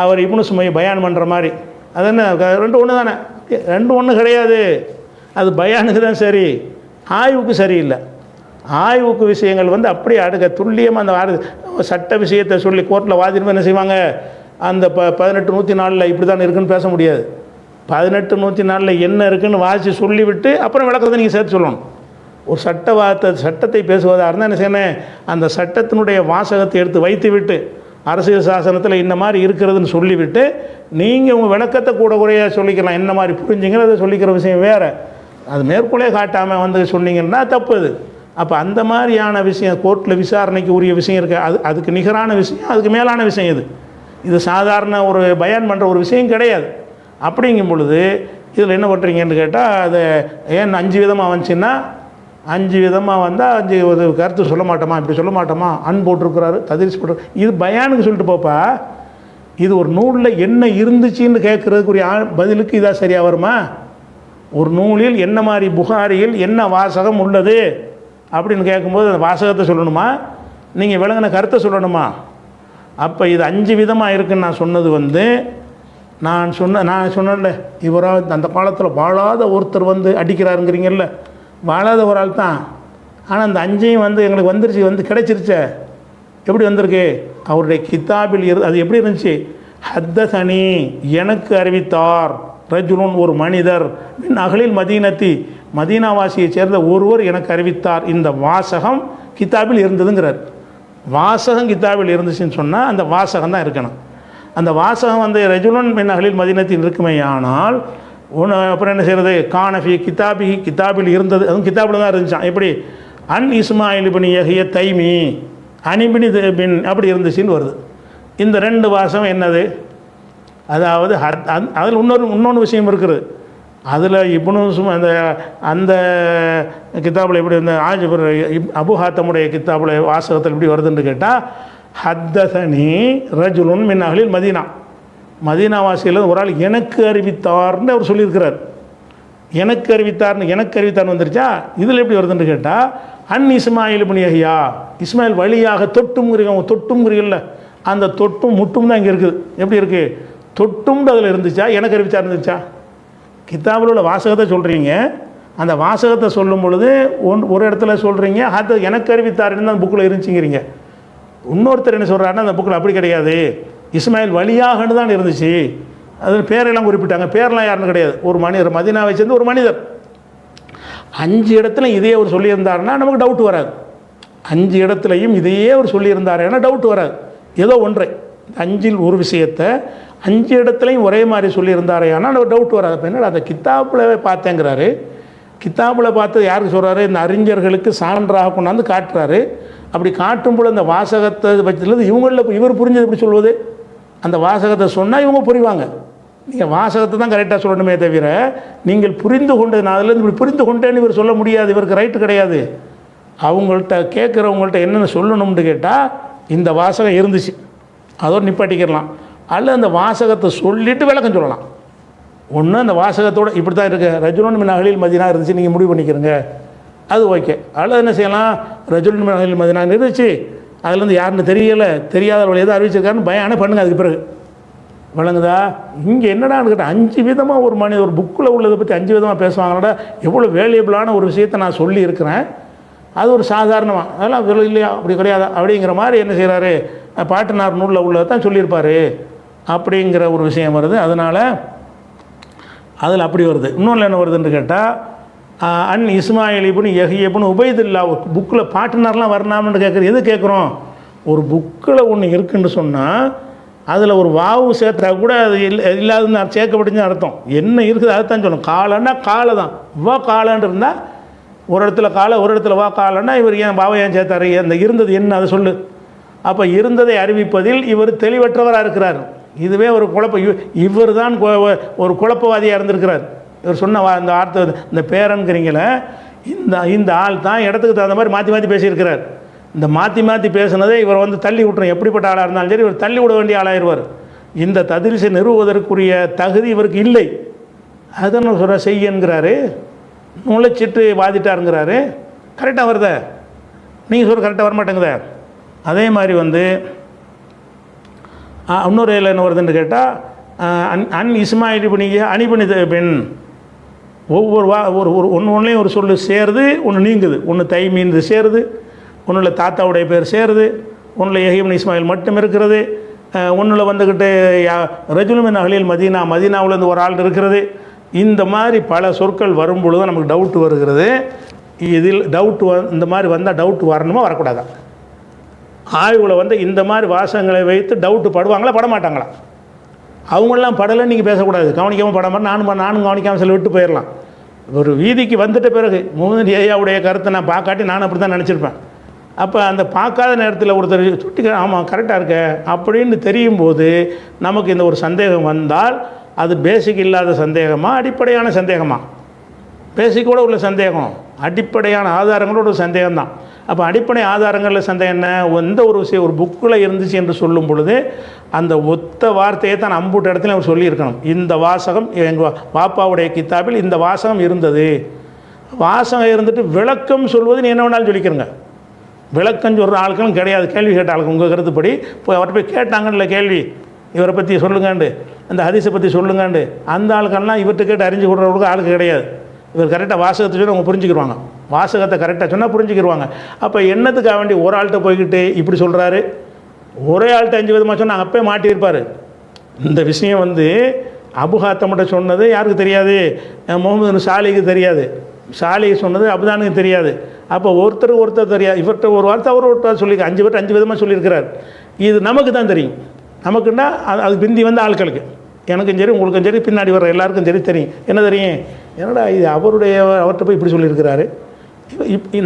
அவர் இப்னு சுமையை பயான் பண்ணுற மாதிரி, அது என்ன 2 ஒன்று தானே? 2 ஒன்று கிடையாது. அது பயானுக்கு தான் சரி, ஆய்வுக்கு சரியில்லை. ஆய்வுக்கு விஷயங்கள் வந்து அப்படியே அடுக்க துல்லியமாக அந்த சட்ட விஷயத்தை சொல்லி கோர்ட்டில் வாதிடும்போது என்ன செய்வாங்க? அந்த 1804 இப்படி தான் இருக்குன்னு பேச முடியாது. 1804 என்ன இருக்குன்னு வாசி சொல்லிவிட்டு அப்புறம் விளக்கத்தை நீங்கள் சேர்த்து சொல்லணும். ஒரு சட்டத்தை பேசுவதாக இருந்தால் என்ன செய்யணும்? அந்த சட்டத்தினுடைய வாசகத்தை எடுத்து வைத்து விட்டு அரசியல் சாசனத்தில் இந்த மாதிரி இருக்கிறதுன்னு சொல்லிவிட்டு நீங்கள் உங்கள் விளக்கத்தை கூட குறையாக சொல்லிக்கலாம். என்ன மாதிரி புரிஞ்சுங்கிறத சொல்லிக்கிற விஷயம் வேறு. அது மேற்கொள்ளே காட்டாமல் வந்து சொன்னீங்கன்னா தப்பு அது. அப்போ அந்த மாதிரியான விஷயம் கோர்ட்டில் விசாரணைக்கு உரிய விஷயம் இருக்குது. அதுக்கு நிகரான விஷயம், அதுக்கு மேலான விஷயம் இது சாதாரண ஒரு பயான் பண்ணுற ஒரு விஷயம் கிடையாது. அப்படிங்கும் பொழுது இதில் என்ன பண்ணுறீங்கன்னு கேட்டால் அதை ஏன் 5 விதமாக வந்துச்சுன்னா 5 விதமாக வந்தால் 5 ஒரு கருத்து சொல்ல மாட்டோமா, இப்படி சொல்ல மாட்டோமா, அன் போட்டிருக்கிறாரு, ததீஸ் போட்டு, இது பயானுக்கு சொல்லிட்டு போப்பா. இது ஒரு நூலில் என்ன இருந்துச்சுன்னு கேட்குறதுக்குரிய பதிலுக்கு இதாக சரியாக வருமா? ஒரு நூலில் என்ன மாதிரி, புகாரியில் என்ன வாசகம் உள்ளது அப்படின்னு கேட்கும்போது அந்த வாசகத்தை சொல்லணுமா, நீங்கள் விளங்கின கருத்தை சொல்லணுமா? அப்போ இது 5 விதமாக இருக்குன்னு நான் சொன்னது நான் சொன்னேன்ல, இவராக அந்த காலத்தில் வாழாத ஒருத்தர் அடிக்கிறாருங்கிறீங்கல்ல, வாழாத ஒரு ஆள் தான். ஆனால் அந்த 5ஐயும் எங்களுக்கு வந்துருச்சு, கிடைச்சிருச்சே. எப்படி வந்திருக்கு? அவருடைய கித்தாபில் அது எப்படி இருந்துச்சு? ஹத்தசனி, எனக்கு அறிவித்தார், ரஜுலுன், ஒரு மனிதர், மின் அகலில் மதீனத்தி, மதீனாவாசியை சேர்ந்த ஒருவர் எனக்கு அறிவித்தார். இந்த வாசகம் கித்தாபில் இருந்ததுங்கிறார். வாசகம் கித்தாபில் இருந்துச்சுன்னு சொன்னால் அந்த வாசகம் தான் இருக்கணும். அந்த வாசகம் ரஜுலுன் மின் அகலில் மதீனத்தின் இருக்குமே. ஆனால் அப்புறம் என்ன செய்கிறது? கானஃபி கித்தாபில் இருந்தது, அதுவும் கித்தாபில் தான் இருந்துச்சான். எப்படி? அன் இஸ்மாயில் இப்னு யஹ்யா தைமி அனிபினி பின் அப்படி இருந்துச்சுன்னு வருது. இந்த 2 வாசகம் என்னது? அதாவது அதில் இன்னொன்று விஷயம் இருக்குது. அதில் அந்த கித்தாபில் எப்படி அபு ஹாத்தமுடைய கித்தாபில் வாசகத்தில் எப்படி வருதுன்னு கேட்டால், ஹத்தசனி ரஜுலுன் மின் அஹ்லில் மதீனா, மதீனாவாசியில் ஒரு ஆள் எனக்கு அறிவித்தார்னு அவர் சொல்லியிருக்கிறார். எனக்கு அறிவித்தார்னு வந்துருச்சா? இதில் எப்படி வருதுன்னு கேட்டால், அன் இஸ்மாயில் இப்னு யஹ்யா, இஸ்மாயில் வழியாக தொட்டும்ங்கிறீங்கல்ல, அந்த தொட்டும் முட்டும் தான் இங்கே இருக்குது. எப்படி இருக்குது? தொட்டும் அதில் இருந்துச்சா, எனக்கு அறிவித்தார் இருந்துச்சா? கித்தாபில் உள்ள வாசகத்தை சொல்கிறீங்க, அந்த வாசகத்தை சொல்லும் பொழுது ஒரு இடத்துல சொல்கிறீங்க அது எனக்கு அறிவித்தாருன்னு அந்த புக்கில் இருந்துச்சுங்கிறீங்க. இன்னொருத்தர் என்ன சொல்கிறாருன்னா, அந்த புக்கில் அப்படி கிடையாது, இஸ்மாயில் வழியாகன்னு தான் இருந்துச்சு. அதில் பேரெல்லாம் குறிப்பிட்டாங்க. பேரெல்லாம் யாருன்னு கிடையாது, ஒரு மனிதர், மதீனாவை சேர்ந்து ஒரு மனிதர். 5 இடத்துல இதையே அவர் சொல்லியிருந்தாருன்னா நமக்கு டவுட் வராது. 5 இடத்துலையும் இதையே அவர் சொல்லியிருந்தாருன்னா டவுட் வராது. ஏதோ ஒன்றை 5இல் ஒரு விஷயத்தை 5 இடத்துலையும் ஒரே மாதிரி சொல்லியிருந்தாரே, ஆனால் நமக்கு டவுட் வராது. இப்போ என்னடா அதை கித்தாப்பில் பார்த்தேங்கிறாரு. கித்தாப்பில் பார்த்து யாருக்கு சொல்கிறாரு? இந்த அறிஞர்களுக்கு சான்றாக கொண்டாந்து காட்டுறாரு. அப்படி காட்டும்போது அந்த வாசகத்தை வச்சுலேருந்து இவர் புரிஞ்சது எப்படி சொல்வது? அந்த வாசகத்தை சொன்னால் இவங்க புரிவாங்க. நீங்கள் வாசகத்தை தான் கரெக்டாக சொல்லணுமே தவிர, நீங்கள் புரிந்து கொண்டது, நான் அதுலேருந்து இப்படி புரிந்து கொண்டேன்னு இவர் சொல்ல முடியாது. இவருக்கு ரைட்டு கிடையாது. அவங்கள்ட்ட கேட்குறவங்கள்ட்ட என்னென்ன சொல்லணும்னு கேட்டால், இந்த வாசகம் இருந்துச்சு, அதோடு நிப்பாட்டிக்கிறலாம். அல்ல அந்த வாசகத்தை சொல்லிவிட்டு விளக்கம் சொல்லலாம். ஒன்று அந்த வாசகத்தோடு இப்படி தான் இருக்குது, ரஜுலுன் மின் அஹ்லில் மதீனா இருந்துச்சு, நீங்கள் முடிவு பண்ணிக்கிறங்க, அது ஓகே. அல்லது என்ன செய்யலாம், ரஜுலுன் மின் அஹ்லில் மதீனா இருந்துச்சு, அதுலேருந்து யாருன்னு தெரியாத வழி எதாவது அறிவிச்சிருக்காருன்னு பயானே பண்ணுங்கள். அதுக்கு பிறகு வழங்குதா? இங்கே என்னடான்னு கேட்டால் 5 விதமாக ஒரு மனிதர் ஒரு புக்கில் உள்ளதை பற்றி 5 விதமாக பேசுவாங்கடா. எவ்வளோ வேல்யூபிளான ஒரு விஷயத்தை நான் சொல்லியிருக்கிறேன், அது ஒரு சாதாரணமாக அதெல்லாம் இல்லையா, அப்படி கிடையாது அப்படிங்கிற மாதிரி என்ன செய்கிறாரு, பாட்டனார் நூலில் உள்ளதை தான் சொல்லியிருப்பார் அப்படிங்கிற ஒரு விஷயம் வருது. அதனால் அதில் அப்படி வருது. இன்னொன்று என்ன வருதுன்னு கேட்டால், அன் இஸ்மாயில் இப்னு யஹ்யா இப்னு உபைதுல்லா புக்கில் பாட்டனார்லாம் வரலாம்னு கேட்குறது. எது கேட்குறோம்? ஒரு புக்கில் ஒன்று இருக்குன்னு சொன்னால் அதில் ஒரு வாவு சேர்த்தா கூட அது இல்லாதுன்னு சேர்க்கப்பட்டுன்னு அர்த்தம். என்ன இருக்குது அதுதான் சொல்லணும். காலன்னா காலை தான், வா காலன்னு இருந்தால் ஒரு இடத்துல காலை, ஒரு இடத்துல வா காலன்னா இவர் ஏன் வாவை ஏன் சேர்த்தாரு? அந்த இருந்தது என்ன அதை சொல்லு. அப்போ இருந்ததை அறிவிப்பதில் இவர் தெளிவற்றவராக இருக்கிறார். இதுவே ஒரு இவர் தான் ஒரு குழப்பவாதியாக இருந்திருக்கிறார். இவர் சொன்ன அந்த வார்த்தை, இந்த பேரன்கிறீங்களே, இந்த ஆள் தான் இடத்துக்கு தகுந்த மாதிரி மாற்றி மாற்றி பேசியிருக்கிறார். இந்த மாற்றி பேசுனதை இவர் தள்ளி விட்டுரும். எப்படிப்பட்ட ஆளாக இருந்தாலும் சரி, இவர் தள்ளி விட வேண்டிய ஆளாயிருவார். இந்த ததிரிசை நிறுவுவதற்குரிய தகுதி இவருக்கு இல்லை. அதுதான் நான் சொல்கிற செய்யங்கிறாரு, நுழைச்சிட்டு வாதிட்டாருங்கிறாரு. கரெக்டாக வருத? நீங்கள் சொல்கிற கரெக்டாக வரமாட்டேங்குதே. அதே மாதிரி இன்னொரு என்ன வருதுன்னு கேட்டால், அன் இஸ்மாயில் இப்னு யஹ்யா அனிபினி பெண், ஒவ்வொரு ஒன்றுலையும் ஒரு சொல்லு சேருது, ஒன்று நீங்குது. ஒன்று தைமீன் சேருது, ஒன்றில் தாத்தாவுடைய பேர் சேருது, ஒன்றில் யஹ்யா இப்னு இஸ்மாயில் மட்டும் இருக்கிறது, ஒன்றில் ரஜுலுன் மின் அஹ்லில் மதீனா, மதீனாவிலேருந்து ஒரு ஆள் இருக்கிறது. இந்த மாதிரி பல சொற்கள் வரும்பொழுது தான் நமக்கு டவுட் வருகிறது. இதில் டவுட்டு இந்த மாதிரி வந்தால் டவுட்டு வரணுமா வரக்கூடாதா? ஆய்வில் இந்த மாதிரி வாசகங்களை வைத்து டவுட்டு படுவாங்களா படமாட்டாங்களா? அவங்களெலாம் படலைன்னு நீங்கள் பேசக்கூடாது. கவனிக்காமல் படாமல் நானும் கவனிக்காமல் சில விட்டு போயிடலாம். ஒரு வீதிக்கு வந்துட்ட பிறகு முகமது ஐயாவுடைய கருத்தை நான் பார்க்காட்டி நானும் அப்படி தான் நினச்சிருப்பேன். அப்போ அந்த பார்க்காத நேரத்தில் ஒருத்தர் சுட்டி ஆமாம் கரெக்டாக இருக்க அப்படின்னு தெரியும் போது நமக்கு இந்த ஒரு சந்தேகம் வந்தால், அது பேசிக் இல்லாத சந்தேகமா, அடிப்படையான சந்தேகமா? பேசிக்கோட உள்ள சந்தேகம். அடிப்படையான ஆதாரங்களோட ஒரு சந்தேகம் தான். அப்போ அடிப்படை ஆதாரங்களில் சந்தேகம் என்ன? எந்த ஒரு விஷயம் ஒரு புக்கில் இருந்துச்சு என்று சொல்லும் பொழுது அந்த ஒத்த வார்த்தையை தான் அம்புட்ட இடத்துல அவர் சொல்லியிருக்கணும். இந்த வாசகம் எங்கள் பாப்பாவுடைய கித்தாபில் இந்த வாசகம் இருந்தது. வாசகம் இருந்துட்டு விளக்கம் சொல்வது நீ என்ன வேணாலும் சொல்லிக்கிறங்க. விளக்கம் சொல்கிற ஆட்களும் கிடையாது. கேள்வி கேட்ட ஆளுக்கு உங்கள் கருத்துப்படி போய் அவர்கிட்ட போய் கேட்டாங்கன்னு கேள்வி, இவரை பற்றி சொல்லுங்காண்டு, அந்த ஹதீஸை பற்றி சொல்லுங்காண்டு, அந்த ஆளுக்கெல்லாம் இவர்கிட்ட கேட்டு அறிஞ்சு கொடுறவங்களுக்கு ஆளுக்கு கிடையாது. இவர் கரெக்டாக வாசகத்தை சொல்லி அவங்க புரிஞ்சுக்கிடுவாங்க. வாசகத்தை கரெக்டாக சொன்னால் புரிஞ்சுக்கிடுவாங்க. அப்போ என்னத்துக்காக வேண்டி ஒரு ஆள்கிட்ட போய்கிட்டு இப்படி சொல்கிறாரு, ஒரே ஆள்கிட்ட 5 விதமாக சொன்னால் அப்பே மாட்டியிருப்பார். இந்த விஷயம் அபுஹாத்தம்கிட்ட சொன்னது யாருக்கு தெரியாது? முகமது சாலிக்கு தெரியாது. சாலிக்கு சொன்னது அபுதானுக்கு தெரியாது. அப்போ ஒருத்தர் தெரியாது. இவர்கிட்ட ஒரு வார்த்தை அவர் ஒருத்தர் சொல்லியிருக்காரு. 5 பேர் 5 விதமாக சொல்லியிருக்கிறார். இது நமக்கு தான் தெரியும். நமக்குன்னா அது பிந்தி ஆட்களுக்கு, எனக்கும் சரி உங்களுக்கும் சரி பின்னாடி வர்ற எல்லாருக்கும் தெரியும். என்ன தெரியும்? என்னடா இது அவர்கிட்ட போய் இப்படி சொல்லியிருக்கிறாரு.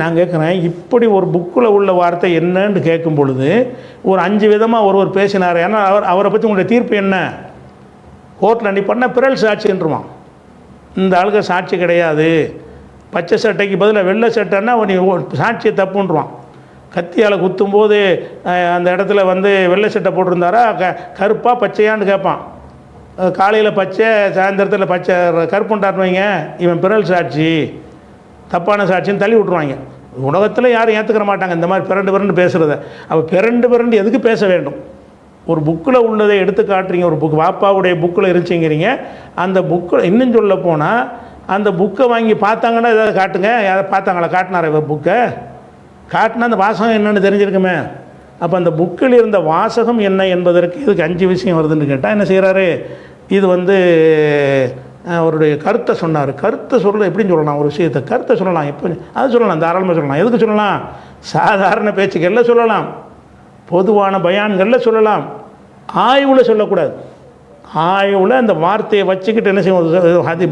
நான் கேட்குறேன், இப்படி ஒரு புக்கில் உள்ள வார்த்தை என்னன்னு கேட்கும் பொழுது ஒரு 5 விதமாக ஒருவர் பேசினார். ஏன்னா அவரை பற்றி உங்களுடைய தீர்ப்பு என்ன? கோர்ட்டில் நீ பண்ண பிறல் சாட்சின்றுவான். இந்த ஆளுக்கு சாட்சி கிடையாது, பச்சை சட்டைக்கு பதிலாக வெள்ளை சட்டைன்னா நீ சாட்சியை தப்புன்றான். கத்தியால் குத்தும்போது அந்த இடத்துல வெள்ளை சட்டை போட்டிருந்தாரா கருப்பாக பச்சையான்னு கேட்பான். காலையில் பச்சை, சாயந்தரத்தில் பச்சை கருப்புண்டான்னு வைங்க, இவன் பிறல் சாட்சி, தப்பான சாட்சின்னு தள்ளி விட்ருவாங்க. உலகத்தில் யாரும் ஏற்றுக்கிற மாட்டாங்க இந்த மாதிரி பிறண்டு பேசுகிறத. அப்போ பிறண்டு எதுக்கு பேச வேண்டும்? ஒரு புக்கில் உள்ளதை எடுத்து காட்டுறீங்க. ஒரு புக் வாப்பாவுடைய புக்கில் இருந்துச்சுங்கிறீங்க. அந்த புக்கில் இன்னும் சொல்ல போனால் அந்த புக்கை வாங்கி பார்த்தாங்கன்னா ஏதாவது காட்டுங்க. யாராவது பார்த்தாங்களா? காட்டினார புக்கை காட்டினா அந்த வாசகம் என்னென்னு தெரிஞ்சிருக்குமே. அப்போ அந்த புக்கில் இருந்த வாசகம் என்ன என்பதற்கு இதுக்கு 5 விஷயம் வருதுன்னு கேட்டால் என்ன செய்கிறாரு? இது அவருடைய கருத்தை சொன்னார். கருத்தை சொல்ல எப்படின்னு சொல்லலாம்? ஒரு விஷயத்தை கருத்தை சொல்லலாம், எப்போ அது சொல்லலாம், தாராளமாக சொல்லலாம். எதுக்கு சொல்லலாம்? சாதாரண பேச்சுக்களில் சொல்லலாம், பொதுவான பயான்களில் சொல்லலாம், ஆய்வில் சொல்லக்கூடாது. ஆய்வில் அந்த வார்த்தையை வச்சுக்கிட்டு என்ன செய்வோம்? அது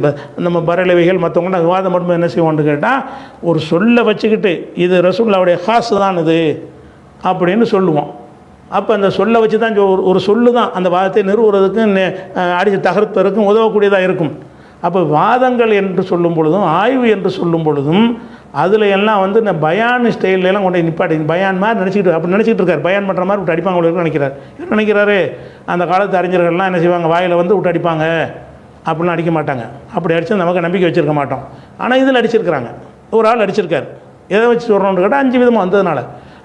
நம்ம பரலவிகள் மற்றவங்கள்ட்ட விவாதம் மட்டும் என்ன செய்வோம்னு கேட்டால் ஒரு சொல்லை வச்சுக்கிட்டு இது ரசூலுல்லாஹ்வுடைய ஹாஸ் தான் இது அப்படின்னு சொல்லுவோம். அப்போ அந்த சொல்லை வச்சு தான் ஒரு சொல்லு தான் அந்த வாதத்தை நிறுவுறதுக்கும் அடித்து தகர்ப்பதற்கும் உதவக்கூடியதாக இருக்கும். அப்போ வாதங்கள் என்று சொல்லும் பொழுதும் ஆய்வு என்று சொல்லும் பொழுதும் அதில் எல்லாம் இந்த பயான் ஸ்டைல்லாம் கொண்டு நிப்பாட்டி பயான் மாதிரி நினச்சிக்கிட்டு இருக்கார். பயான் பண்ணுற மாதிரி விட்டு அடிப்பாங்க நினைக்கிறார். என்ன நினைக்கிறாரு? அந்த காலத்து அறிஞர்கள்லாம் என்ன செய்வாங்க? வாயில் விட்டு அடிப்பாங்க, அப்படிலாம் அடிக்க மாட்டாங்க. அப்படி அடித்து நமக்கு நம்பிக்கை வச்சுருக்க மாட்டோம். ஆனால் இதில் அடிச்சிருக்கிறாங்க. ஒரு ஆள் அடிச்சிருக்கார். எதை வச்சு சொல்கிறோன்னு கேட்டால் 5 விதமாக வந்ததுனால.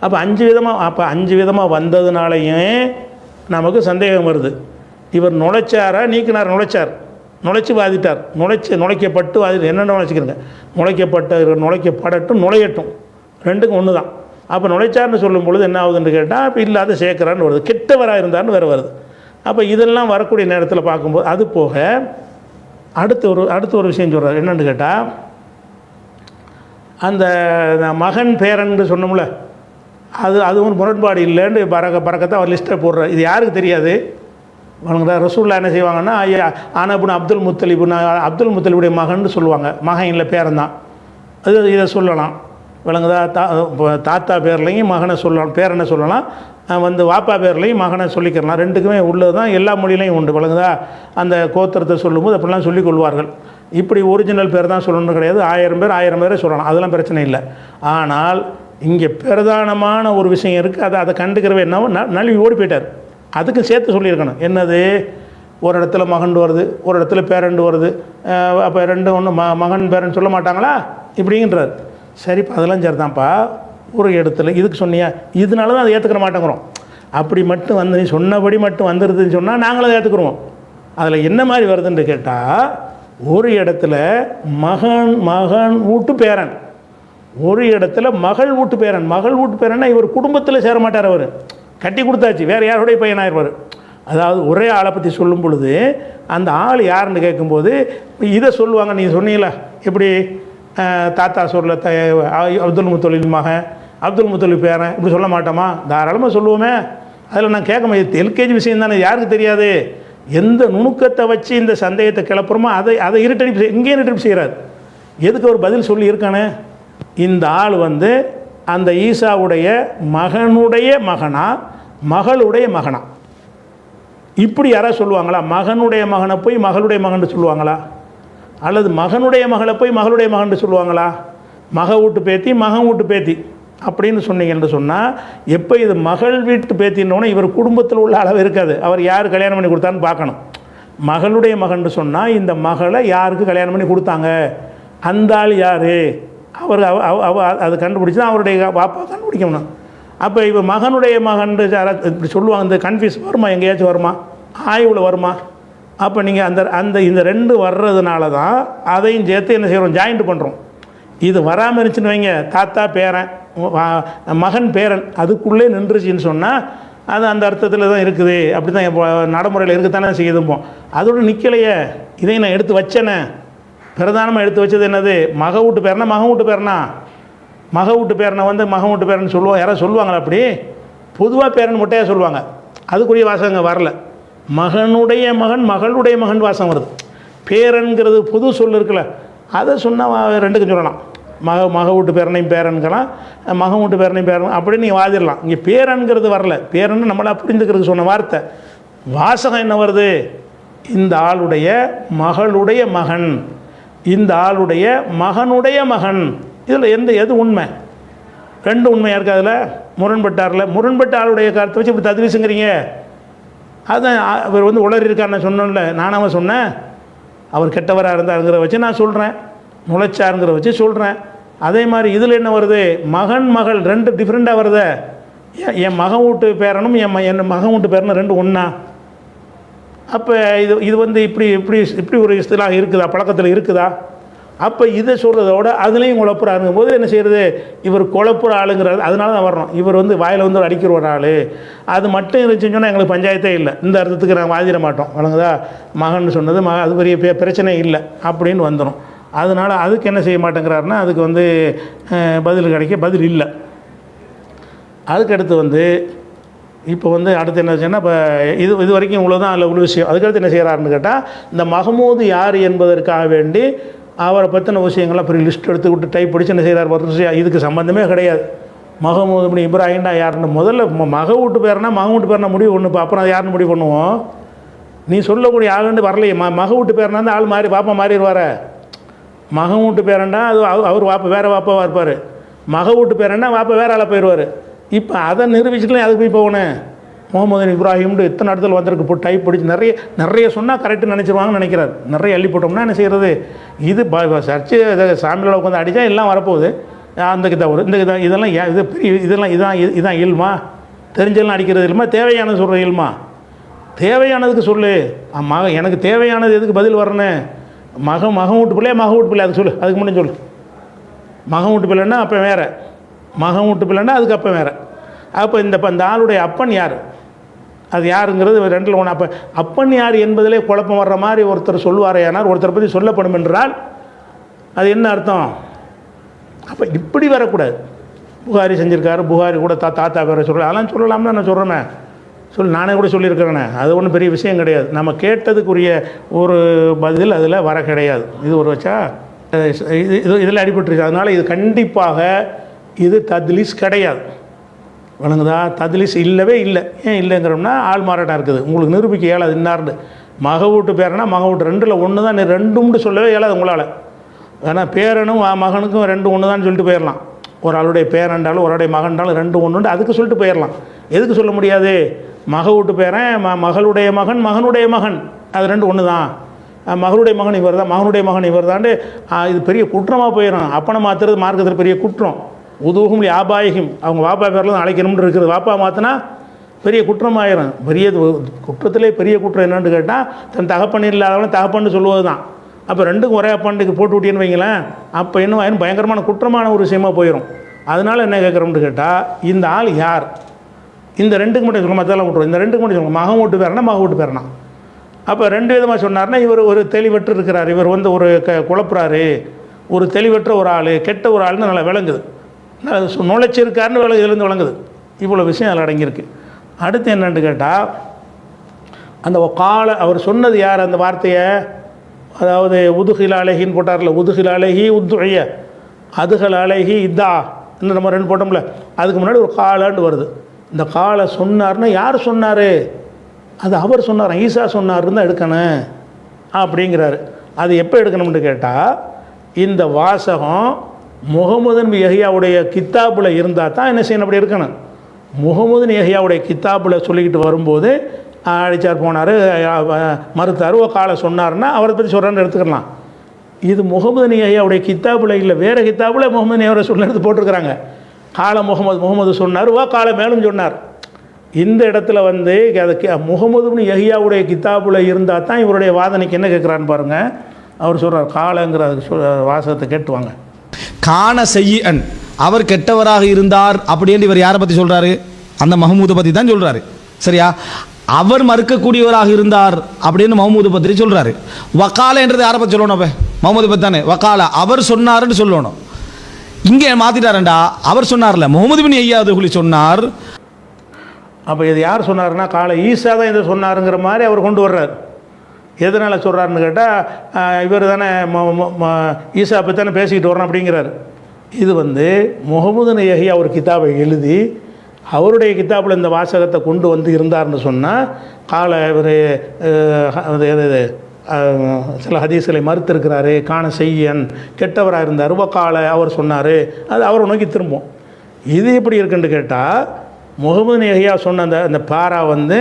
அப்போ 5 விதமாக வந்ததுனாலையும் நமக்கு சந்தேகம் வருது. இவர் நுழைச்சாரா நீக்கினார்? நுழைச்சி வாதிட்டார். நுழைக்கப்பட்டு வாதி என்னென்ன நுழைச்சிக்கிறங்க? நுழைக்கப்படட்டும் நுழையட்டும், ரெண்டுக்கும் ஒன்று தான். அப்போ நுழைச்சார்னு சொல்லும் பொழுது என்ன ஆகுதுன்னு கேட்டால் இப்போ இல்லாத சேர்க்குறான்னு வருது, கெட்டவராக இருந்தார்னு வேறு வருது. அப்போ இதெல்லாம் வரக்கூடிய நேரத்தில் பார்க்கும்போது அது போக அடுத்த ஒரு விஷயம் சொல்கிறார். என்னென்னு கேட்டால் அந்த மகன் பேரன்னு சொன்னோம்ல, அதுவும் முரண்பாடு இல்லைன்னு பறக்கத்தான் அவர் லிஸ்ட்டை போடுறார். இது யாருக்கு தெரியாது? ரசூலுல்லாஹ் என்ன செய்வாங்கன்னா ஆனபுன் அப்துல் முத்தலிபுடைய மகன் சொல்லுவாங்க. மகன் இல்லை, பேரன் தான். இதை சொல்லலாம், விளங்குதா? தாத்தா பேர்லையும் மகனை சொல்லலாம், பேரனை சொல்லலாம். வாப்பா பேர்லையும் மகனை சொல்லிக்கிறலாம். ரெண்டுக்குமே உள்ளது தான், எல்லா மொழியிலையும் உண்டு, விளங்குதா? அந்த கோத்திரத்தை சொல்லும்போது அப்படிலாம் சொல்லிக் கொள்வார்கள். இப்படி ஒரிஜினல் பேர் தான் சொல்லணும்னு கிடையாது. 1000 பேரை சொல்லலாம், அதெல்லாம் பிரச்சனை இல்லை. ஆனால் இங்கே பிரதானமான ஒரு விஷயம் இருக்குது. அதை கண்டுக்கிறவே என்னவோ நழுவி ஓடி போயிட்டார். அதுக்கும் சேர்த்து சொல்லியிருக்கணும். என்னது? ஒரு இடத்துல மகன் வருது, ஒரு இடத்துல பேரண்டு வருது. அப்போ ரெண்டு ஒன்று மகன் பேரன் சொல்ல மாட்டாங்களா இப்படிங்கிறார். சரிப்பா, அதெல்லாம் சரி தான்ப்பா. ஒரு இடத்துல இதுக்கு சொன்னியா, இதனால தான் அதை ஏற்றுக்கிற மாட்டேங்கிறோம். அப்படி மட்டும் நீ சொன்னபடி மட்டும் வந்துடுதுன்னு சொன்னால் நாங்களும் அதை ஏற்றுக்குருவோம். அதில் என்ன மாதிரி வருதுன்னு கேட்டால், ஒரு இடத்துல மகன் வீட்டு பேரன், ஒரு இடத்துல மகள் வீட்டு பேரன்னா இவர் குடும்பத்தில் சேர மாட்டார். அவர் கட்டி கொடுத்தாச்சு, வேறு யாருடைய பையனாயிருப்பார். அதாவது ஒரே ஆளை பற்றி சொல்லும் பொழுது அந்த ஆள் யாருன்னு கேட்கும்போது இதை சொல்லுவாங்க. நீங்கள் சொன்னீங்களா எப்படி? தாத்தா சொல்ல அப்துல் முத்தலிப் மகன், அப்துல் முத்தலிப் பேரன், இப்படி சொல்ல மாட்டோமா? தாராளமாக சொல்லுவோமே. அதில் நான் கேட்க முடியாது. எல்கேஜி விஷயம் தானே, யாருக்கு தெரியாது? எந்த நுணுக்கத்தை வச்சு இந்த சந்தேகத்தை கிளப்புறமோ அதை இருட்டடிப்பு இங்கேயே இருட்டடிப்பு செய்கிறார். எதுக்கு ஒரு பதில் சொல்லி இருக்கானே? இந்த ஆள் அந்த ஈசாவுடைய மகனுடைய மகனா மகளுடைய மகனா இப்படி யாராவது சொல்லுவாங்களா? மகனுடைய மகனை போய் மகளுடைய மகன் சொல்லுவாங்களா? அல்லது மகனுடைய மகளை போய் மகளுடைய மகன் சொல்லுவாங்களா? மக வீட்டு பேத்தி மகன் வீட்டு பேத்தி அப்படின்னு சொன்னீங்கன்னு சொன்னால், எப்போ இது மகள் வீட்டு பேத்தின்னோன்னே இவர் குடும்பத்தில் உள்ள அளவு இருக்காது. அவர் யார் கல்யாணம் பண்ணி கொடுத்தான்னு பார்க்கணும். மகளுடைய மகன் சொன்னால் இந்த மகளை யாருக்கு கல்யாணம் பண்ணி கொடுத்தாங்க, அந்த ஆள் யார், அவர் அது கண்டுபிடிச்சி தான் அவருடைய பாப்பா கண்டுபிடிக்கணும். அப்போ இப்போ மகனுடைய மகன் இப்படி சொல்லுவாங்க. இந்த கன்ஃபியூஸ் வருமா, எங்கேயாச்சும் வருமா, ஆய்வில் வருமா? அப்போ நீங்கள் இந்த ரெண்டு வர்றதுனால தான் அதையும் சேர்த்து என்ன செய்கிறோம், ஜாயிண்ட் பண்ணுறோம். இது வராமல் இருந்துச்சுன்னு வைங்க, தாத்தா பேரன் மகன் பேரன் அதுக்குள்ளே நின்றுச்சின்னு சொன்னால் அது அந்த அர்த்தத்தில் தான் இருக்குது. அப்படி தான் இப்போ நடைமுறையில் இருக்குத்தானே செய்யுதுப்போம். அதோடு நிற்கலையே, இதையும் நான் எடுத்து வச்சேனே. பிரதானமாக எடுத்து வச்சது என்னது, மக வீட்டு பேரனா மகன் வீட்டு பேரனா. மக வீட்டு பேரனை மகன் வீட்டு பேரன்னு சொல்லுவோம். யாராவது சொல்லுவாங்களா அப்படி? பொதுவாக பேரன் முட்டையாக சொல்லுவாங்க. அதுக்குரிய வாசகங்க வரல. மகனுடைய மகன் மகளுடைய மகன் வாசம் வருது. பேரன்கிறது புது சொல் இருக்குல்ல, அதை சொன்னால் ரெண்டுக்கும் சொல்லலாம். மக வீட்டு பேரனையும் பேரன்கலாம், மகன் வீட்டு பேரனையும் பேரன் அப்படின்னு நீங்கள் வாதிடலாம். இங்கே பேரன்கிறது வரல. பேரன்னு நம்மளா புரிந்துக்கிறதுக்கு சொன்ன வார்த்தை. வாசகம் என்ன வருது, இந்த ஆளுடைய மகளுடைய மகன், இந்த ஆளுடைய மகனுடைய மகன். இதில் எது உண்மை? ரெண்டு உண்மையாக இருக்குது. அதில் முரண்பட்டாரில் முரண்பட்ட ஆளுடைய கருத்தை வச்சு இப்படி தத்வீசுங்கிறீங்க. அதுதான் அவர் உளறி இருக்காருன்னு சொன்னோம்ல, நானாக சொன்னேன். அவர் கெட்டவராக இருந்தாருங்கிற வச்சு நான் சொல்கிறேன், நுழைச்சாருங்கிற வச்சு சொல்கிறேன். அதே மாதிரி இதில் என்ன வருது, மகன் மகள் ரெண்டு டிஃப்ரெண்ட்டாக வருது. என் மகன் வீட்டு பேரனும் என் மகன் வீட்டு பேரனும் ரெண்டு ஒன்றா? அப்போ இது இப்படி இப்படி இப்படி ஒரு இஸ்திலாக இருக்குதா, பழக்கத்தில் இருக்குதா? அப்போ இதை சொல்கிறதோட அதுலேயும் குழப்புறாருங்கும் போது என்ன செய்கிறது, இவர் குழப்புற ஆளுங்கிறது. அதனால தான் வர்றோம். இவர் வாயில் அடிக்கிற ஒரு ஆள். அது மட்டும் இருந்துச்சுன்னு சொன்னால் எங்களுக்கு பஞ்சாயத்தே இல்லை. இந்த அர்த்தத்துக்கு நாங்கள் வாதிட மாட்டோம். வழங்குதா, மகன் சொன்னது அது பெரிய பிரச்சனை இல்லை அப்படின்னு வந்துடும். அதனால் அதுக்கு என்ன செய்ய மாட்டேங்கிறாருன்னா, அதுக்கு பதில் பதில் இல்லை. அதுக்கடுத்து இப்போ அடுத்து என்ன செய்யணும், இப்போ இது வரைக்கும் இவ்வளோதான் அதில் உள்ள விஷயம். அதுக்கடுத்து என்ன செய்கிறாருன்னு கேட்டால், இந்த மஹமூது யார் என்பதற்காக வேண்டி அவரை பற்றின விஷயங்கள்லாம் பெரிய லிஸ்ட் எடுத்து விட்டு டைப் படித்து என்ன செய்கிறார், வரிசையாக. இதுக்கு சம்மந்தமே கிடையாது. மஹமூது இப்படி இப்ராஹிம்டா யாருன்னு முதல்ல மக வீட்டு பேர்னா மகன் வீட்டு பேர்னா முடிவு ஒன்று. இப்போ அப்புறம் அது யாருன்னு முடிவு பண்ணுவோம்? நீ சொல்லக்கூடிய ஆளுண்டு வரலையே. மக வீட்டு பேர்னா அந்த ஆள் மாறி பாப்பா மாறிடுவார. மகன் வீட்டு பேரண்டா அது அவர் வாப்பா வேறு வாப்பாவாக இருப்பார். மக வீட்டு பேரண்டா வாப்பா வேறு ஆளாக போயிடுவார். இப்போ அதை நிரூபிச்சுக்கலாம். அதுக்கு போய் போகணும். முகமது இப்ராஹிம்னு இத்தனை இடத்துல வந்திருக்கு, போட்டு டைப் படித்து நிறைய சொன்னால் கரெக்டு நினச்சிருவாங்கன்னு நினைக்கிறார். நிறைய அள்ளி போட்டோம்னா என்ன செய்கிறது, இது சர்ச்சு சாமியில் உட்காந்து அடித்தா எல்லாம் வரப்போகுது. அந்த கிதாப் இந்த கிதாப் இதெல்லாம் இது பெரிய இதான் இல்மா, தெரிஞ்செல்லாம் அடிக்கிறது இல்மா, தேவையானது சொல்கிற இல்மா. தேவையானதுக்கு சொல்லு. எனக்கு தேவையானது எதுக்கு பதில் வரணும்? மகன் வீட்டு பிள்ளையா மகன் வீட்டு பிள்ளை, அதுக்கு சொல்லு. அதுக்கு முன்னாடி சொல்லு. மகன் வீட்டு பிள்ளைன்னா அப்போ வேறு, மகன் வீட்டு பிள்ளைன்னா அதுக்கு அப்போ வேறு. அப்போ இந்த ஆளுடைய அப்பன் யார், அது யாருங்கிறது ரெண்டில் ஒன்று. அப்போ அப்பன் யார் என்பதிலே குழப்பம் வர்ற மாதிரி ஒருத்தர் சொல்லுவாரையானார், ஒருத்தரை பற்றி சொல்லப்படும் என்றால் அது என்ன அர்த்தம்? அப்போ இப்படி வரக்கூடாது. புகாரி செஞ்சுருக்காரு, புகாரி கூட தாத்தா பேரை சொல்ல, அதெல்லாம் சொல்லலாம்னு நான் சொல்கிறேனே, நானே கூட சொல்லியிருக்கிறேனே. அது ஒன்றும் பெரிய விஷயம் கிடையாது. நம்ம கேட்டதுக்குரிய ஒரு பதில் அதில் வர கிடையாது. இது ஒரு வச்சா இதில் அடிபட்டுருச்சு. அதனால் இது கண்டிப்பாக இது தத்லீஸ் கிடையாது. வணங்குதா? தத்லீஸ் இல்லவே இல்லை. ஏன் இல்லைங்கிறோம்னா ஆள் மாறாட்டம் இருக்குது. உங்களுக்கு நிரூபிக்க இயலாது. இன்னார்னு மக வீட்டு பேரனா மக வீட்டு ரெண்டில் ஒன்று தான், ரெண்டும்னு சொல்லவே இயலாது உங்களால். ஏன்னா பேரனும் மகனுக்கும் ரெண்டு ஒன்று தான் சொல்லிட்டு போயிடலாம். ஒரு ஆளுடைய பேரண்டாலும் ஒரு ஆளுடைய மகன்றாலும் ரெண்டு ஒன்றுண்டு அதுக்கு சொல்லிட்டு போயிடலாம். எதுக்கு சொல்ல முடியாது? மக வீட்டு பேரன் மகளுடைய மகன் மகனுடைய மகன், அது ரெண்டு ஒன்று தான். மகளுடைய மகன் இவர் தான், மகனுடைய மகன் இவர் தாண்டு. இது பெரிய குற்றமாக போயிடும். அப்பனை மாற்றுறது மார்க்கத்தில் பெரிய குற்றம். உதவுகும் ஆபாயகம், அவங்க வாப்பா பேரில் தான் அழைக்கணும்னு இருக்குது. வாப்பா மாற்றினா பெரிய குற்றமாயிரும். பெரிய குற்றத்திலே பெரிய குற்றம் என்னன்னு கேட்டால், தன் தகப்பன் இல்லாதவன தகப்பன்னு சொல்லுவது தான். அப்போ ரெண்டுக்கும் ஒரே அப்பாண்டுக்கு போட்டு விட்டேன்னு வைங்களேன், அப்போ இன்னும் ஆயிரும் பயங்கரமான குற்றமான ஒரு விஷயமாக போயிடும். அதனால் என்ன கேட்குறோம்னு கேட்டால், இந்த ஆள் யார், இந்த ரெண்டுக்கு மட்டும் சொல்லுங்கள், மற்றெல்லாம் விட்டுருவோம். இந்த ரெண்டுக்கு மட்டும் சொல்லுங்கள். மகன் வீட்டு பேரனா மக வீட்டு பேரனா. அப்போ ரெண்டு விதமாக சொன்னார்னா, இவர் ஒரு தெளிவற்று இருக்கிறார், இவர் ஒரு குழப்புறாரு, ஒரு தெளிவற்ற ஒரு ஆள், கெட்ட ஒரு ஆள்னு நல்லா விளங்குது. நுழைச்சிருக்காருன்னு இதுலேருந்து விளங்குது. இவ்வளோ விஷயம் அதில் அடங்கியிருக்கு. அடுத்து என்னன்னு கேட்டால், அந்த அவர் சொன்னது யார் அந்த வார்த்தையை, அதாவது உதுகில் அழகின்னு போட்டார்ல, உதுகில் அழகி உத்துழைய அதுகள் அழகி இதா இன்னும் நம்ம ரெண்டு போட்டோம்ல, அதுக்கு முன்னாடி ஒரு காலாண்டு வருது. இந்த காலை சொன்னார்னா யார் சொன்னார்? அது அவர் சொன்னார், ஈசா சொன்னார்னு தான் எடுக்கணும் அப்படிங்கிறாரு. அது எப்போ எடுக்கணும்னு கேட்டால், இந்த வாசகம் முகமது நபி யஹ்யாவுடைய கித்தாபில் இருந்தால் தான் என்ன செய்யணும், அப்படி இருக்கணும். முகமது நபி யஹ்யாவுடைய கித்தாபில் சொல்லிக்கிட்டு வரும்போது அடித்தார் போனார் மறுத்தார் ஓ காலை சொன்னார்னா அவரை பற்றி சொல்கிறான்னு எடுத்துக்கலாம். இது முகமது நபி யஹ்யாவுடைய கித்தாபில் இல்லை, வேறு கித்தாபில் முகமது நபி அவரை சொல்ல எடுத்து போட்டிருக்கிறாங்க. காலை முகமது சொன்னார் ஓ காலை மேலும் சொன்னார். இந்த இடத்துல வந்து அதுக்கு முகமது யஹ்யாவுடைய கித்தாபில் இருந்தால் தான் இவருடைய வாதனைக்கு என்ன கேட்குறான்னு பாருங்கள். அவர் சொல்கிறார் காலங்கிற வாசகத்தை கேட்டுவாங்க. காண செய்யன் அவர் கெட்டவராக இருந்தார் அப்படின்னு இவர் யாரை பற்றி சொல்கிறாரு, அந்த மஹமூதை பற்றி தான் சொல்கிறாரு. சரியா, அவர் மறுக்கக்கூடியவராக இருந்தார் அப்படின்னு மஹமூது பற்றி சொல்கிறாரு. வக்கால என்றது யாரை பற்றி சொல்லணும், அப்போ மஹமூது பற்றி தானே. வக்கால அவர் சொன்னார்ன்னு சொல்லணும். இங்கே மாற்றிட்டாரண்டா, அவர் சொன்னார்ல முகமது பின் யஹ்யா சொன்னார். அப்போ இது யார் சொன்னார்னா காலை ஈசா தான் இதை சொன்னாருங்கிற மாதிரி அவர் கொண்டு வர்றார். எதனால் சொல்கிறாருன்னு கேட்டால் இவர் தானே ஈசா பற்றி தானே பேசிக்கிட்டு வரோம் அப்படிங்கிறார். இது வந்து முகமது நபி யஹ்யா ஒரு கிதாபை எழுதி அவருடைய கிதாபில் இந்த வாசகத்தை கொண்டு வந்து இருந்தார்னு சொன்னால் காலை இவர் சில ஹதீஸ்களை மறுத்திருக்கிறாரு. காண செய்யன் கெட்டவராக இருந்தார் காலை அவர் சொன்னார், அது அவரை நோக்கி திரும்பும். இது எப்படி இருக்குன்னு கேட்டால் முகமது நபி யஹ்யா சொன்ன அந்த பாரா வந்து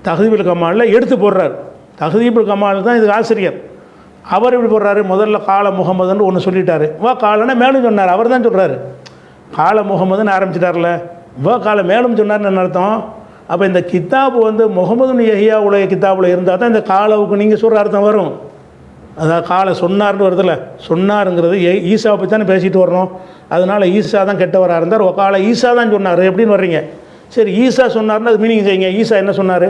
தஹ்தீபுல் கமாலில் எடுத்து போடுறார். தஹ்தீபுல் கமால் தான் இதுக்கு ஆசிரியர். அவர் எப்படி போடுறாரு, முதல்ல கால முகமதுன்னு ஒன்று சொல்லிட்டாரு, காலன்னா மேலும் சொன்னார். அவர் தான் சொல்கிறாரு கால முகமதுன்னு ஆரம்பிச்சிட்டார்ல, கால மேலும் சொன்னார்னு என்ன அர்த்தம். அப்போ இந்த கித்தாபு வந்து முகமது நபி யஹ்யாவுடைய கித்தாபில் இருந்தால் தான் இந்த காலவுக்கு நீங்கள் சொல்கிற அர்த்தம் வரும். அதாவது காலை சொன்னார்னு வருதில்ல, சொன்னாருங்கிறது ஈசாவை பற்றி தானே பேசிட்டு வரணும். அதனால் ஈசா தான் கெட்டவராக இருந்தார், காலை ஈசா தான் சொன்னார் எப்படின்னு வர்றீங்க. சரி, ஈசா சொன்னார்னு அது மீனிங் செய்யுங்க. ஈசா என்ன சொன்னார்,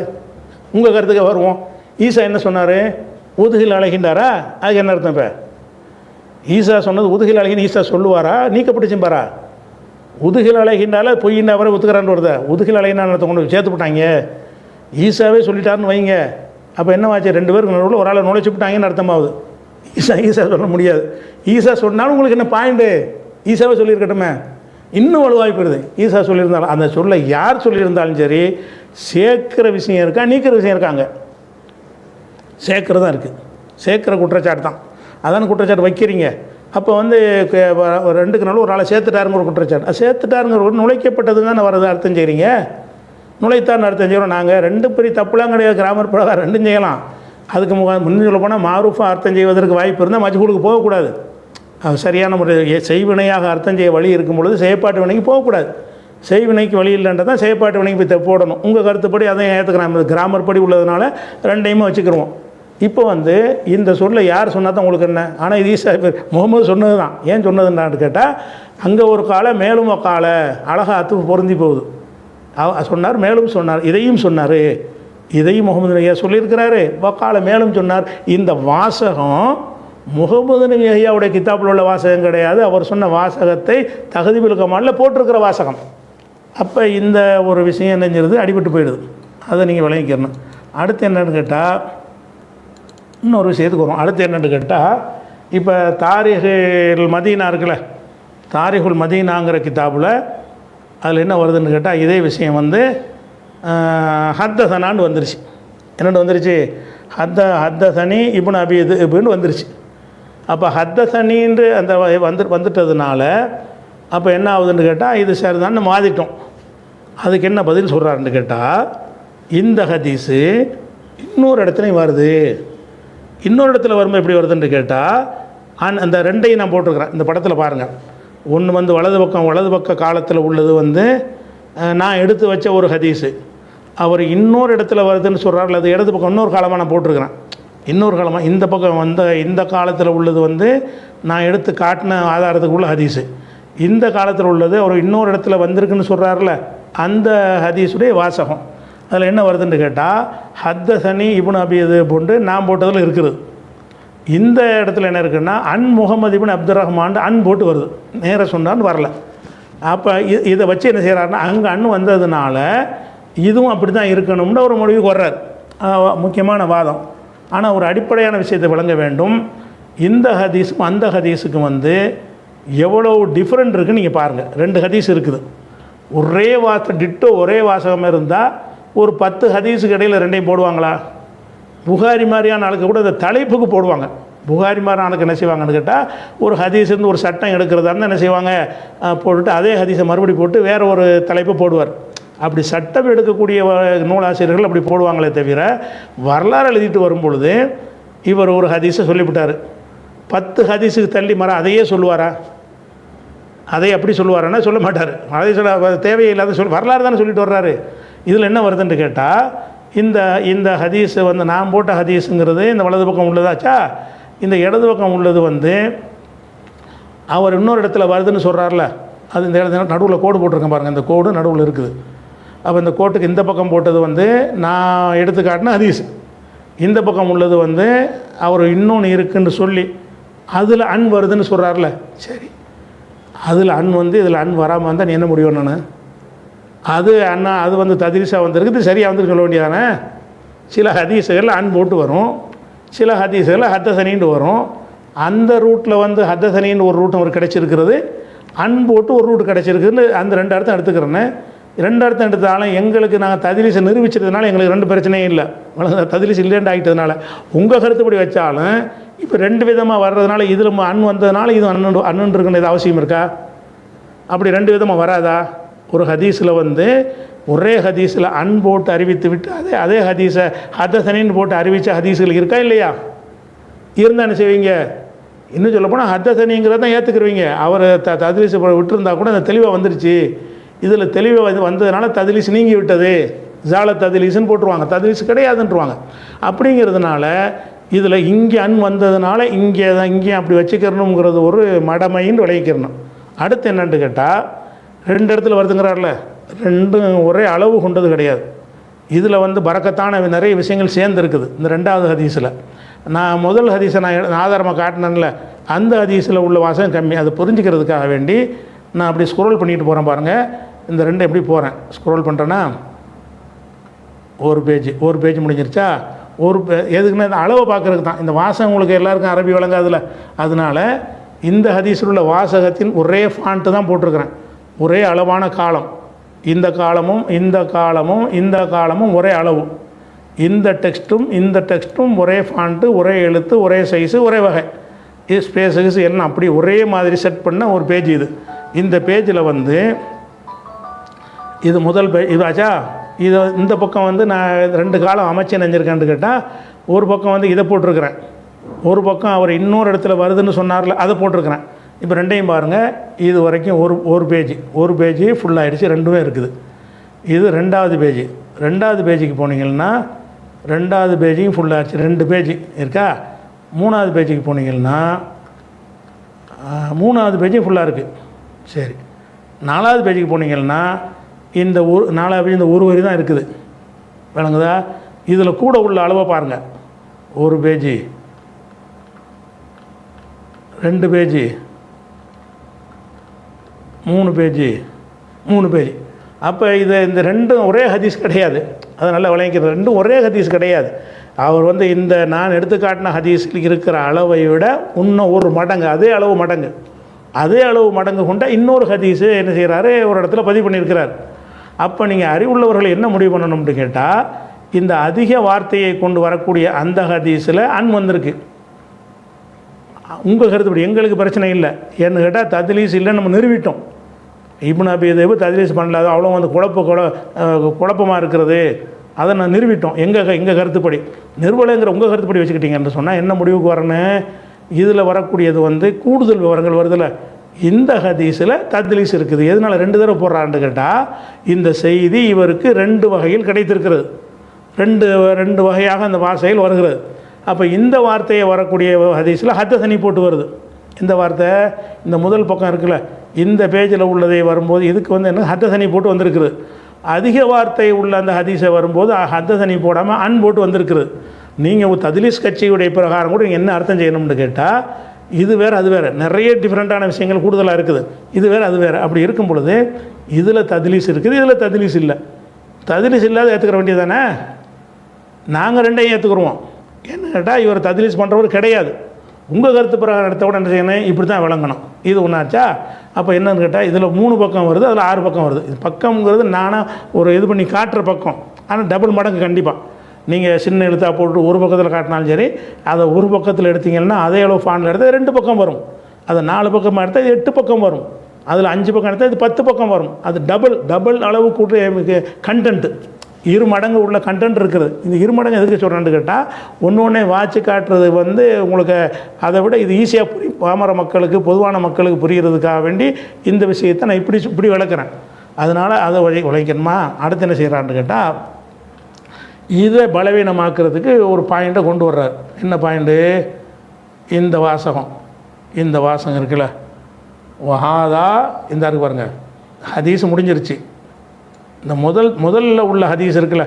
உங்கள் கருத்துக்கு வருவோம். ஈசா என்ன சொன்னார், உதுகில் அழைகின்றாரா, அதுக்கு என்ன அர்த்தம். இப்போ ஈசா சொன்னது உதுகில் அழகின்னு ஈசா சொல்லுவாரா, நீக்கப்பட்டுச்சும்பாரா. உதுகில் அழகின்றால பொய்யின்னு அவரை ஒத்துக்கிறான்னு வருத. உதுகில் அழகினான்னு அர்த்தம் கொண்டு சேர்த்து விட்டாங்க. ஈசாவே சொல்லிட்டாருன்னு வைங்க, அப்போ என்னவாச்சு, ரெண்டு பேருக்கு நடுவில் ஒரு ஆளை நுழைச்சி விட்டாங்கன்னு அர்த்தமாகுது. ஈசா சொல்ல முடியாது. ஈசா சொன்னாலும் உங்களுக்கு என்ன பாயிண்ட்டு, ஈசாவே சொல்லியிருக்கட்டுமே, இன்னும் வலுவாகி போயிடுது. ஈசா சொல்லியிருந்தாலும் அந்த சொல்ல யார் சொல்லியிருந்தாலும் சரி, சேர்க்கிற விஷயம் இருக்கா நீக்கிற விஷயம் இருக்காங்க. சேர்க்கிறது தான் இருக்குது, சேர்க்கிற குற்றச்சாட்டு தான். அதான குற்றச்சாட்டு வைக்கிறீங்க. அப்போ வந்து ரெண்டுக்கு நாள் ஒரு ஆளை சேர்த்துட்டாருங்கிற ஒரு குற்றச்சாட்டு, அது சேர்த்துட்டாருங்கிற ஒரு நுழைக்கப்பட்டது தானே வரது அர்த்தம் செய்கிறீங்க. நுழைத்தான் அர்த்தம் செய்கிறோம் நாங்கள். ரெண்டு பெரிய தப்புலாம் கிடையாது, கிராமர் பிரகாரம் ரெண்டும் செய்யலாம். அதுக்கு முன்னே சொல்ல போனால் மாரூஃபாக அர்த்தம் செய்வதற்கு வாய்ப்பு இருந்தால் மஜ்ஹூலுக்கு போகக்கூடாது. அது சரியான முறை செய்வினையாக அர்த்தம் செய்ய வழி இருக்கும் பொழுது செயற்பாட்டு வினைக்கு போகக்கூடாது. செய்வினைக்கு வழி இல்லைன்றதான் செயற்பாட்டு வினைக்கு போய் போடணும். உங்கள் கருத்துப்படி அதையும் ஏற்றுக்கிறேன், கிராமர் படி உள்ளதுனால ரெண்டையுமே வச்சுக்கிடுவோம். இப்போ வந்து இந்த சொல்ல யார் சொன்னால் தான் உங்களுக்கு என்ன. ஆனால் இது ஈசா முகமது சொன்னது தான். ஏன் சொன்னதுன்னான்னு கேட்டால் அங்கே ஒரு காலை மேலும் காலை அழகாக அத்து பொருந்தி போகுது. சொன்னார், மேலும் சொன்னார், இதையும் சொன்னார், இதையும் முகமது நபி சொல்லியிருக்கிறாரு, வக்கால மேலும் சொன்னார். இந்த வாசகம் முகமது நபி யஹ்யாவுடைய கித்தாப்பில் உள்ள வாசகம் கிடையாது, அவர் சொன்ன வாசகத்தை தஹ்தீபுல் கமாலில் போட்டிருக்கிற வாசகம். அப்போ இந்த ஒரு விஷயம் என்னங்கிறது அடிபட்டு போயிடுது. அதை நீங்கள் விளங்கிக்கணும். அடுத்து என்னென்னு கேட்டால் இன்னொரு விஷயத்துக்கு வரும். அடுத்து என்னென்னு கேட்டால் இப்போ தாரிகுல் மதீனா இருக்குல்ல, தாரிகுல் மதீனாங்கிற கித்தாபில் அதில் என்ன வருதுன்னு கேட்டால் இதே விஷயம் வந்து ஹத்தசனான்னு வந்துருச்சு. என்னென்னு வந்துருச்சு, ஹத்தசனி இப்னு அபி இப்னு வந்துருச்சு. அப்போ ஹத்தசனின்று அந்த வந்துட்டதுனால அப்போ என்ன ஆகுதுன்னு கேட்டால் இது சரிதான்னு மாறிட்டோம். அதுக்கு என்ன பதில் சொல்கிறாருன்னு கேட்டால் இந்த ஹதீஸு இன்னொரு இடத்துலையும் வருது. இன்னொரு இடத்துல வரும்போது எப்படி வருதுன்னு கேட்டால் அந்த ரெண்டையும் நான் போட்டிருக்கிறேன் இந்த படத்தில் பாருங்கள். ஒன்று வந்து வலது பக்க காலத்தில் உள்ளது வந்து நான் எடுத்து வச்ச ஒரு ஹதீஸு. அவர் இன்னொரு இடத்துல வருதுன்னு சொல்கிறார்கள், அது இடது பக்கம் இன்னொரு காலமாக நான் போட்டிருக்கிறேன். இன்னொரு காலமாக இந்த பக்கம் இந்த காலத்தில் உள்ளது வந்து நான் எடுத்து காட்டின ஆதாரத்துக்கு உள்ள ஹதீஸு. இந்த காலத்தில் உள்ளது அவர் இன்னொரு இடத்துல வந்திருக்குன்னு சொல்கிறார்ல, அந்த ஹதீஸுடைய வாசகம். அதில் என்ன வருதுன்னு கேட்டால் ஹத்தசனி இப்னு அபி போன்று நான் போட்டதில் இருக்குது. இந்த இடத்துல என்ன இருக்குன்னா முகமது இப்னு அப்துர் ரஹ்மான் போட்டு வருது, நேராக சொன்னான்னு வரல. அப்போ இதை வச்சு என்ன செய்கிறாருன்னா அங்கே வந்ததுனால இதுவும் அப்படி தான் இருக்கணும்னு ஒரு முடிவுக்கு வர்றார். முக்கியமான வாதம். ஆனால் ஒரு அடிப்படையான விஷயத்தை விளங்க வேண்டும். இந்த ஹதீஸுக்கும் அந்த ஹதீஸுக்கும் வந்து எவ்வளோ டிஃப்ரெண்ட் இருக்குதுன்னு நீங்கள் பாருங்கள். ரெண்டு ஹதீஸ் இருக்குது, ஒரே டிட்டோ ஒரே வாசகம் இருந்தால் ஒரு 10 ஹதீஸுக்கு இடையில் ரெண்டையும் போடுவாங்களா? புகாரி மாதிரியான ஆளுக்கு கூட இந்த தலைப்புக்கு போடுவாங்க. புகாரி மாதிரி ஆளுக்கு என்ன செய்வாங்கன்னு கேட்டால் ஒரு ஹதீஸ்லேருந்து ஒரு சட்டம் எடுக்கிறதா இருந்தால் என்ன செய்வாங்க, போட்டுட்டு அதே ஹதீஸை மறுபடி போட்டு வேறு ஒரு தலைப்பை போடுவார். அப்படி சட்டம் எடுக்கக்கூடிய நூலாசிரியர்கள் அப்படி போடுவாங்களே தவிர, வரலாறு எழுதிட்டு வரும்பொழுது இவர் ஒரு ஹதீஸை சொல்லிவிட்டார், 10 ஹதீஸுக்கு தள்ளி அதையே சொல்லுவாரா? அதை அப்படி சொல்லுவாரான்னா சொல்ல மாட்டார். அதை சொல்ல தேவையில்லாத வரலாறு தானே சொல்லிட்டு வர்றாரு. இதில் என்ன வருதுன்னு கேட்டால், இந்த ஹதீஸை வந்து நான் போட்ட ஹதீஸுங்கிறது இந்த வலது பக்கம் உள்ளதாச்சா, இந்த இடது பக்கம் உள்ளது வந்து அவர் இன்னொரு இடத்துல வருதுன்னு சொல்கிறார்ல, அது இந்த இடத்துல நடுவில் கோடு போட்டிருக்கேன் பாருங்கள், இந்த கோடு நடுவில் இருக்குது. அப்போ இந்த கோட்டுக்கு இந்த பக்கம் போட்டது வந்து நான் எடுத்து காட்டின ஹதீஸ், இந்த பக்கம் உள்ளது வந்து அவர் இன்னொன்று இருக்குன்னு சொல்லி அதில் அன் வருதுன்னு சொல்கிறார்ல, சரி அதில் அன் வந்து இதில் அன் வராமல் இருந்தால் நீ என்ன முடியும்? நான் அது அண்ணா அது வந்து ததிரிசாக வந்திருக்குது, சரியாக வந்து சொல்ல வேண்டியதானே. சில ஹதீஸுகளில் அன் போட்டு வரும், சில ஹதீஸுகளில் ஹத்தசனின்னு வரும். அந்த ரூட்டில் வந்து ஹத்தசனின்னு ஒரு ரூட் அவர் கிடச்சிருக்கிறது, அன் போட்டு ஒரு ரூட் கிடச்சிருக்குன்னு அந்த 2 அர்த்தம் எடுத்துக்கிறேன்னு. 2 அர்த்தம் எடுத்தாலும் எங்களுக்கு நாங்கள் ததிலிசை நிரூபிச்சதுனால எங்களுக்கு 2 பிரச்சனையும் இல்லை. ததிலிசை இல்லைன்னு ஆகிட்டதுனால உங்கள் கருத்துப்படி வச்சாலும் இப்போ 2 விதமாக வர்றதுனால இதில் அன் வந்ததுனால இது அண்ணன் இருக்குன்னு இது அவசியம் இருக்கா? அப்படி 2 விதமாக வராதா? ஒரு ஹதீஸில் வந்து ஒரே ஹதீஸில் அன் போட்டு அறிவித்து விட்டு அதே ஹதீஸை ஹத்தசனின்னு போட்டு அறிவித்த ஹதீஸுகள் இருக்கா இல்லையா? இருந்தால் என்ன செய்வீங்க? இன்னும் சொல்ல போனால் ஹத்தசனிங்கிறத தான் ஏற்றுக்குருவீங்க. அவர் ததிலிசை விட்டுருந்தா கூட அந்த தெளிவாக வந்துருச்சு, இதில் தெளிவாக வந்ததுனால ததிலிசு நீங்கி விட்டது, ஜால ததிலிசுன்னு போட்டுருவாங்க, ததிலிசு கிடையாதுன்றுவாங்க. அப்படிங்கிறதுனால இதில் இங்கே அன் வந்ததுனால இங்கேயும் அப்படி வச்சுக்கிறணுங்கிறது ஒரு மடமைன்னு விளைவிக்கிறணும். அடுத்து என்னன்னு கேட்டால், 2 இடத்துல வருதுங்கிறார்ல, 2 ஒரே அளவு கொண்டது கிடையாது. இதில் வந்து பரக்கத்தான நிறைய விஷயங்கள் சேர்ந்துருக்குது. இந்த 2வது ஹதீஸில் நான் முதல் ஹதீஸை நான் ஆதாரமாக காட்டினேன்ல, அந்த ஹதீஸில் உள்ள வாசகம் கம்மி. அதை புரிஞ்சுக்கிறதுக்காக வேண்டி நான் அப்படி ஸ்க்ரோல் பண்ணிட்டு போகிறேன் பாருங்கள். இந்த 2 எப்படி போகிறேன், ஸ்க்ரோல் பண்ணுறேன்னா ஒரு பேஜ் முடிஞ்சிருச்சா? எதுக்குன்னா இந்த அளவை பார்க்குறதுக்கு தான். இந்த வாசகம் உங்களுக்கு எல்லாருக்கும் அரபி வழங்காதுல, அதனால் இந்த ஹதீஸில் உள்ள வாசகத்தின் ஒரே ஃபாண்ட்டு தான் போட்டிருக்கிறேன், ஒரே அளவான காலம். இந்த காலமும் இந்த காலமும் இந்த காலமும் ஒரே அளவு, இந்த டெக்ஸ்ட்டும் ஒரே ஃபாண்ட்டு, ஒரே எழுத்து, ஒரே சைஸு, ஒரே வகை, இது ஸ்பேஸஸ் எல்லாம் அப்படி ஒரே மாதிரி செட் பண்ண ஒரு பேஜ் இது. இந்த பேஜில் வந்து இது முதல் இதாச்சா. இது இந்த பக்கம் வந்து நான் 2 காலம் அமைச்சு நினைஞ்சிருக்கேன்னு கேட்டால், ஒரு பக்கம் வந்து இதை போட்டிருக்கிறேன், ஒரு பக்கம் அவர் இன்னொரு இடத்துல வருதுன்னு சொன்னார்ல அதை போட்டிருக்கிறேன். இப்போ 2ஐயும் பாருங்கள், இது வரைக்கும் ஒரு பேஜ் ஃபுல்லாகிடுச்சு, 2மே இருக்குது. இது 2வது பேஜ். 2வது பேஜுக்கு போனீங்கன்னா 2வது பேஜையும் ஃபுல்லாகிடுச்சு, 2 பேஜ் இருக்கா. 3வது பேஜுக்கு போனீங்கன்னா 3வது பேஜும் ஃபுல்லாக இருக்குது. சரி, 4வது பேஜுக்கு போனீங்கன்னா இந்த 4வது பேஜ் இந்த ஒரு வரி தான் இருக்குது, விளங்குதா? இதில் கூட உள்ள அளவை பாருங்கள், ஒரு பேஜ், 2 பேஜ், 3 பேஜ். அப்போ இந்த 2 ஒரே ஹதீஸ் கிடையாது. அதை நல்லா விளங்கிக்கிறது, 2 ஒரே ஹதீஸ் கிடையாது. அவர் வந்து இந்த நான் எடுத்து காட்டின ஹதீஸில் இருக்கிற அளவை விட இன்னும் ஒரு மடங்கு, அதே அளவு மடங்கு கொண்ட இன்னொரு ஹதீஸு என்ன செய்கிறாரு, ஒரு இடத்துல பதிவு பண்ணியிருக்கிறார். அப்போ நீங்கள் அறிவுள்ளவர்கள் என்ன முடிவு பண்ணணும்னு கேட்டால், இந்த அதிக வார்த்தையை கொண்டு வரக்கூடிய அந்த ஹதீஸில் அன் வந்திருக்கு. உங்கள் கருத்துப்படி எங்களுக்கு பிரச்சனை இல்லை. ஏன்னு கேட்டால் தத்லீஸ் இல்லைன்னு நம்ம நிறுவிட்டோம். இப்னு அபீ தைப் தத்லீஸ் பண்ணல, அவ்வளோ வந்து குழப்பமாக இருக்கிறது, அதை நான் நிறுவிட்டோம் எங்கள் கருத்துப்படி. நிறுவலைங்கிற உங்கள் கருத்துப்படி வச்சுக்கிட்டீங்கன்னு சொன்னால் என்ன முடிவுக்கு வரணும்? இதில் வரக்கூடியது வந்து கூடுதல் விவரங்கள் வருதில்ல, இந்த ஹதீஸில் தத்லீஸ் இருக்குது. எதனால் 2 தடவை போடுறான்னு கேட்டால், இந்த செய்தி இவருக்கு 2 வகையில் கிடைத்திருக்கிறது, 2 வகையாக அந்த வார்த்தையில் வருகிறது. அப்போ இந்த வார்த்தையை வரக்கூடிய ஹதீஸில் ஹத்தசனி போட்டு வருது. இந்த வார்த்தை இந்த முதல் பக்கம் இருக்குல்ல, இந்த பேஜில் உள்ளதை வரும்போது இதுக்கு வந்து என்ன ஹத்தசனி போட்டு வந்திருக்குது. அதிக வார்த்தை உள்ள அந்த ஹதீஸை வரும்போது ஹத்தசனி போடாமல் அன் போட்டு வந்திருக்குது. நீங்கள் தத்லீஸ் கட்சியுடைய பிரகாரம் கூட நீங்கள் என்ன அர்த்தம் செய்யணும்னு கேட்டால், இது வேறு அது வேறு, நிறைய டிஃப்ரெண்ட்டான விஷயங்கள் கூடுதலாக இருக்குது. இது வேறு அது வேறு. அப்படி இருக்கும் பொழுது இதில் தத்லீஸ் இருக்குது, இதில் தத்லீஸ் இல்லை. தத்லீஸ் இல்லாத ஏற்றுக்கிற வேண்டியது தானே. நாங்கள் 2ஐயும் ஏற்றுக்குருவோம். என்ன கேட்டால் இவர் தத்லீஸ் பண்ணுறவர் கிடையாது. உங்கள் கருத்து பிரகாரம் எடுத்த கூட என்ன செய்யணும், இப்படி தான் விளங்கணும். இது ஒன்றாச்சா? அப்போ என்னன்னு கேட்டால், இதில் 3 பக்கம் வருது, அதில் 6 பக்கம் வருது. இது பக்கம்ங்கிறது நானாக ஒரு இது பண்ணி காட்டுற பக்கம், ஆனால் டபுள் மடங்கு கண்டிப்பாக. நீங்கள் சின்ன எழுத்தாக போட்டு ஒரு பக்கத்தில் காட்டினாலும் சரி, அதை ஒரு பக்கத்தில் எடுத்தீங்கன்னா அதே அளவு ஃபாண்டில் எடுத்தால் 2 பக்கம் வரும். அதை 4 பக்கமாக எடுத்தால் இது 8 பக்கம் வரும். அதில் 5 பக்கம் எடுத்தால் இது 10 பக்கம் வரும். அது டபுள் அளவு கூட்டு கண்டென்ட்டு, 2 மடங்கு உள்ள கண்டென்ட் இருக்குது. இந்த 2 மடங்கு எதுக்கு சொல்கிறேன்னு கேட்டால், ஒன்று வாட்சி காட்டுறது உங்களுக்கு அதை விட இது ஈஸியாக பாமர மக்களுக்கு, பொதுவான மக்களுக்கு புரிகிறதுக்காக வேண்டி இந்த விஷயத்தை நான் இப்படி விளக்குறேன். அதனால் அதை உழைக்கணுமா. அடுத்து என்ன செய்கிறான்னு கேட்டால், இதை பலவீனமாக்குறதுக்கு ஒரு பாயிண்ட்டை கொண்டு வர்றார். என்ன பாயிண்ட்டு? இந்த வாசகம் இருக்குல்ல, வஹாதா இந்த இருக்கு பாருங்கள், ஹதீஸ் முடிஞ்சிருச்சு. இந்த முதல்ல உள்ள ஹதீஸ் இருக்குல்ல,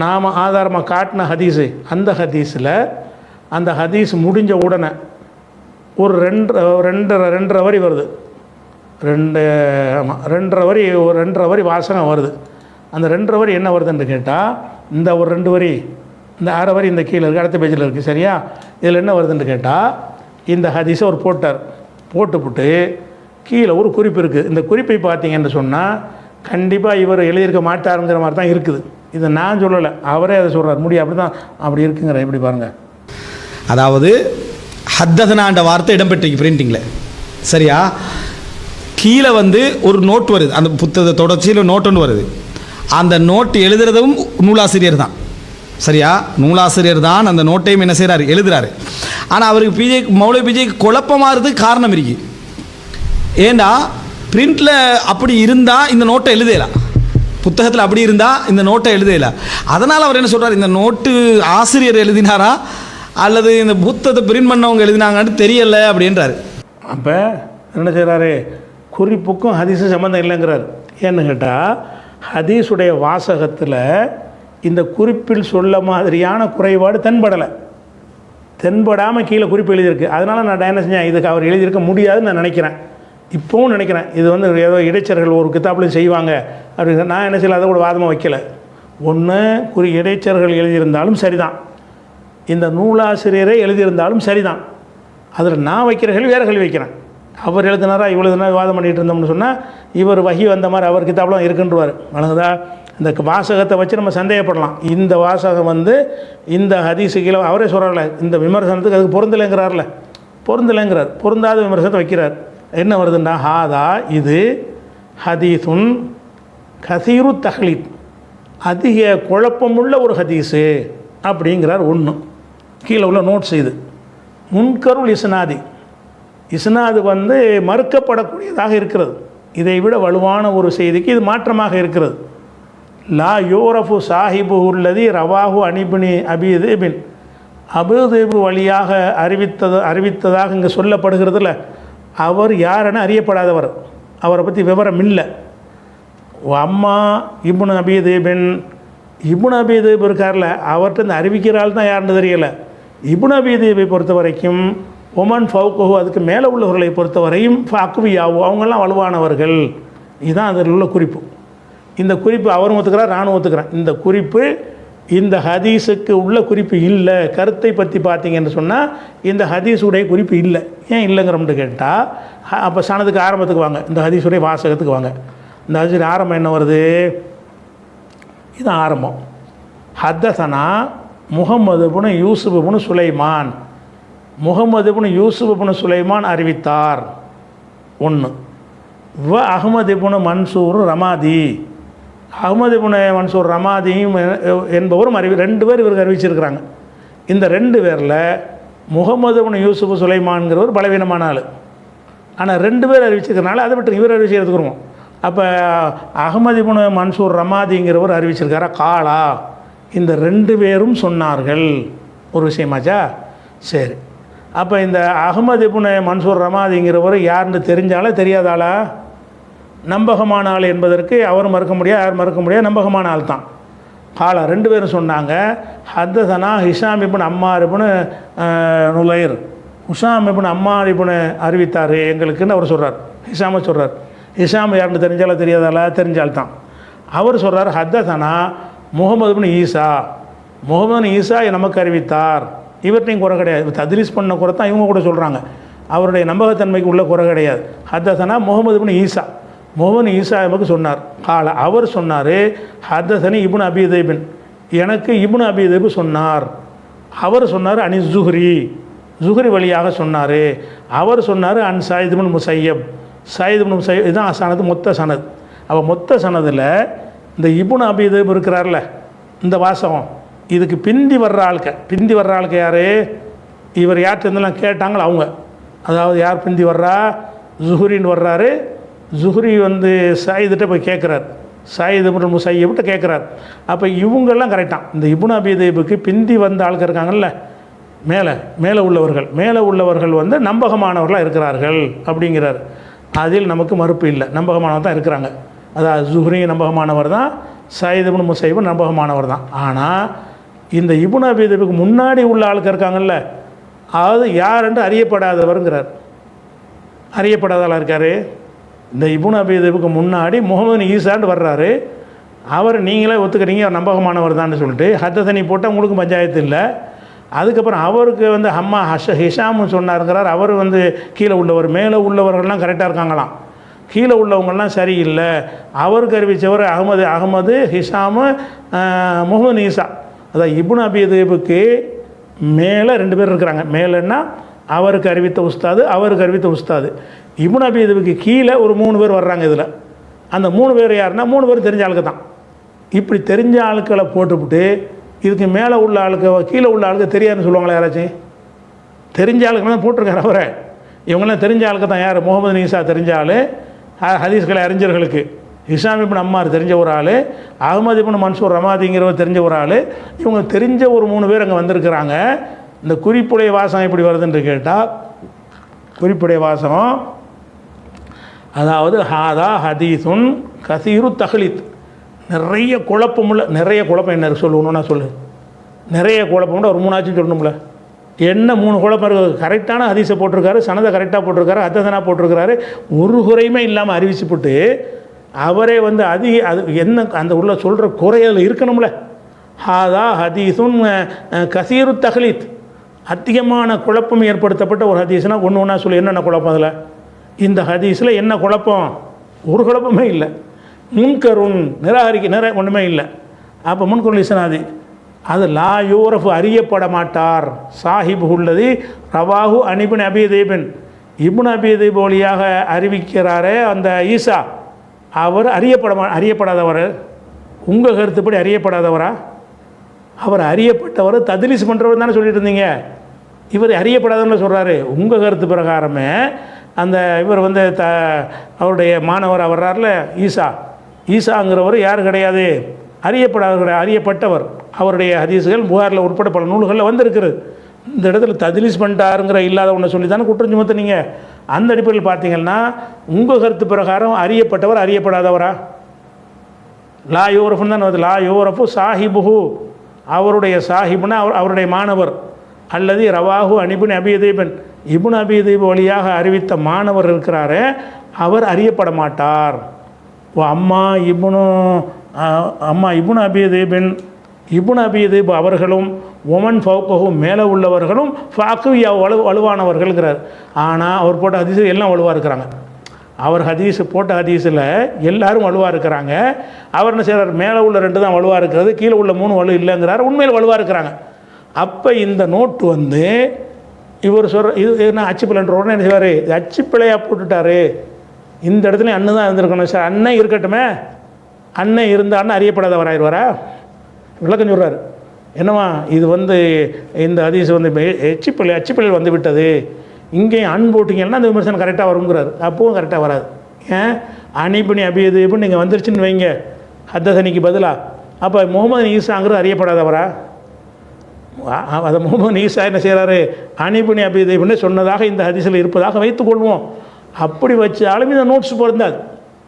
நாம் ஆதாரமாக காட்டின ஹதீஸு, அந்த ஹதீஸ் முடிஞ்ச உடனே ஒரு 2.5 வரி வருது. 2.5 வரி வாசகம் வருது. அந்த 2.5 வரி என்ன வருதுன்னு கேட்டால், இந்த ஒரு 2 வரி, இந்த 1/2 வரி இந்த கீழே இருக்குது, அடுத்த பேஜில் இருக்குது. சரியா? இதில் என்ன வருதுன்னு கேட்டால், இந்த ஹதீஸை ஒரு போட்டுவிட்டு கீழே ஒரு குறிப்பு இருக்குது. இந்த குறிப்பை பார்த்தீங்கன்னு சொன்னால் கண்டிப்பாக இவர் எழுதியிருக்க மாட்டாருங்கிற மாதிரி தான் இருக்குது. இதை நான் சொல்லலை, அவரே அதை சொல்கிறார். அப்படி இருக்குங்கிற. எப்படி பாருங்கள், அதாவது ஹத்ததனான்ற வார்த்தை இடம்பெற்றிருக்கு பிரிண்டிங்கில். சரியா? கீழே ஒரு நோட் வருது, அந்த புத்தக தொடர்ச்சியில் நோட் ஒன்று வருது. அந்த நோட்டு எழுதுறதும் நூலாசிரியர் தான். சரியா? நூலாசிரியர் தான் அந்த நோட்டையும் என்ன செய்கிறாரு, எழுதுகிறாரு. ஆனால் அவருக்கு மௌலவி பிஜேக்கு குழப்பமாகிறதுக்கு காரணம் இருக்கு. ஏண்டா பிரிண்டில் அப்படி இருந்தால் இந்த நோட்டை எழுதலாம், புத்தகத்தில் அப்படி இருந்தால் இந்த நோட்டை எழுதலாம். அதனால் அவர் என்ன சொல்கிறார், இந்த நோட்டு ஆசிரியர் எழுதினாரா அல்லது இந்த புத்தகத்தை பிரிண்ட் பண்ணவங்க எழுதினாங்கன்னு தெரியலை அப்படின்றாரு. அப்போ என்ன செய்கிறாரு, குறிப்புக்கும் ஹதீஸும் சம்மந்தம் இல்லைங்கிறார். ஏன்னு கேட்டால், ஹதீஸுடைய வாசகத்தில் இந்த குறிப்பில் சொல்ல மாதிரியான குறைபாடு தென்படாமல் கீழே குறிப்பு எழுதியிருக்கு. அதனால் நான் என்ன செஞ்சேன், இதுக்கு அவர் எழுதியிருக்க முடியாதுன்னு நான் நினைக்கிறேன். இப்போவும் நினைக்கிறேன். இது ஏதோ இடைச்சர்கள் ஒரு கிதாப்லையும் செய்வாங்க அப்படின்னு நான் என்ன செய்யலை, அதை கூட வாதமாக வைக்கலை. ஒன்று இடைச்சர்கள் எழுதியிருந்தாலும் சரிதான், இந்த நூலாசிரியரை எழுதியிருந்தாலும் சரிதான். அதில் நான் வைக்கிற கேள்வி வேறு கேள்வி வைக்கிறேன். அவர் எழுதினாரா இவ்வளோ தினம் வாதம் பண்ணிகிட்டு இருந்தோம்னு சொன்னால், இவர் வகி வந்த மாதிரி அவர் கிதாப்லாம் இருக்குன்றுவார். வணங்குதா? இந்த வாசகத்தை வச்சு நம்ம சந்தேகப்படலாம். இந்த வாசகம் இந்த ஹதீஸு கீழே அவரே சொல்கிறார்ல, இந்த விமர்சனத்துக்கு அதுக்கு பொருந்தலைங்கிறார். பொருந்தாத விமர்சனத்தை வைக்கிறார். என்ன வருதுன்னா, ஹாதா இது ஹதீஸுன் கசீரு தஹ்லீத், அதிக குழப்பமுள்ள ஒரு ஹதீஸு அப்படிங்கிறார். ஒன்று கீழே உள்ள நோட்ஸ். இது முன்கருள் இஸ்னாது மறுக்கப்படக்கூடியதாக இருக்கிறது. இதை விட வலுவான ஒரு செய்திக்கு இது மாற்றமாக இருக்கிறது. லா யோரஃபு சாஹிபு உள்ளதி ரவாஹு அனிபினி அபிதேபின், அபுதேபு வழியாக அறிவித்ததாக இங்கே சொல்லப்படுகிறதுல அவர் யாரென அறியப்படாதவர், அவரை பற்றி விவரம் இல்லை. அம்மா இப்னு அபிதேப் இருக்கார்ல, அவர்கிட்ட இந்த அறிவிக்கிறாள் தான் யாருன்னு தெரியலை. இப்னு அபிதேபை பொறுத்த வரைக்கும் ஒமன் ஃபவுகஹு, அதுக்கு மேலே உள்ளவர்களை பொறுத்தவரையும் அக்வியாவு, அவங்கெல்லாம் வலுவானவர்கள். இதுதான் அதில் உள்ள குறிப்பு. இந்த குறிப்பு அவரும் ஒத்துக்கிறார், நானும் ஒத்துக்கிறேன். இந்த குறிப்பு இந்த ஹதீஸுக்கு உள்ள குறிப்பு இல்லை. கருத்தை பற்றி பார்த்தீங்கன்னு சொன்னால் இந்த ஹதீஸுடைய குறிப்பு இல்லை. ஏன் இல்லைங்கிறோம்னு கேட்டால், அப்போ சனதுக்கு ஆரம்பத்துக்கு வாங்க, இந்த ஹதீஸுடைய வாசகத்துக்கு வாங்க. இந்த ஹதீஸுடைய ஆரம்பம் என்ன வருது? இது ஆரம்பம். ஹத்தஸனா முஹம்மது இப்னு யூசுப் இப்னு சுலைமான், முஹம்மது இப்னு யூசுப் இப்னு சுலைமான் அறிவித்தார். 1. அஹ்மது இப்னு மன்சூர் ரமாதி, அஹ்மது இப்னு மன்சூர் ரமாதியும் என்பவரும் 2 பேர் இவருக்கு அறிவிச்சிருக்கிறாங்க. இந்த 2 பேரில் முஹம்மது இப்னு யூசுப் சுலைமான்கிறவர் பலவீனமான ஆள். ஆனால் 2 பேர் அறிவிச்சிருக்கிறனால அதை விட்டு இவர் அறிவிச்சு எடுத்துக்கிறோம். அப்போ அஹ்மது இப்னு மன்சூர் ரமாதிங்கிறவர் அறிவிச்சிருக்காரா? காலா, இந்த 2 பேரும் சொன்னார்கள். ஒரு விஷயமாச்சா? சரி. அப்போ இந்த அஹ்மது இப்னு மன்சூர் ரமாதிங்கிறவர் யாருன்னு தெரிஞ்சாலே தெரியாதாளா? நம்பகமான ஆள் என்பதற்கு அவர் மறுக்க முடியாது, யார் மறுக்க முடியாது, நம்பகமான ஆள் தான். காலா 2 பேரும் சொன்னாங்க. ஹத்தஸனா ஹிஷாம் இப்னு அம்மார் இப்னு நுலைர், ஹிஷாம் இப்னு அம்மார் இப்னு அறிவித்தார் எங்களுக்குன்னு அவர் சொல்கிறார். ஹிஷாமை சொல்கிறார். ஹிஷாம் யாருன்னு தெரிஞ்சாலும் தெரியாதாளா? தெரிஞ்சால்தான். அவர் சொல்கிறார், ஹத்தஸனா முகமது இப்னு ஈசா, முகமது ஈசா நமக்கு அறிவித்தார். இவர்கிட்டையும் குறை கிடையாது. தத்ரீஸ் பண்ண குறை தான் இவங்க கூட சொல்கிறாங்க. அவருடைய நம்பகத்தன்மைக்கு உள்ள குறை கிடையாது. ஹத்தஸனா முகமது இப்னு ஈசா, முகமது ஈசா நமக்கு சொன்னார். கால அவர் சொன்னார், ஹத்தஸனி இப்னு அபிதேபின், எனக்கு இப்னு அபி தைப் சொன்னார். அவர் சொன்னார் அனி ஜுஹ்ரி வழியாக சொன்னார். அவர் சொன்னார் அன் சயீத் இப்னு முஸையப். சயீத் இப்னு முஸையப் இதுதான் சனது, மொத்த சனத். அப்போ மொத்த சனதில் இந்த இப்னு அபி தைப் இருக்கிறார்ல, இந்த வாசகம் இதுக்கு பிந்தி வர்ற ஆளுக்க யார்? இவர் யார்கிட்ட இருந்தெல்லாம் கேட்டாங்களோ அவங்க. அதாவது யார் பிந்தி வர்றா? ஜுஹ்ரின்னு வர்றாரு. ஜுஹ்ரி வந்து சயீத்கிட்ட போய் கேட்குறார், சயீத் இப்னு முஸையப்கிட்ட கேட்குறார். அப்போ இவங்கெல்லாம் கரெக்டாக இந்த இப்னு அபி தைபுக்கு பிந்தி வந்த ஆளுக்கு இருக்காங்கல்ல, மேலே உள்ளவர்கள் வந்து நம்பகமானவர்களாக இருக்கிறார்கள் அப்படிங்கிறார். அதில் நமக்கு மறுப்பு இல்லை, நம்பகமானவர் தான் இருக்கிறாங்க. அதாவது ஜுஹ்ரி நம்பகமானவர் தான், சயீத் இப்னு முஸையப் நம்பகமானவர் தான். ஆனால் இந்த இப்னு அபி தைபுக்கு முன்னாடி உள்ள ஆளுக்கு இருக்காங்கல்ல, அதாவது யார் என்று அறியப்படாதவருங்கிறார். அறியப்படாதவளாக இருக்கார். இந்த இப்னு அபி தைபுக்கு முன்னாடி முகமது ஈசான்னு வர்றாரு. அவர் நீங்களே ஒத்துக்கிறீங்க அவர் நம்பகமானவர் தான் சொல்லிட்டு ஹத்தசனி போட்டால் உங்களுக்கு பஞ்சாயத்து இல்லை. அதுக்கப்புறம் அவருக்கு வந்து அம்மா ஹிஷாம்னு சொன்னாருங்கிறார். அவர் வந்து கீழே உள்ளவர், மேலே உள்ளவர்கள்லாம் கரெக்டாக இருக்காங்களாம், கீழே உள்ளவங்கள்லாம் சரியில்லை. அவருக்கு அறிவித்தவர் அகமது ஹிஷாமு முகமது ஈசா. அதான் இப்னு அபி தைபுக்கு மேலே 2 பேர் இருக்கிறாங்க. மேலேன்னா அவருக்கு அறிவித்த உஸ்தாது, அவருக்கு அறிவித்த உஸ்தாது. இப்னு அபி தைபுக்கு கீழே ஒரு 3 பேர் வர்றாங்க. இதில் அந்த 3 பேர் யாருன்னா 3 பேர் தெரிஞ்ச ஆளுக்கு தான். இப்படி தெரிஞ்ச ஆளுக்களை போட்டுவிட்டு இதுக்கு மேலே உள்ள ஆளுக்கு கீழே உள்ள ஆளுக்கு தெரியாதுன்னு சொல்லுவாங்களா யாராச்சும்? தெரிஞ்ச ஆளுக்கு தான் போட்டிருக்காரு அவரை. இவங்களாம் தெரிஞ்ச ஆளுக்கு தான். யார்? முகமது ஈசா தெரிஞ்ச ஆள், ஹதீஸ்களை அறிஞர்களுக்கு. ஹிஷாம் இப்னு அம்மார் தெரிஞ்ச ஒரு ஆள், அஹ்மது இப்னு மன்சூர் ரமாதிங்கிறவர் தெரிஞ்ச ஒரு ஆள். இவங்க தெரிஞ்ச ஒரு 3 பேர் அங்கே வந்திருக்கிறாங்க. இந்த குறிப்புடைய வாசகம் எப்படி வருதுன்னு கேட்டால், குறிப்புடைய வாசகம் அதாவது ஹாதா ஹதீஸுன் கசீரு தஹ்லீத், நிறைய குழப்பமுள்ள, நிறைய குழப்பம் என்ன சொல்லணும்னா சொல்லு, நிறைய குழப்பம்னா ஒரு 3 ஆச்சும் சொல்லணும்ல. என்ன 3 குழப்பம் இருக்குது? கரெக்டான ஹதீஸை போட்டிருக்காரு, சனதை கரெக்டாக போட்டிருக்காரு, ஹதீஸனா போட்டிருக்காரு, ஒரு குறையுமே இல்லாமல் அறிவிச்சு போட்டு அவரே வந்து அது என்ன அந்த உள்ள சொல்கிற குறையில் இருக்கணும்ல. ஹாதா ஹதீஸுன் கசீரு தஹ்லீத், அதிகமான குழப்பம் ஏற்படுத்தப்பட்ட ஒரு ஹதீஸ்னால் ஒன்று சொல்லி என்னென்ன குழப்பம்? அதில் இந்த ஹதீஸில் என்ன குழப்பம்? ஒரு குழப்பமே இல்லை. முன்கருண் நிராகரிக்க ஒன்றுமே இல்லை. அப்போ முன்கருள் இஸ்னாதி அது லா யூரஃபு அறியப்பட மாட்டார். சாஹிப் உள்ளது ரவாஹு அனிபின் அபி தைபின், இப்னு அபி தைப் வழியாக அறிவிக்கிறாரே அந்த ஈசா, அவர் அறியப்படாதவர். உங்கள் கருத்துப்படி அறியப்படாதவரா? அவர் அறியப்பட்டவர், தத்லீஸ் பண்ணுறவர் தானே சொல்லிட்டு இருந்தீங்க. இவர் அறியப்படாதவன்னு சொல்கிறாரு. உங்கள் கருத்து பிரகாரமே அந்த இவர் வந்து அவருடைய மாணவர் வர்றார்ல ஈசாங்கிறவர் யார் கிடையாது? அறியப்படாதவர், அறியப்பட்டவர். அவருடைய ஹதீஸுகள் புகாரில் உட்பட பல நூல்களில் வந்திருக்கிறது. இந்த இடத்துல தத்லீஸ் பண்ணிட்டாருங்கிற இல்லாத ஒன்று சொல்லி தானே குற்றம் சுமத்துனீங்க. அந்த அடிப்படையில் பார்த்தீங்கன்னா உங்கள் கருத்து பிரகாரம் அறியப்பட்டவர் அறியப்படாதவரா? லா யூரஃபுன்னு தான் வருது. லா யூரஃபு சாஹிபுஹு, அவருடைய சாஹிப்னா அவருடைய மாணவர், அல்லது ரவாஹு அனிபின் அபி தைபன், இப்னு அபி தைப் வழியாக அறிவித்த மாணவர் இருக்கிறாரு, அவர் அறியப்பட மாட்டார். அம்மா இப்னு அபி தைபின், இப்னு அபி தைப் அவர்களும் ஒமன் ஃபௌகஹும் மேலே உள்ளவர்களும் ஃபாக்குவியா வலுவானவர்கள்ங்கிறார். ஆனால் அவர் போட்ட ஹதீஸில் எல்லாம் வலுவாக இருக்கிறாங்க. அவர் ஹதீஸ் போட்ட ஹதீஸில் எல்லாரும் வலுவாக இருக்கிறாங்க. அவர் என்ன செய்கிறார்? மேலே உள்ள 2 தான் வலுவாக இருக்கிறது, கீழே உள்ள 3 வலு இல்லைங்கிறார். உண்மையில் வலுவாக இருக்கிறாங்க. அப்போ இந்த நோட்டு வந்து இவர் சொல்கிற இது என்ன அச்சுப்பிள்ளைன்ற உடனே என்ன செய்வார்? இது அச்சுப்பிள்ளையாக போட்டுட்டார். இந்த இடத்துல அண்ணன் தான் இருந்திருக்கணும் சார். அண்ணன் இருக்கட்டுமே, அண்ணன் இருந்த அண்ணன் அறியப்படாதவராயிருவாரா? விளக்கம் சொல்கிறார். என்னவா இது வந்து இந்த ஹதீஸ் வந்து அச்சுப்பிள்ளை வந்து விட்டது, இங்கேயும் அன் போட்டிங்கன்னா அந்த விமர்சனம் கரெக்டாக வருங்கிறார். அப்பவும் கரெக்டாக வராது. ஏன்? அனிபினி அபியதுன்னு நீங்கள் வந்துருச்சுன்னு வைங்க ஹத்தசனிக்கு பதிலாக, அப்போ முகமது ஈசாங்கிறது அறியப்படாதவரா? அதை முகமது ஈசா என்ன செய்கிறாரு? அனிபினி அபியதுன்னு சொன்னதாக இந்த ஹதீஸில் இருப்பதாக வைத்துக்கொள்வோம். அப்படி வச்சாலும் இந்த நோட்ஸ் பொருந்தாது.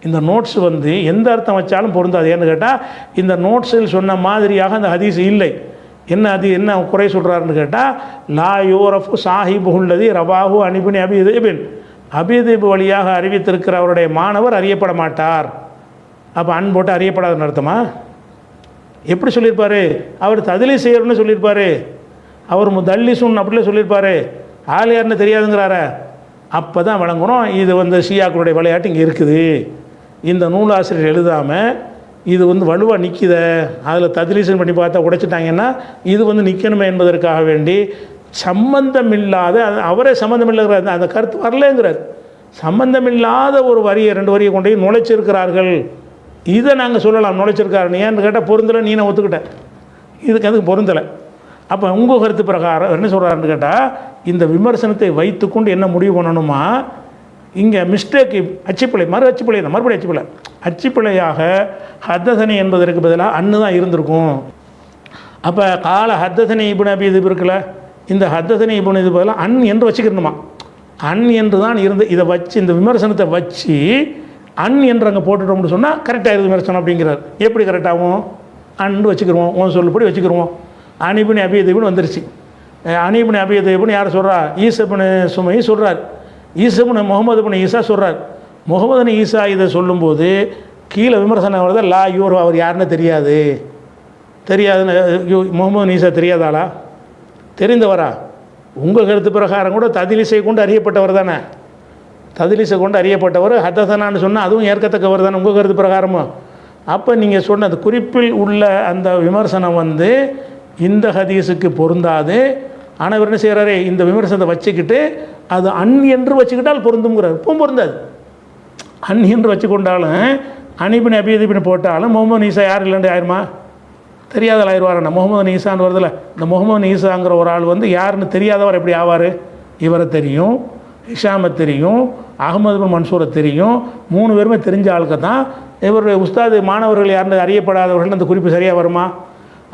இந்த நோட்ஸ் வந்து எந்த அர்த்தம் வச்சாலும் பொருந்தாது. ஏன்னு கேட்டால் இந்த நோட்ஸில் சொன்ன மாதிரியாக அந்த ஹதீஸ் இல்லை. என்ன குறை சொல்கிறாருன்னு கேட்டால், லா யூரஃபு சாஹிபு உள்ளது ரவாஹு அனிபின் அபி தைபின், அபி தைப் வழியாக அறிவித்திருக்கிற அவருடைய மாணவர் அறியப்பட மாட்டார். அப்போ அன் போட்டு அறியப்படாதுன்னு அர்த்தமா? எப்படி சொல்லியிருப்பார்? அவர் தத்லீஸ் செய்யணும்னு சொல்லியிருப்பார், அவர் முதல்லிசுன் அப்படிலாம் சொல்லியிருப்பார். ஆள் யாருன்னு தெரியாதுங்கிறார. அப்போ தான் வழங்கணும் இது வந்து ஷியாக்களுடைய விளையாட்டு இங்கே இருக்குது. இந்த நூலாசிரியர் எழுதாமல் இது வந்து வலுவாக நிற்கித, அதில் தத்லீசன் பண்ணி பார்த்தா உடைச்சிட்டாங்கன்னா இது வந்து நிற்கணுமே என்பதற்காக வேண்டி சம்பந்தமில்லாத, அவரே சம்பந்தமில்லைங்கிற அந்த கருத்து வரலங்கிறார். சம்பந்தமில்லாத ஒரு வரியை 2 வரியை கொண்டு போய் நுழைச்சிருக்கிறார்கள். இதை நாங்கள் சொல்லலாம், நுழைச்சிருக்காரு. ஏன்னு கேட்டால் பொருந்தலை, நீ நான் ஒத்துக்கிட்டேன், இதுக்கு அதுக்கு பொருந்தலை. அப்போ உங்கள் கருத்து பிரகாரம் என்ன சொல்கிறாருன்னு கேட்டால், இந்த விமர்சனத்தை வைத்துக்கொண்டு என்ன முடிவு பண்ணணுமா, இங்கே மிஸ்டேக்கு அச்சுப்பிழை, அச்சுப்பிழை தான், மறுபடியும் அச்சுப்பிழையாக ஹத்தசனி என்பதற்கு பதிலாக அன்னு தான் இருந்திருக்கும். அப்போ கால ஹத்தசனி இப்னு அபீ திப் இருக்குல்ல, இந்த ஹத்தசனி இப்னு இது பதிலாக அன் என்று வச்சுக்கணுமா, அன் என்று தான் இருந்து இதை வச்சு இந்த விமர்சனத்தை வச்சு அன் என்று அங்கே போட்டுட்டோம்னு சொன்னால் கரெக்டாக இருக்குது விமர்சனம் அப்படிங்கிறார். எப்படி கரெக்டாகும், அன்னு வச்சுக்கிடுவோம், உன் சொல்லுபடி வச்சுக்கிடுவோம். அனிபின் அபீ திப்னு வந்துருச்சு. அனிபின் அபீ திப்னு யார் சொல்கிறா, ஈசபின் சுமை சொல்கிறார். ஈசபின் முகமது பின் ஈசா சொல்கிறார். முகமது ஈசா இதை சொல்லும்போது கீழே விமர்சனம் வருது, லா யூர், அவர் யாருன்னு தெரியாதுன்னு. முகமது ஈசா தெரியாதாளா, தெரிந்தவரா? உங்கள் கருத்து பிரகாரம் கூட ததிலிசை கொண்டு அறியப்பட்டவர் தானே, ததிலிசை கொண்டு அறியப்பட்டவர். ஹத்தசனான்னு சொன்னால் அதுவும் ஏற்கத்தக்கவர் தானே உங்கள் கருத்து பிரகாரமும். அப்போ நீங்கள் சொன்ன அந்த குறிப்பில் உள்ள அந்த விமர்சனம் வந்து இந்த ஹதீஸுக்கு பொருந்தாது. ஆனால் இவர் என்ன செய்கிறாரு, இந்த விமர்சனத்தை வச்சுக்கிட்டு அது அன் என்று வச்சுக்கிட்டால் பொருந்துங்கிறார். இப்பவும் பொருந்தாது. அன் என்று வச்சு கொண்டாலும் அனிபின் அபீ திப்னு போட்டாலும் முகமது ஈசா யார் இல்லைன்னு ஆயிருமா, தெரியாதல் ஆயிடுவாருண்ணா. முகமது ஈசான்னு வருதில்ல, இந்த முகமது ஈசாங்கிற ஒரு ஆள் வந்து யாருன்னு தெரியாதவர் எப்படி ஆவார்? இவரை தெரியும், ஹிஷாமை தெரியும், அகமது பின் மன்சூரை தெரியும், 3 பேருமே தெரிஞ்ச ஆளுக்கு தான். இவருடைய உஸ்தாது மாணவர்கள் யாருன்னு அறியப்படாதவர்கள் அந்த குறிப்பு சரியாக வருமா?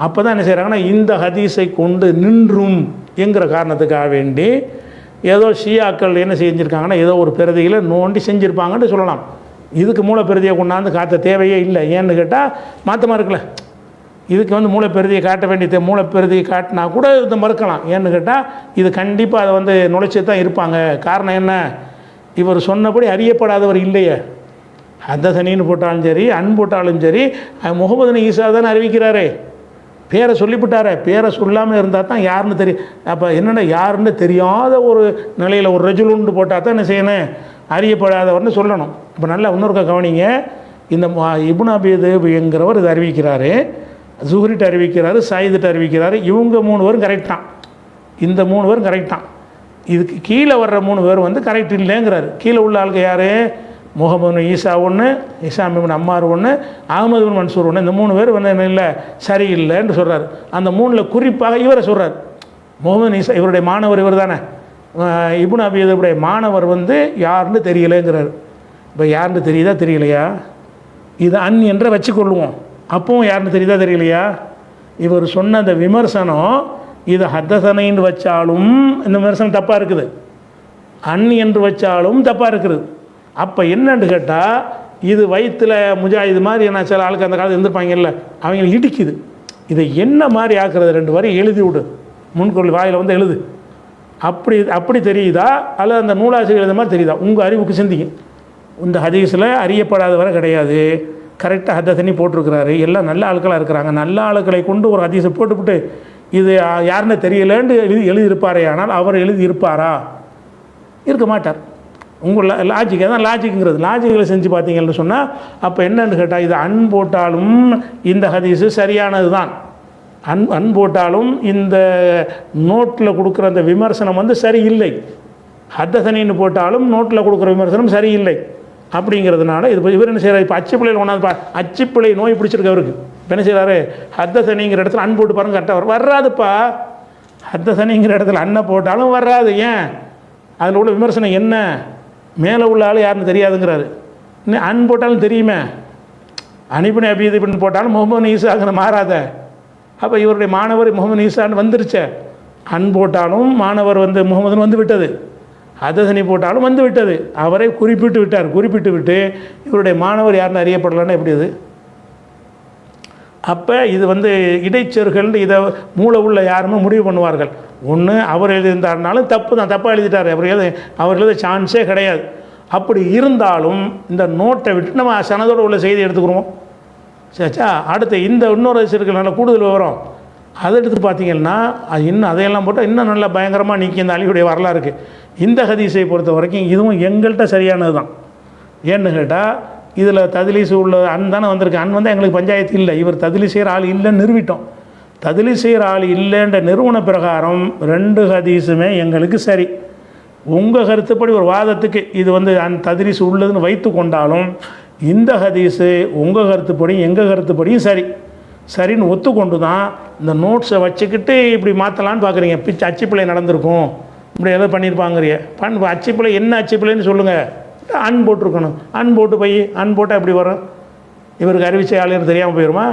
அப்போ தான் என்ன செய்கிறாங்கன்னா, இந்த ஹதீஸை கொண்டு நின்றும் என்கிற காரணத்துக்காக வேண்டி ஏதோ ஷியாக்கள் என்ன செஞ்சுருக்காங்கன்னா, ஏதோ ஒரு பிரதியில் நோண்டி செஞ்சுருப்பாங்கன்னு சொல்லலாம். இதுக்கு மூலப்பிரதியை கொண்டாந்து காட்ட தேவையே இல்லை. ஏன்னு கேட்டால் மாற்றமாக இருக்குல்ல, இதுக்கு வந்து மூலப்பிரதியை காட்ட வேண்டிய மூலப்பிரதியை காட்டினா கூட இதை மறுக்கலாம். ஏன்னு கேட்டால் இது கண்டிப்பாக அதை வந்து நுழைச்சி தான் இருப்பாங்க. காரணம் என்ன, இவர் சொன்னபடி அறியப்படாதவர் இல்லையே. ஹத்தசனின்னு போட்டாலும் சரி, அன் போட்டாலும் சரி, முகமது ஈசா தானே அறிவிக்கிறாரே, பேரை சொல்லிவிட்டாரே. பேரை சொல்லாமல் இருந்தால் தான் யாருன்னு தெரியும். அப்போ என்னென்ன யாருன்னு தெரியாத ஒரு நிலையில் ஒரு ரஜுலுன்னு போட்டால் தான் என்ன செய்யணும், அறியப்படாதவர்னு சொல்லணும். இப்போ நல்லா இன்னொருக்க கவனிங்க, இந்த இப்னு அபீ திப் என்கிறவர் இதை அறிவிக்கிறாரு, ஜுஹ்ரிட்ட அறிவிக்கிறாரு, சயீதுட்ட அறிவிக்கிறாரு. இவங்க 3 பேரும் கரெக்ட் தான், இந்த 3 பேரும் கரெக்ட் தான். இதுக்கு கீழே வர்ற 3 பேர் வந்து கரெக்ட் இல்லைங்கிறாரு. கீழே உள்ள ஆளுக்கு யார், முகமது ஈசா ஒன்று, ஹிஷாம் இப்னு அம்மார் ஒன்று, அகமது பின் மன்சூர் ஒன்று. இந்த 3 பேர் வந்து என்ன இல்லை, சரியில்லைன்னு சொல்கிறார். அந்த 3ல் குறிப்பாக இவரை சொல்கிறார். முகமது ஈசா இவருடைய மாணவர் இவர் தானே, இப்னு அபீ திப்புடைய மாணவர் வந்து யாருன்னு தெரியலைங்கிறார். இப்போ யாருன்னு தெரியுதா தெரியலையா, இது அன் என்ற வச்சுக்கொள்ளுவோம். அப்பவும் யாருன்னு தெரியுதா தெரியலையா, இவர் சொன்ன அந்த விமர்சனம் இது ஹத்தசனைன்னு வச்சாலும் இந்த விமர்சனம் தப்பாக இருக்குது, அன் என்று வச்சாலும் தப்பாக இருக்குது. அப்போ என்னன்னு கேட்டால், இது வயிற்றில் முஜாஹிது மாதிரி என்ன சில ஆளுக்கு அந்த காலத்தில் இருந்திருப்பாங்கல்ல, அவங்க இடிக்குது. இதை என்ன மாதிரி ஆக்குறது, 2 வரி எழுதி விடு, முன்கொள் வாயில் வந்து எழுது, அப்படி தெரியுதா அல்லது அந்த நூலாசிரியர் எழுத மாதிரி தெரியுதா? உங்கள் அறிவுக்கு சிந்திங்க. இந்த ஹதீஸில் அறியப்படாதவரை கிடையாது, கரெக்டாக ஹத்தசனி போட்டிருக்கிறாரு. எல்லாம் நல்ல ஆட்களாக இருக்கிறாங்க. நல்ல ஆட்களை கொண்டு ஒரு ஹதீஸை போட்டுவிட்டு இது யாருன்னு தெரியலேன்னு எழுதியிருப்பாரே, ஆனால் அவர் எழுதியிருப்பாரா? இருக்க மாட்டார். உங்கள் லாஜிக் தான் லாஜிக்குங்கிறது. லாஜிக்கில் செஞ்சு பார்த்தீங்கன்னு சொன்னால் அப்போ என்னன்னு கேட்டால், இது அன் போட்டாலும் இந்த ஹதீஸு சரியானது தான், அன் போட்டாலும் இந்த நோட்டில் கொடுக்குற அந்த விமர்சனம் வந்து சரியில்லை, ஹத்தசனின்னு போட்டாலும் நோட்டில் கொடுக்குற விமர்சனம் சரியில்லை. அப்படிங்கிறதுனால இது இவர் என்ன செய்கிறார், இப்போ அச்சுப்பிள்ளையில் ஒன்றாவது அச்சுப்பிள்ளை நோய் பிடிச்சிருக்கு அவருக்கு. இப்போ என்ன செய்கிறாரு, ஹத்தசனிங்கிற இடத்துல அன் போட்டு பாருங்க, கரெக்டாக வராதுப்பா. ஹத்தசனிங்கிற இடத்துல அன்னை போட்டாலும் வராது. ஏன், அதில் உள்ள விமர்சனம் என்ன, மேலே உள்ள ஆள் யாருன்னு தெரியாதுங்கிறாரு. இன்னும் அன் போட்டாலும் தெரியுமே, அனிபின் அபீ திப்னு போட்டாலும் முகமது ஈசாங்கிற மாறாத. அப்போ இவருடைய மாணவர் முகமது ஈசான்னு வந்துருச்சு. அன் போட்டாலும் மாணவர் வந்து முகமதுன்னு வந்து விட்டது, ஹதசனி போட்டாலும் வந்து விட்டது. அவரை குறிப்பிட்டு விட்டார். குறிப்பிட்டு விட்டு இவருடைய மாணவர் யாருன்னு அறியப்படலைன்னா எப்படி அது? அப்போ இது வந்து இடைச்செருகள். இதை மூளை உள்ள யாருமே முடிவு பண்ணுவார்கள். ஒன்று அவர் எழுதியிருந்தாருனாலும் தப்பு தான், தப்பாக எழுதிட்டார், அவர் எழுத சான்ஸே கிடையாது. அப்படி இருந்தாலும் இந்த நோட்டை விட்டு நம்ம சனதோடு உள்ள செய்தி எடுத்துக்கிறோம். சரிச்சா, அடுத்து இந்த இன்னொரு இருக்குது நல்ல கூடுதல் விவரம், அதை எடுத்து பார்த்தீங்கன்னா அது இன்னும் அதையெல்லாம் போட்டால் இன்னும் நல்லா பயங்கரமாக நீக்கி இந்த அலியுடைய வரலாறு இருக்குது. இந்த ஹதீஸை பொறுத்த வரைக்கும் இதுவும் எங்கள்கிட்ட சரியானது தான். ஏன்னு கேட்டால் இதில் ததிலீஸ் உள்ள அன் தானே வந்திருக்கு. அன் வந்து எங்களுக்கு பஞ்சாயத்து இல்லை, இவர் ததிலீஸ் செய்கிற ஆள் இல்லைன்னு நிறுவிட்டோம். ததிலீஸ் செய்கிற ஆள் இல்லைன்ற நிறுவன பிரகாரம் 2 ஹதீஸுமே எங்களுக்கு சரி. உங்கள் கருத்துப்படி ஒரு வாதத்துக்கு இது வந்து ததிலீஸ் உள்ளதுன்னு வைத்து கொண்டாலும் இந்த ஹதீஸு உங்கள் கருத்துப்படியும் எங்கள் கருத்துப்படியும் சரின்னு ஒத்துக்கொண்டு தான் இந்த நோட்ஸை வச்சுக்கிட்டு இப்படி மாற்றலான்னு பார்க்குறீங்க. அச்சுப்பிள்ளை நடந்திருக்கும், இப்படி எதாவது பண்ணியிருப்பாங்கிறிய. அச்சுப்பிள்ளை என்ன அச்சுப்பிள்ளைன்னு சொல்லுங்கள். அன் போட்டிருக்கணும். அன் போட்டால் எப்படி வரும்? இவருக்கு அறிவிச்ச ஆளுன்னு தெரியாமல் போயிடுமா?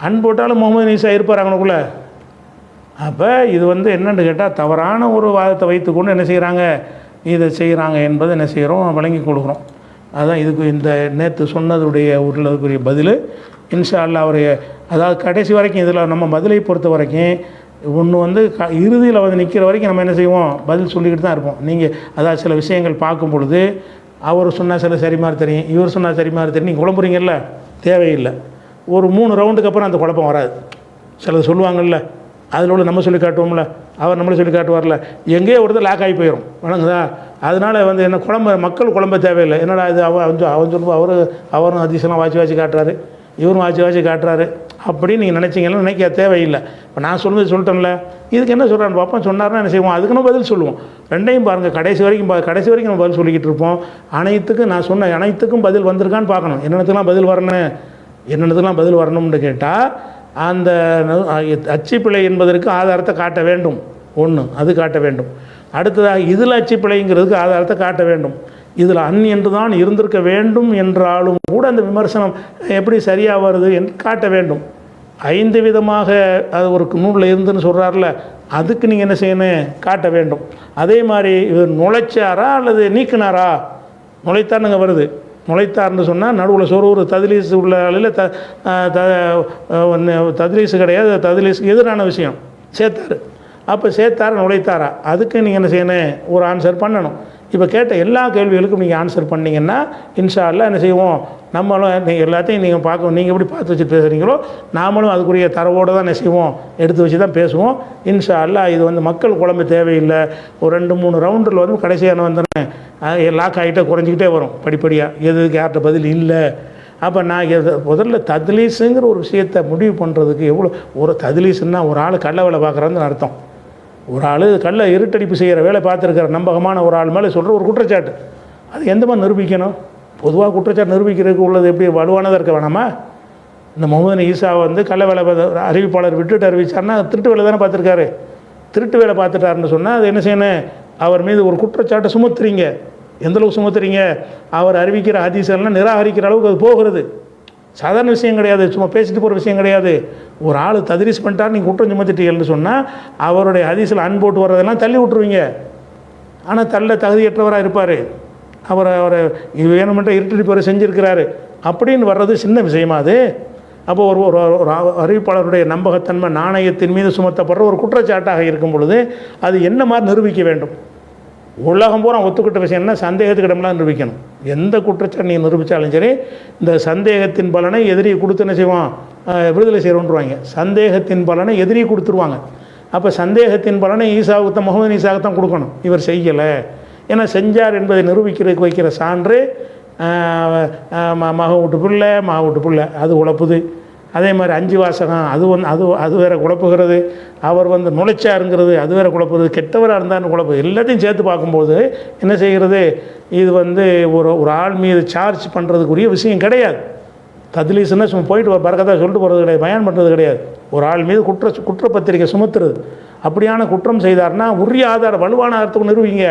அன் போட்டாலும் முகமது ஈசா இருப்பார் அவனுக்குள்ளே. அப்போ இது வந்து என்னென்னு கேட்டால் தவறான ஒரு வாதத்தை வைத்துக்கொண்டு என்ன செய்கிறாங்க என்பதை என்ன செய்கிறோம், வழங்கி கொடுக்குறோம். அதுதான் இதுக்கு இந்த நேற்று சொன்னதுடைய உள்ளதுக்குரிய பதில். இன்ஷா அல்லாஹ் அவருடைய அதாவது கடைசி வரைக்கும் இதில் நம்ம பதிலை பொறுத்த வரைக்கும் ஒன்று வந்து இறுதியில் வந்து நிற்கிற வரைக்கும் நம்ம என்ன செய்வோம், பதில் சொல்லிக்கிட்டு தான் இருப்போம். நீங்கள் அதாவது சில விஷயங்கள் பார்க்கும் பொழுது அவர் சொன்னால் சில சரி மாதிரி தெரியும், இவர் சொன்னால் சரி மாதிரி தெரியும், நீங்கள் குழம்புறீங்கல்ல, தேவையில்லை. ஒரு 3 ரவுண்டுக்கு அப்புறம் அந்த குழப்பம் வராது. சிலது சொல்லுவாங்கள்ல, அதில் உள்ள நம்ம சொல்லி காட்டுவோம்ல, அவர் நம்மளே சொல்லி காட்டுவார்ல, எங்கேயோ ஒருத்தர் லாக் ஆகி போயிடும், வணங்குதா? அதனால் வந்து என்ன மக்கள் குழம்ப தேவையில்லை. என்னடா இது அவன் சொல்லுவோம், அவரும் அதிசயமாக வாட்சி காட்டுறாரு, இவரும் வாட்சி காட்டுறாரு அப்படின்னு நீங்கள் நினச்சிங்கன்னா நினைக்க தேவையில்லை. இப்போ நான் சொல்லிட்டேன்ல, இதுக்கு என்ன சொல்கிறான்னு பார்ப்போம். சொன்னார்னா என்ன செய்வோம், அதுக்கு நம்ம பதில் சொல்லுவோம். ரெண்டையும் பாருங்கள், கடைசி வரைக்கும் நம்ம பதில் சொல்லிக்கிட்டு இருப்போம். அனைத்துக்கும் நான் சொன்ன அனைத்துக்கும் பதில் வந்திருக்கான்னு பார்க்கணும். என்னென்னத்துக்கெலாம் பதில் வரணும்னு கேட்டால் அந்த அச்சுப்பிழை என்பதற்கு ஆதாரத்தை காட்ட வேண்டும். ஒன்று அது காட்ட வேண்டும். அடுத்ததாக இதில் அச்சுப்பிழைங்கிறதுக்கு ஆதாரத்தை காட்ட வேண்டும். இதில் அன் என்று தான் இருந்திருக்க வேண்டும் என்றாலும் கூட அந்த விமர்சனம் எப்படி சரியாக வருது என்று காட்ட வேண்டும். 5 விதமாக அது ஒரு நூலில் இருந்துன்னு சொல்கிறார்ல, அதுக்கு நீங்கள் என்ன செய்யணும், காட்ட வேண்டும். அதே மாதிரி இவர் நுழைச்சாரா அல்லது நீக்கினாரா? நுழைத்தாருங்க வருது. நுழைத்தார்னு சொன்னால் நடுவில் ஒரு ததிலீஸ் உள்ள ஆளில் ததிலீஸு கிடையாது, ததிலீஸுக்கு எதிரான விஷயம் சேர்த்தாரு. அப்போ சேர்த்தாரா நுழைத்தாரா? அதுக்கு நீங்கள் என்ன செய்யணும், ஒரு ஆன்சர் பண்ணணும். இப்போ கேட்ட எல்லா கேள்விகளுக்கும் நீங்கள் ஆன்சர் பண்ணிங்கன்னா இன்ஷா அல்லாஹ் என்ன செய்வோம், நம்மளும் நீங்கள் எல்லாத்தையும் நீங்கள் பார்க்கணும். நீங்கள் எப்படி பார்த்து வச்சு பேசுகிறீங்களோ நாமளும் அதுக்குரிய தரவோடு தான் என்ன செய்வோம், எடுத்து வச்சு தான் பேசுவோம். இன்ஷா அல்லாஹ் இது வந்து மக்கள் குழம்பு தேவையில்லை. ஒரு 2-3 ரவுண்டில் வந்து கடைசியான வந்தோன்னே லாக் ஆகிட்டே குறைஞ்சிக்கிட்டே வரும் படிப்படியாக. எதுக்கு யார்கிட்ட பதில் இல்லை. அப்போ நான் முதல்ல தத்லீஸுங்கிற ஒரு விஷயத்தை முடிவு பண்ணுறதுக்கு எவ்வளோ, ஒரு தத்லீஸுன்னா ஒரு ஆள் கள்ள வேலை பார்க்குறான்னு அர்த்தம். ஒரு ஆள் கள்ள இருட்டடிப்பு செய்கிற வேலை பார்த்துருக்கிற நம்பகமான ஒரு ஆள் மேலே சொல்கிற ஒரு குற்றச்சாட்டு, அது எந்த மாதிரி நிரூபிக்கணும்? பொதுவாக குற்றச்சாட்டு நிரூபிக்கிறதுக்கு உள்ளது எப்படி வலுவானதாக இருக்க வேணாமா? இந்த முகமது ஈசா வந்து கள்ள வேலை அறிவிப்பாளர் விட்டுட்டு அறிவிச்சார்னா திருட்டு வேலை தானே பார்த்துருக்காரு. திருட்டு வேலை பார்த்துட்டாருன்னு சொன்னால் அது என்ன செய்யணும், அவர் மீது ஒரு குற்றச்சாட்டை சுமத்துறீங்க. எந்தளவுக்கு சுமத்துறீங்க, அவர் அறிவிக்கிற ஹதீஸெல்லாம் நிராகரிக்கிற அளவுக்கு அது போகிறது. சாதாரண விஷயம் கிடையாது, சும்மா பேசிட்டு போகிற விஷயம் கிடையாது. ஒரு ஆள் தத்ரீஸ் பண்ணிட்டார், நீங்கள் குற்றம் சுமத்திட்டீங்கன்னு சொன்னால் அவருடைய ஹதீஸில் அன் போட்டு வர்றதெல்லாம் தள்ளி விட்டுருவீங்க. ஆனால் தள்ள தகுதியற்றவராக இருப்பார், அவரை வேணுமென்ற இருட்டடிப்பவரை செஞ்சுருக்கிறாரு அப்படின்னு வர்றது சின்ன விஷயமா அது? அப்போ ஒரு அறிவிப்பாளருடைய நம்பகத்தன்மை நாணயத்தின் மீது சுமத்தப்படுற ஒரு குற்றச்சாட்டாக இருக்கும் பொழுது அது என்ன மாதிரி நிரூபிக்க வேண்டும்? உலகம் பூரா ஒத்துக்கிட்ட விஷயம்னா சந்தேகத்துக்கு இடம்லாம் நிரூபிக்கணும். எந்த குற்றச்சாட்டு நீங்கள் நிரூபித்தாலும் சரி, இந்த சந்தேகத்தின் பலனை எதிரியை கொடுத்து என்ன செய்வான், விடுதலை செய்கிறோன்றுவாங்க. சந்தேகத்தின் பலனை எதிரியை கொடுத்துருவாங்க. அப்போ சந்தேகத்தின் பலனை ஈசாவுக்கு தான், முகமது ஈசாவுக்கு தான் கொடுக்கணும். இவர் செய்யலை, ஏன்னா செஞ்சார் என்பதை நிரூபிக்கிறதுக்கு வைக்கிற சான்று மக வீட்டு பிள்ளை அது உழப்புது. அதே மாதிரி 5 வாசகம் அது வேறு குழப்புகிறது. அவர் வந்து நுழைச்சாருங்கிறது அது வேறு குழப்புறது. கெட்டவராக இருந்தான்னு குழப்பு. எல்லாத்தையும் சேர்த்து பார்க்கும்போது என்ன செய்கிறது, இது வந்து ஒரு ஆள் மீது சார்ஜ் பண்ணுறதுக்குரிய விஷயம் கிடையாது. தத்லீஸ்னா சும்மா போயிட்டு பறக்கத்தான் சொல்லிட்டு போகிறது கிடையாது, பயன் பண்ணுறது கிடையாது. ஒரு ஆள் மீது குற்றப்பத்திரிக்கை சுமத்துறது. அப்படியான குற்றம் செய்தார்னா உரிய ஆதாரம் வலுவான ஆதாரத்துக்கு நிறுவீங்க.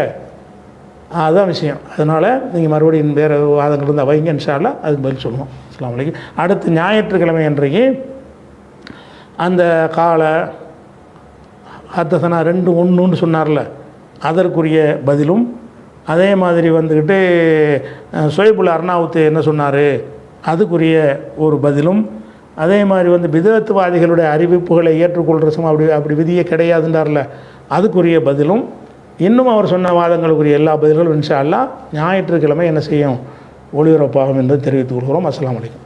அதுதான் விஷயம். அதனால் நீங்கள் மறுபடியும் வேறு வாதங்கள் இருந்தால் வைங்க, இன்ஷா அல்லாஹ் அதுக்கு பதில் சொல்லுவோம். அஸ்ஸலாமு அலைக்கும். அடுத்து ஞாயிற்றுக்கிழமை அன்றைக்கு அந்த கால ஹத்தசனா 2-1 சொன்னார்ல, அதற்குரிய பதிலும், அதே மாதிரி வந்துக்கிட்டு சுவைபுல் அர்னாவுத்து என்ன சொன்னார் அதுக்குரிய ஒரு பதிலும், அதே மாதிரி வந்து பிதஅத்வாதிகளுடைய அறிவிப்புகளை ஏற்றுக்கொள்கிற அப்படி விதியே கிடையாதுன்றார்ல, அதுக்குரிய பதிலும், இன்னும் அவர் சொன்ன வாதங்களுக்குரிய எல்லா பதில்களும் இன்ஷா அல்லாஹ் ஞாயிற்றுக்கிழமை என்ன செய்யும், ஒளிபரப்பாகும் என்று தெரிவித்துக் கொள்கிறோம். அஸ்ஸலாமு அலைக்கும்.